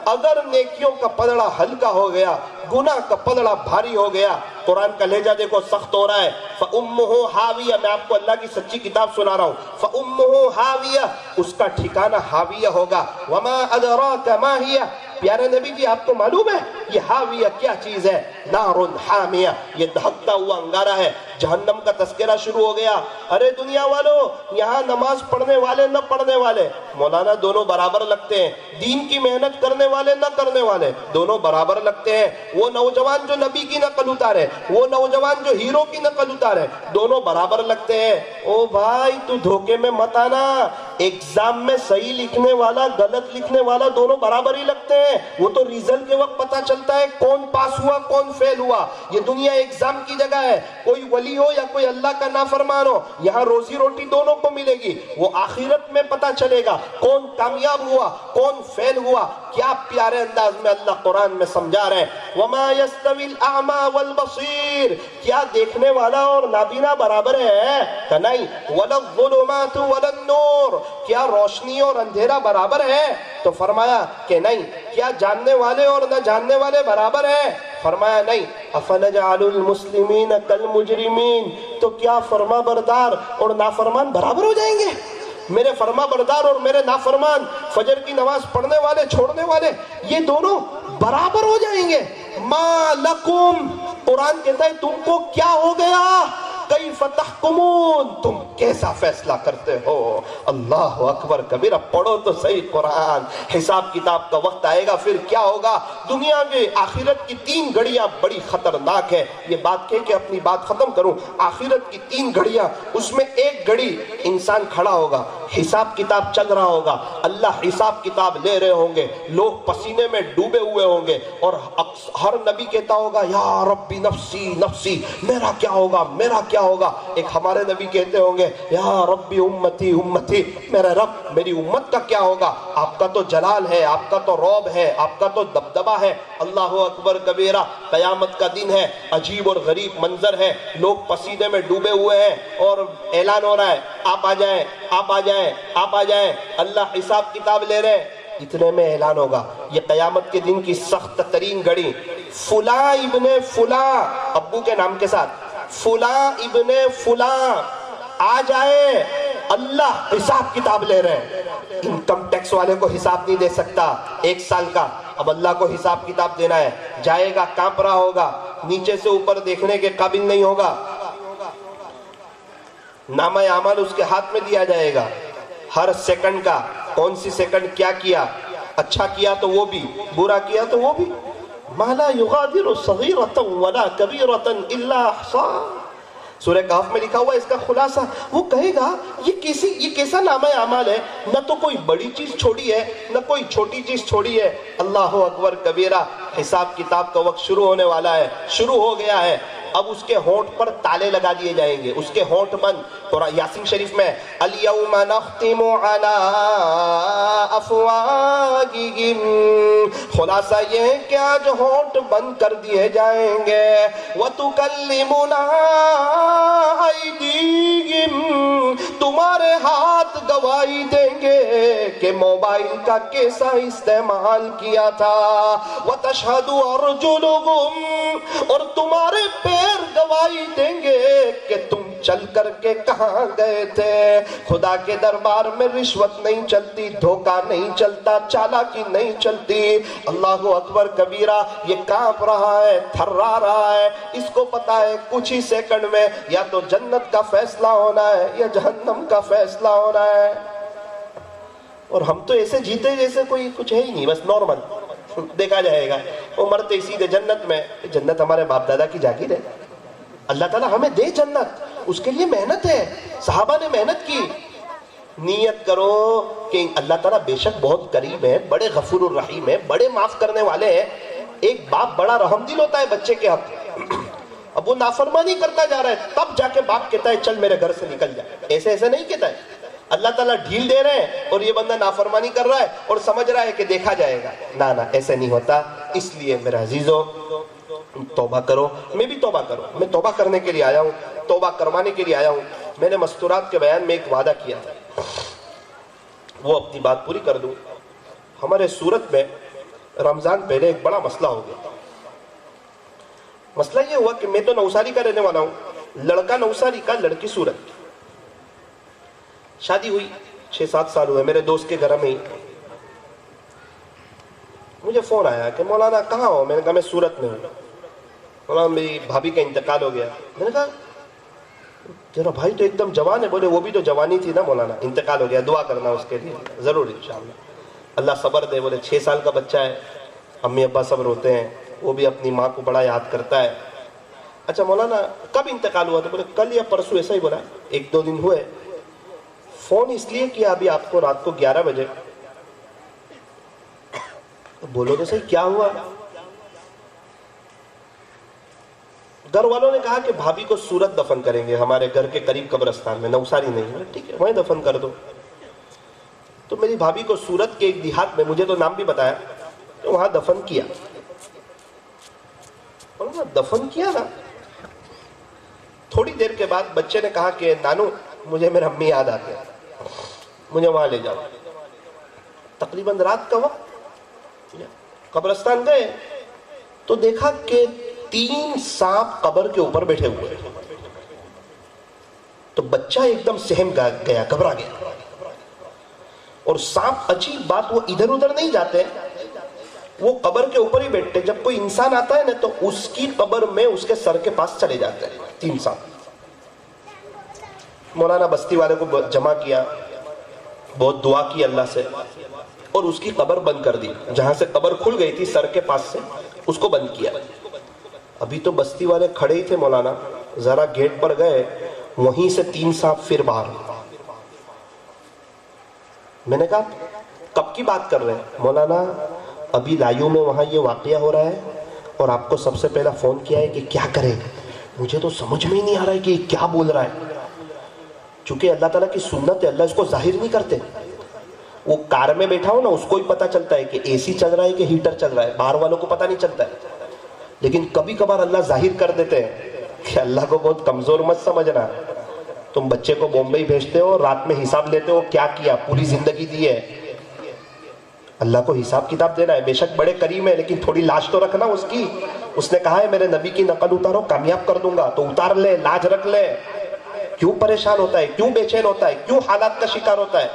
اگر نیکیوں کا پلڑا ہلکا ہو گیا، گناہ کا پلڑا بھاری ہو گیا. قرآن کا لہجہ دیکھو سخت ہو رہا ہے. فَأُمُّهُ حَاوِيَةٌ، میں آپ کو اللہ کی سچی کتاب سنا رہا ہوں. فَأُمُّهُ حَاوِيَةٌ، اس کا ٹھکانہ حاویہ ہوگا. وَمَا أَدْرَاكَ مَا هِيَ، پیارے نبی جی آپ کو معلوم ہے یہ حاویہ کیا چیز ہے؟ نار حامیہ، یہ دھکتا ہوا انگارہ ہے. جہنم کا تذکرہ شروع ہو گیا. ارے دنیا والوں، یہاں نماز پڑھنے والے نہ پڑھنے والے مولانا دونوں برابر لگتے ہیں. دین کی محنت کرنے والے نہ کرنے والے دونوں برابر لگتے ہیں. وہ نوجوان جو نبی کی نقل اتارے، وہ نوجوان جو ہیرو کی نقل اتارے، دونوں برابر لگتے ہیں. او بھائی تو دھوکے میں مت آنا. ایگزام میں صحیح لکھنے والا غلط لکھنے والا دونوں برابر ہی لگتے ہیں. وہ تو ریزلٹ کے وقت پتا چلتا ہے کون پاس ہوا کون فیل ہوا. یہ دنیا ایگزام کی جگہ ہے. کوئی ولی ہو یا کوئی اللہ کا نافرمان ہو، یہاں روزی روٹی دونوں کو ملے گی. وہ آخرت میں پتا چلے گا کون کامیاب ہوا کون فیل ہوا. کیا پیارے انداز میں اللہ قرآن میں سمجھا رہے ہیں. وَمَا يَسْتَوِي الْأَعْمَى وَالْبَصِيرُ، کیا دیکھنے والا اور نابینا برابر ہے؟ کہ نہیں. وَلَا الظُّلُمَاتُ وَلَا النُّورُ، کیا روشنی اور اندھیرا برابر ہے؟ تو فرمایا کہ نہیں. کیا جاننے والے اور نہ جاننے والے برابر ہیں؟ فرمایا نہیں. أَفَنَجْعَلُ الْمُسْلِمِينَ كَالْمُجْرِمِينَ، تو کیا فرما بردار اور نافرمان برابر ہو جائیں گے؟ میرے فرما بردار اور میرے نافرمان، فجر کی نماز پڑھنے والے چھوڑنے والے، یہ دونوں برابر ہو جائیں گے. ما لکم، قرآن کہتا ہے تم کو کیا ہو گیا؟ کیف تحکمون، تم کیسا فیصلہ کرتے ہو؟ اللہ اکبر کبیرہ. پڑھو تو صحیح قرآن. حساب کتاب کا وقت آئے گا پھر کیا ہوگا؟ دنیا کے آخرت کی 3 گھڑیاں بڑی خطرناک ہے. یہ بات کہہ کے اپنی بات ختم کروں. آخرت کی 3 گھڑیاں، اس میں ایک گھڑی انسان کھڑا ہوگا، حساب کتاب چل رہا ہوگا، اللہ حساب کتاب لے رہے ہوں گے، لوگ پسینے میں ڈوبے ہوئے ہوں گے، اور ہر نبی کہتا ہوگا یا ربی نفسی نفسی، میرا کیا ہوگا میرا کیا ہوگا. ایک ہمارے نبی کہتے ہوں گے یا ربی امتی امتی، میرے رب میری امت کا کیا ہوگا. آپ کا تو جلال ہے، آپ کا تو رعب ہے، آپ کا تو دبدبہ ہے. اللہ اکبر کبیرہ. قیامت کا دن ہے، عجیب اور غریب منظر ہے. لوگ پسینے میں ڈوبے ہوئے ہیں اور اعلان ہو رہا ہے آپ آ جائیں آپ آ جائیں آپ آ جائیں. اللہ حساب کتاب لے رہے ہیں. اتنے میں اعلان ہوگا یہ قیامت کے دن کی سخت ترین گھڑی. فلاں ابن فلاں، ابو کے نام کے ساتھ، فلاں ابن فلاں آ جائے. اللہ حساب کتاب لے رہے ہیں. انکم ٹیکس والے کو حساب نہیں دے سکتا 1 سال کا، اب اللہ کو حساب کتاب دینا ہے. جائے گا کانپ رہا ہوگا، نیچے سے اوپر دیکھنے کے قابل نہیں ہوگا. نامہ اعمال اس کے ہاتھ میں دیا جائے گا. ہر سیکنڈ کا کون سی سیکنڈ کیا کیا، اچھا کیا تو وہ بھی، برا کیا تو وہ بھی. ما لا یغادر صغیرۃ ولا کبیرۃ الا احصاها، سورہ کہف میں لکھا ہوا ہے. اس کا خلاصہ وہ کہے گا یہ کیسا نامہ اعمال ہے، نہ تو کوئی بڑی چیز چھوڑی ہے نہ کوئی چھوٹی چیز چھوڑی ہے. اللہ اکبر کبیرہ. حساب کتاب کا وقت شروع ہونے والا ہے، شروع ہو گیا ہے. اب اس کے ہونٹ پر تالے لگا دیے جائیں گے، اس کے ہونٹ بند. قرآن یاسین شریف میں الیوم نختم علی افواہہم، خلاصہ یہ ہے کہ آج ہونٹ بند کر دیے جائیں گے. وتکلمنا ایدیہم، تمہارے ہاتھ گواہی دیں گے کہ موبائل کا کیسا استعمال کیا تھا۔ وَتَشْهَدُ أَرْجُلُهُمْ، اور تمہارے پیر گواہی دیں گے کہ تم چل کر کے کہاں گئے تھے۔ خدا کے دربار میں رشوت نہیں چلتی، دھوکہ نہیں چلتا، چالاکی نہیں چلتی۔ اللہ اکبر کبیرہ، یہ کانپ رہا ہے، تھرا رہا ہے، اس کو پتا ہے کچھ ہی سیکنڈ میں یا تو جنت کا فیصلہ ہونا ہے یا جہنم کا فیصلہ ہونا ہے۔ اور ہم تو ایسے جیتے جیسے کوئی کچھ ہے ہی نہیں، بس نارمل، دیکھا جائے گا، وہ مرتے سیدھے جنت میں۔ جنت ہمارے باپ دادا کی جاگیر ہے، اللہ تعالیٰ ہمیں دے جنت، اس کے لیے محنت ہے، صحابہ نے محنت کی۔ نیت کرو کہ اللہ تعالیٰ بے شک بہت قریب ہے، بڑے غفور الرحیم ہے، بڑے معاف کرنے والے ہیں۔ ایک باپ بڑا رحم دل ہوتا ہے بچے کے حق، اب وہ نافرمانی کرتا جا رہا ہے، تب جا کے باپ کہتا ہے چل میرے گھر سے نکل جا۔ ایسے ایسے نہیں کہتا ہے، اللہ تعالیٰ ڈھیل دے رہے ہیں اور یہ بندہ نافرمانی کر رہا ہے اور سمجھ رہا ہے کہ دیکھا جائے گا۔ نہ ایسے نہیں ہوتا۔ اس لیے میرے عزیزوں، توبہ کرو، میں بھی توبہ کروں، میں توبہ کرنے کے لیے آیا ہوں، توبہ کروانے کے لیے آیا ہوں۔ میں نے مستورات کے بیان میں ایک وعدہ کیا تھا، وہ اپنی بات پوری کر دوں۔ ہمارے سورت میں رمضان پہلے ایک بڑا مسئلہ ہو گیا۔ مسئلہ یہ ہوا کہ میں تو نوساری کا رہنے والا ہوں، لڑکا نوساری کا، لڑکی سورت۔ شادی ہوئی 6-7 سال ہوئے، میرے دوست کے گھر میں ہی مجھے فون آیا کہ مولانا کہاں ہو؟ میں نے کہا میں سورت میں ہوں۔ مولانا میری بھابھی کا انتقال ہو گیا۔ میں نے کہا تیرا بھائی تو ایک دم جوان ہے۔ بولے وہ بھی تو جوانی تھی نا مولانا، انتقال ہو گیا، دعا کرنا اس کے لیے۔ ضرور انشاءاللہ، اللہ صبر دے۔ بولے 6 سال کا بچہ ہے، امی ابا سب روتے ہیں، وہ بھی اپنی ماں کو بڑا یاد کرتا ہے۔ اچھا مولانا کب انتقال ہوا؟ تو بولے کل یا پرسوں، ایسا ہی بولا، 1-2 دن ہوئے۔ فون اس لیے کیا ابھی آپ کو رات کو 11 بجے۔ بولو تو صحیح کیا ہوا؟ گھر والوں نے کہا کہ بھابھی کو سورت دفن کریں گے ہمارے گھر کے قریب قبرستان میں، نوساری نہیں۔ ٹھیک ہے وہیں دفن کر دو۔ تو میری بھابھی کو سورت کے ایک دیہات میں، مجھے تو نام بھی بتایا، تو وہاں دفن کیا۔ دفن کیا نا، تھوڑی دیر کے بعد بچے نے کہا کہ نانو مجھے میرے امی یاد آتے ہیں، مجھے وہاں لے جاؤ۔ تقریباً رات کا وقت، قبرستان گئے تو دیکھا کہ 3 سانپ قبر کے اوپر بیٹھے ہوئے۔ تو بچہ ایک دم سہم گیا، گھبرا گیا۔ اور سانپ، عجیب بات، وہ ادھر ادھر نہیں جاتے، وہ قبر کے اوپر ہی بیٹھتے۔ جب کوئی انسان آتا ہے نا تو اس کی قبر میں اس کے سر کے پاس چلے جاتے ہیں 3 سانپ۔ مولانا بستی والے کو جمع کیا، بہت دعا کی اللہ سے، اور اس کی قبر بند کر دی۔ جہاں سے قبر کھل گئی تھی سر کے پاس سے، اس کو بند کیا۔ ابھی تو بستی والے کھڑے ہی تھے مولانا، ذرا گیٹ پر گئے، وہیں سے 3 سانپ پھر باہر۔ میں نے کہا کب کی بات کر رہے ہیں؟ مولانا ابھی لایو میں وہاں یہ واقعہ ہو رہا ہے اور آپ کو سب سے پہلا فون کیا ہے کہ کیا کریں۔ مجھے تو سمجھ میں ہی نہیں آ رہا ہے کہ یہ کیا بول رہا ہے۔ چونکہ اللہ تعالیٰ کی سنت ہے، اللہ اس کو ظاہر نہیں کرتے۔ وہ کار میں بیٹھا ہو نا، اس کو ہی پتا چلتا ہے کہ اے سی چل رہا ہے کہ ہیٹر چل رہا ہے، باہر والوں کو پتا نہیں چلتا ہے۔ لیکن کبھی کبھار اللہ ظاہر کر دیتے ہیں کہ اللہ کو بہت کمزور مت سمجھنا۔ تم بچے کو بمبئی بھیجتے ہو، رات میں حساب لیتے ہو کیا کیا، پوری زندگی دی ہے، اللہ کو حساب کتاب دینا ہے۔ بے شک بڑے کریم ہے، لیکن تھوڑی لاج تو رکھنا اس کی۔ اس نے کہا ہے میرے نبی کی نقل اتارو، کامیاب کر دوں گا، تو اتار لے، لاج رکھ لے۔ کیوں پریشان ہوتا ہے، کیوں بے چین ہوتا ہے، کیوں حالات کا شکار ہوتا ہے؟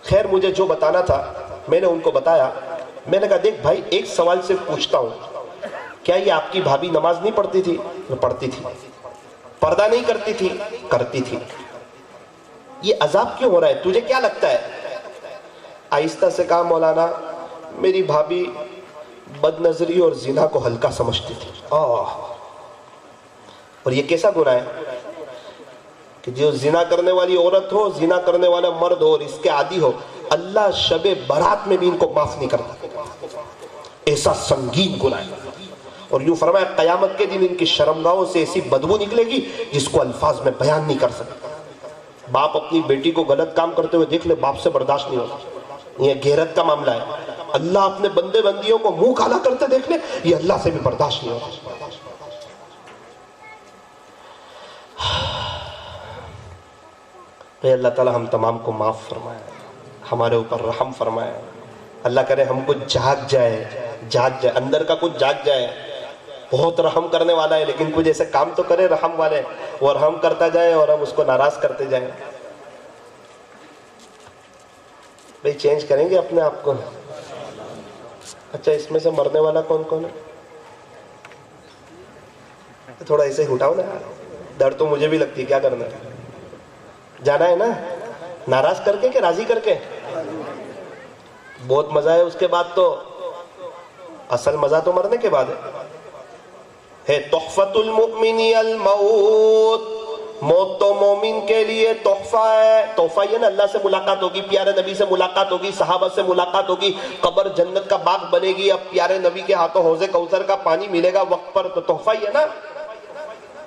خیر مجھے جو بتانا تھا میں نے ان کو بتایا۔ میں نے کہا دیکھ بھائی، ایک سوال سے پوچھتا ہوں، کیا یہ آپ کی بھابھی نماز نہیں پڑھتی تھی؟ پڑھتی تھی۔ پردہ نہیں کرتی تھی؟ کرتی تھی۔ یہ عذاب کیوں ہو رہا ہے، تجھے کیا لگتا ہے؟ آہستہ سے کہا مولانا میری بھابھی بد نظری اور زنا کو ہلکا سمجھتی تھی۔ اور یہ کیسا گناہ ہے کہ جو زنا کرنے والی عورت ہو، زنا کرنے والا مرد ہو اور اس کے عادی ہو، اللہ شب برات میں بھی ان کو معاف نہیں کرتا۔ ایسا سنگین گناہ ہے۔ اور یوں فرمایا قیامت کے دن ان کی شرمگاہوں سے ایسی بدبو نکلے گی جس کو الفاظ میں بیان نہیں کر سکتا۔ باپ اپنی بیٹی کو غلط کام کرتے ہوئے دیکھ لے، باپ سے برداشت نہیں ہوتا، یہ غیرت کا معاملہ ہے۔ اللہ اپنے بندے بندیوں کو منہ کالا کرتے دیکھ لے، یہ اللہ سے بھی برداشت نہیں ہوتا۔ اے اللہ تعالیٰ ہم تمام کو معاف فرمائے، ہمارے اوپر رحم فرمائے. اللہ کرے ہم کو جاگ جائے اندر کا کچھ جاگ جائے. بہت رحم کرنے والا ہے لیکن کچھ ایسے کام تو کرے رحم والے، وہ رحم کرتا جائے اور ہم اس کو ناراض کرتے جائیں. بھئی چینج کریں گے اپنے آپ کو. اچھا اس میں سے مرنے والا کون کون ہے؟ تھوڑا ایسے اٹھاؤ نا یار، ڈر تو مجھے بھی لگتی ہے. کیا کرنا ہے؟ جانا ہے نا، ناراض کر کے کہ راضی کر کے؟ بہت مزہ ہے اس کے بعد. تو اصل مزہ تو مرنے کے بعد ہے. تحفۃ المؤمن الموت، موت تو مومن کے لیے تحفہ ہے. تحفہ یہ نا، اللہ سے ملاقات ہوگی، پیارے نبی سے ملاقات ہوگی، صحابہ سے ملاقات ہوگی، قبر جنت کا باغ بنے گی، اب پیارے نبی کے ہاتھوں حوض کوثر کا پانی ملے گا وقت پر. تو تحفہ ہی ہے نا.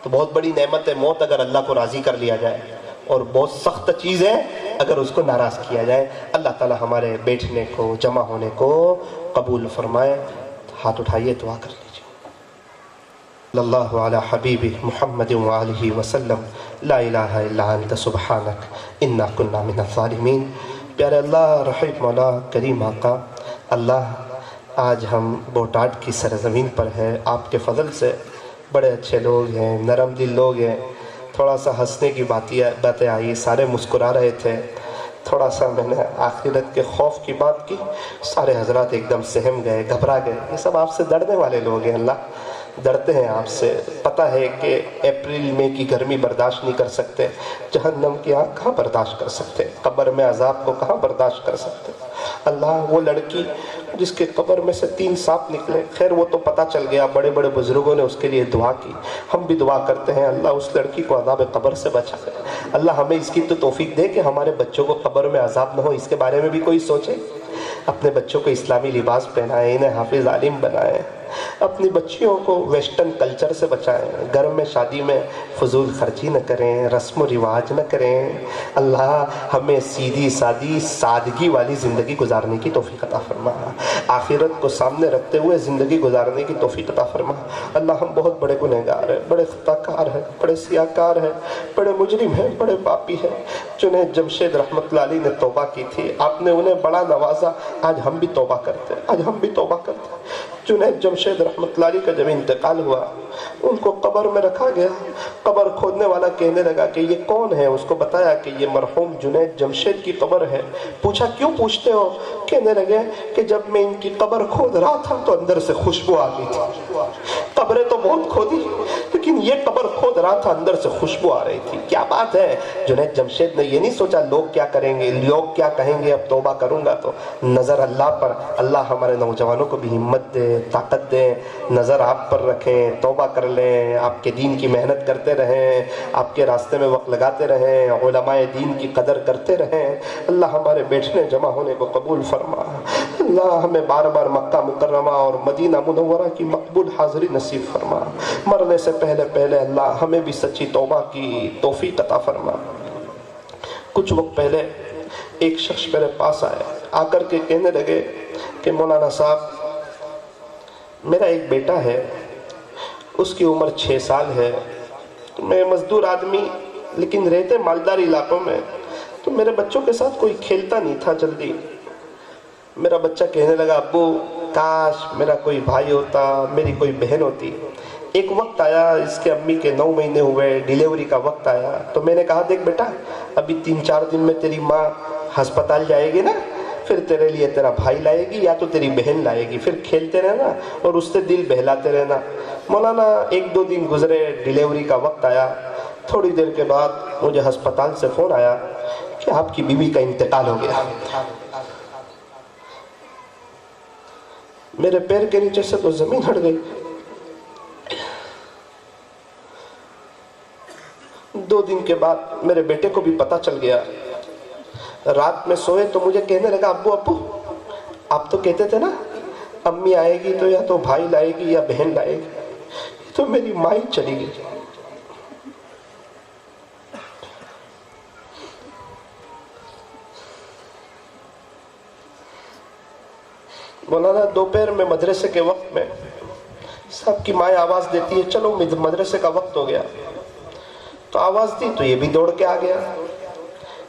تو بہت بڑی نعمت ہے موت اگر اللہ کو راضی کر لیا جائے، اور بہت سخت چیز ہے اگر اس کو ناراض کیا جائے. اللہ تعالی ہمارے بیٹھنے کو، جمع ہونے کو قبول فرمائے. ہاتھ اٹھائیے، دعا کر لیجیے. صلی اللہ علی حبیب محمد وآلہ وسلم. لا الہ الا انت سبحانک انا کنا من الظالمین. پیارے اللہ، رحیم مولا، کریم آقا، اللہ آج ہم بوٹاٹ کی سرزمین پر ہے. آپ کے فضل سے بڑے اچھے لوگ ہیں، نرم دل لوگ ہیں. تھوڑا سا ہنسنے کی باتیں آئی، سارے مسکرا رہے تھے. تھوڑا سا میں نے آخرت کے خوف کی بات کی، سارے حضرات ایک دم سہم گئے، گھبرا گئے. یہ سب آپ سے ڈرنے والے لوگ ہیں. اللہ ڈرتے ہیں آپ سے. پتہ ہے کہ اپریل میں کی گرمی برداشت نہیں کر سکتے، جہنم کی آگ کہاں برداشت کر سکتے، قبر میں عذاب کو کہاں برداشت کر سکتے. اللہ وہ لڑکی جس کے قبر میں سے 3 سانپ نکلے، خیر وہ تو پتہ چل گیا، بڑے بڑے بزرگوں نے اس کے لیے دعا کی. ہم بھی دعا کرتے ہیں اللہ اس لڑکی کو عذاب قبر سے بچا لے. اللہ ہمیں اس کی تو توفیق دے کہ ہمارے بچوں کو قبر میں عذاب نہ ہو. اس کے بارے میں بھی کوئی سوچے. اپنے بچوں کو اسلامی لباس پہنائیں، انہیں حافظ عالم بنائیں. اپنی بچیوں کو ویسٹرن کلچر سے بچائیں. گھر میں شادی میں فضول خرچی نہ کریں، رسم و رواج نہ کریں. اللہ ہمیں سیدھی سادی سادگی والی زندگی گزارنے کی توفیق عطا فرما. آخرت کو سامنے رکھتے ہوئے زندگی گزارنے کی توفیق عطا فرما. اللہ ہم بہت بڑے گنہگار ہیں، بڑے خطا کار ہیں، بڑے سیاہکار ہیں، بڑے مجرم ہیں، بڑے پاپی ہیں. جنید جمشید رحمت اللہ علیہ نے توبہ کی تھی، آپ نے انہیں بڑا نوازا. آج ہم بھی توبہ کرتے ہیں، آج ہم بھی توبہ کرتے ہیں. جنید جمشید رحمت اللہ علیہ کا جب انتقال ہوا، ان کو قبر میں رکھا گیا. قبر کھودنے والا کہنے لگا کہ یہ کون ہے؟ اس کو بتایا کہ یہ مرحوم جنید جمشید کی قبر ہے. پوچھا کیوں پوچھتے ہو؟ کہنے لگے کہ جب میں ان کی قبر کھود رہا تھا تو اندر سے خوشبو آ گئی تھی. قبریں تو بہت کھودی لیکن یہ قبر کھود رہا تھا، اندر سے خوشبو آ رہی تھی. کیا بات ہے! جنید جمشید نے یہ نہیں سوچا لوگ کیا کریں گے، لوگ کیا کہیں گے، اب توبہ کروں گا تو. نظر اللہ پر. اللہ ہمارے نوجوانوں کو بھی ہمت دے، طاقت دے. نظر آپ پر رکھیں، توبہ کر لیں، آپ کے دین کی محنت کرتے رہیں، آپ کے راستے میں وقت لگاتے رہیں، علماء دین کی قدر کرتے رہیں. اللہ ہمارے بیٹھنے جمع ہونے کو قبول فرما. اللہ ہمیں بار بار مکہ مکرمہ اور مدینہ منورہ کی مقبول حاضری نصیب فرما. مرنے سے پہلے اللہ ہمیں بھی سچی توبہ کی توفیق عطا فرما. کچھ وقت پہلے ایک شخص میرے پاس آ کر کے کہنے لگے کہ مولانا صاحب، میرا ایک بیٹا ہے، اس کی عمر 6 سال ہے. میں مزدور آدمی لیکن رہتے مالدار علاقوں میں، تو میرے بچوں کے ساتھ کوئی کھیلتا نہیں تھا جلدی. میرا بچہ کہنے لگا ابو کاش میرا کوئی بھائی ہوتا، میری کوئی بہن ہوتی. ایک وقت آیا، اس کے امی کے 9 مہینے ہوئے، ڈیلیوری کا وقت آیا. تو میں نے کہا دیکھ بیٹا، ابھی 3-4 دن میں تیری ماں ہسپتال جائے گی نا، پھر تیرے لیے تیرا بھائی لائے گی یا تو تیری بہن لائے گی. پھر کھیلتے رہنا اور اس سے دل بہلاتے رہنا. مولانا 1-2 دن گزرے، ڈیلیوری کا وقت آیا. تھوڑی دیر کے بعد مجھے ہسپتال سے فون آیا کہ آپ کی بیوی کا انتقال ہو گیا. میرے پیر کے نیچے سے تو زمین ہٹ گئی. 2 دن کے بعد میرے بیٹے کو بھی پتہ چل گیا. رات میں سوئے تو مجھے کہنے لگا ابو آپ تو کہتے تھے نا امی آئے گی تو یا تو بھائی لائے گی یا بہن لائے گی، تو میری ماں ہی چلی گئی. مولانا دوپہر میں مدرسے کے وقت میں سب کی ماں آواز دیتی ہے چلو مدرسے کا وقت ہو گیا. تو آواز دی تو یہ بھی دوڑ کے آ گیا.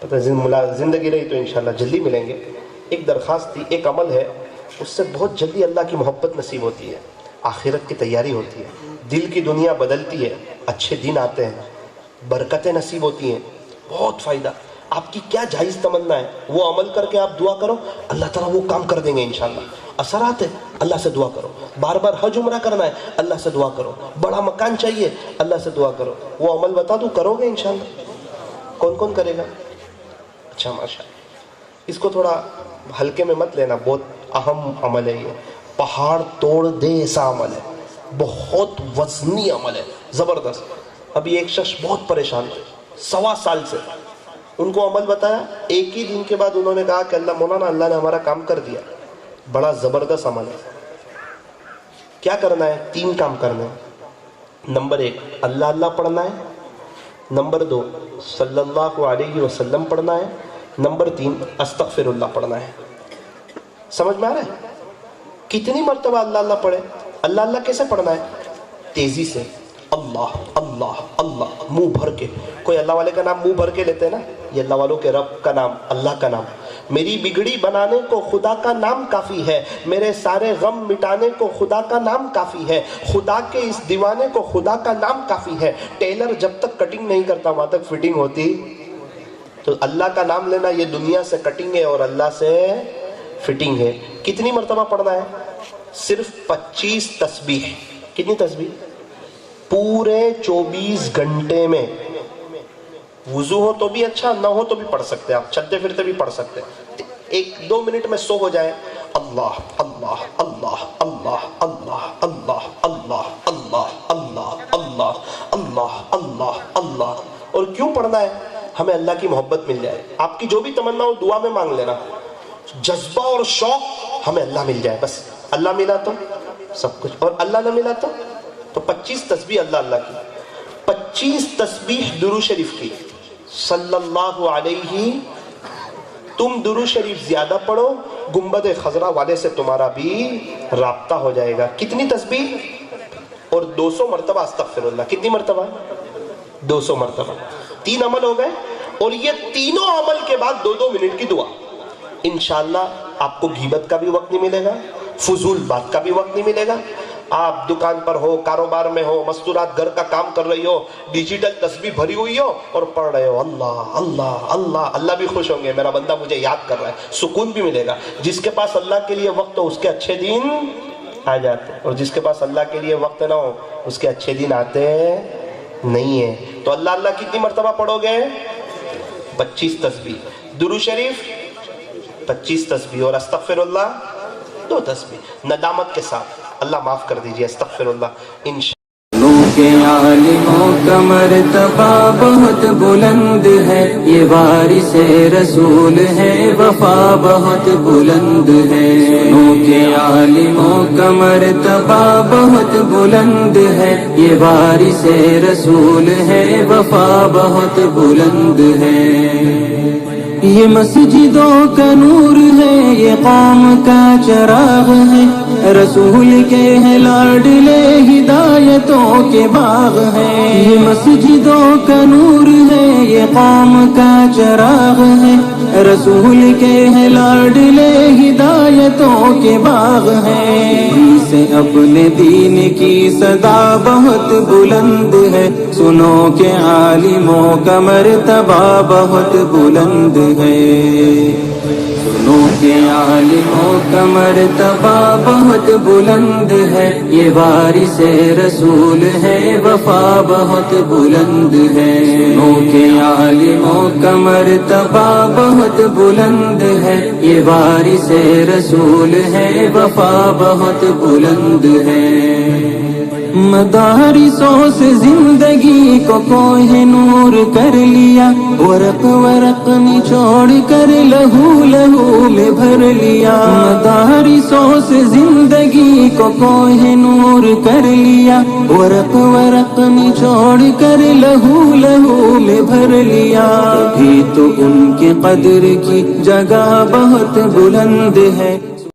پتہ زندگی رہی تو انشاءاللہ جلدی ملیں گے. ایک درخواست تھی, ایک عمل ہے اس سے بہت جلدی اللہ کی محبت نصیب ہوتی ہے, آخرت کی تیاری ہوتی ہے, دل کی دنیا بدلتی ہے, اچھے دن آتے ہیں, برکتیں نصیب ہوتی ہیں, بہت فائدہ. آپ کی کیا جائز تمنا ہے وہ عمل کر کے آپ دعا کرو, اللہ تعالیٰ وہ کام کر دیں گے انشاءاللہ. اثرات ہے, اللہ سے دعا کرو. بار بار حج عمرہ کرنا ہے, اللہ سے دعا کرو. بڑا مکان چاہیے, اللہ سے دعا کرو. وہ عمل بتا دوں, کرو گے انشاءاللہ؟ کون کون کرے گا؟ اچھا ماشاءاللہ. اس کو تھوڑا ہلکے میں مت لینا, بہت اہم عمل ہے یہ. پہاڑ توڑ دے ایسا عمل ہے, بہت وزنی عمل ہے, زبردست. ابھی ایک شخص بہت پریشان تھے 1.25 سال سے, ان کو عمل بتایا, ایک ہی دن کے بعد انہوں نے کہا کہ اللہ مولانا, اللہ نے ہمارا کام کر دیا. بڑا زبردست عمل ہے. کیا کرنا ہے؟ 3 کام کرنے ہیں. نمبر 1 اللہ اللہ پڑھنا ہے. نمبر 2 صلی اللہ علیہ وسلم پڑھنا ہے. نمبر 3 استغفر اللہ پڑھنا ہے. سمجھ میں آ رہا ہے؟ کتنی مرتبہ اللہ اللہ پڑھے؟ اللہ اللہ کیسے پڑھنا ہے؟ تیزی سے, اللہ اللہ اللہ, منہ بھر کے. کوئی اللہ والے کا نام منہ بھر کے لیتے ہیں نا, یہ اللہ والوں کے رب کا نام, اللہ کا نام. میری بگڑی بنانے کو خدا کا نام کافی ہے, میرے سارے غم مٹانے کو خدا کا نام کافی ہے, خدا کے اس دیوانے کو خدا کا نام کافی ہے. ٹیلر جب تک کٹنگ نہیں کرتا وہاں تک فٹنگ ہوتی. تو اللہ کا نام لینا یہ دنیا سے کٹنگ ہے اور اللہ سے فٹنگ ہے. کتنی مرتبہ پڑھنا ہے؟ صرف 25 تسبیح. کتنی تسبیح؟ پورے 24 گھنٹے میں. وضو ہو تو بھی اچھا, نہ ہو تو بھی پڑھ سکتے ہیں آپ, چلتے پھرتے بھی پڑھ سکتے ہیں. 1-2 منٹ میں سو ہو جائے, اللہ اللہ اللہ اللہ اللہ اللہ اللہ اللہ اللہ اللہ اللہ اللہ اللہ. اور کیوں پڑھنا ہے؟ ہمیں اللہ کی محبت مل جائے. آپ کی جو بھی تمنا ہو دعا میں مانگ لینا, جذبہ اور شوق ہمیں اللہ مل جائے بس. اللہ ملا تو سب کچھ, اور اللہ نہ ملا تو 25 تسبیح اللہ اللہ کی, 25 تسبیح درود شریف کی صلی اللہ علیہ. تم درود شریف زیادہ پڑھو, گنبد خضرا والے سے تمہارا بھی رابطہ ہو جائے گا. کتنی تسبیح؟ اور 200 مرتبہ استغفر اللہ. کتنی مرتبہ؟ 200 مرتبہ. 3 عمل ہو گئے, اور یہ تینوں عمل کے بعد 2-2 منٹ کی دعا. انشاءاللہ آپ کو غیبت کا بھی وقت نہیں ملے گا, فضول بات کا بھی وقت نہیں ملے گا. آپ دکان پر ہو, کاروبار میں ہو, مستورات گھر کا کام کر رہی ہو, ڈیجیٹل تسبیح بھری ہوئی ہو اور پڑھ رہے ہو اللہ اللہ اللہ, اللہ بھی خوش ہوں گے, میرا بندہ مجھے یاد کر رہا ہے. سکون بھی ملے گا. جس کے پاس اللہ کے لیے وقت ہو اس کے اچھے دن آ جاتے ہیں, اور جس کے پاس اللہ کے لیے وقت نہ ہو اس کے اچھے دن آتے نہیں ہیں. تو اللہ اللہ کتنی مرتبہ پڑھو گے؟ 25 تسبیح. درود شریف 25 تسبیح, اور استغفر اللہ 2 تسبیح. ندامت کے ساتھ, اللہ معاف کر دیجئے, استغفر اللہ انشاءاللہ. کے عالموں کا مرتبہ بہت بلند ہے, یہ وارث رسول ہے, وفا بہت بلند ہے. کے عالموں کا مرتبہ بہت بلند ہے, یہ وارث رسول ہے, وفا بہت بلند ہے. یہ مسجدوں کا نور ہے, یہ قوم کا چراغ ہے, رسول کے ہیں لاڈلے, ہدایتوں کے باغ ہیں. یہ مسجدوں کا نور ہے, یہ قوم کا چراغ ہے, رسول کے ہیں لاڈلے, ہدایتوں کے باغ ہیں. سے اپنے دین کی صدا بہت بلند ہے, سنو کہ عالموں کا مرتبہ بہت بلند ہے. سنو کہ عالموں کا مرتبہ بہت بلند ہے, یہ وارث رسول ہے, وفا بہت بلند ہے. سنو کہ عالموں کا مرتبہ بہت بلند ہے, یہ وارث رسول ہے, وفا بہت بلند ہے. مدارسوں سے زندگی کو کوہ نور کر لیا, ورق ورق نچوڑ کر لہو لہو میں بھر لیا. مدارسوں سے زندگی کو کوہ نور کر لیا, ورق ورق نچوڑ کر لہو لہو میں بھر لیا. بھی تو ان کی قدر کی جگہ بہت بلند ہے.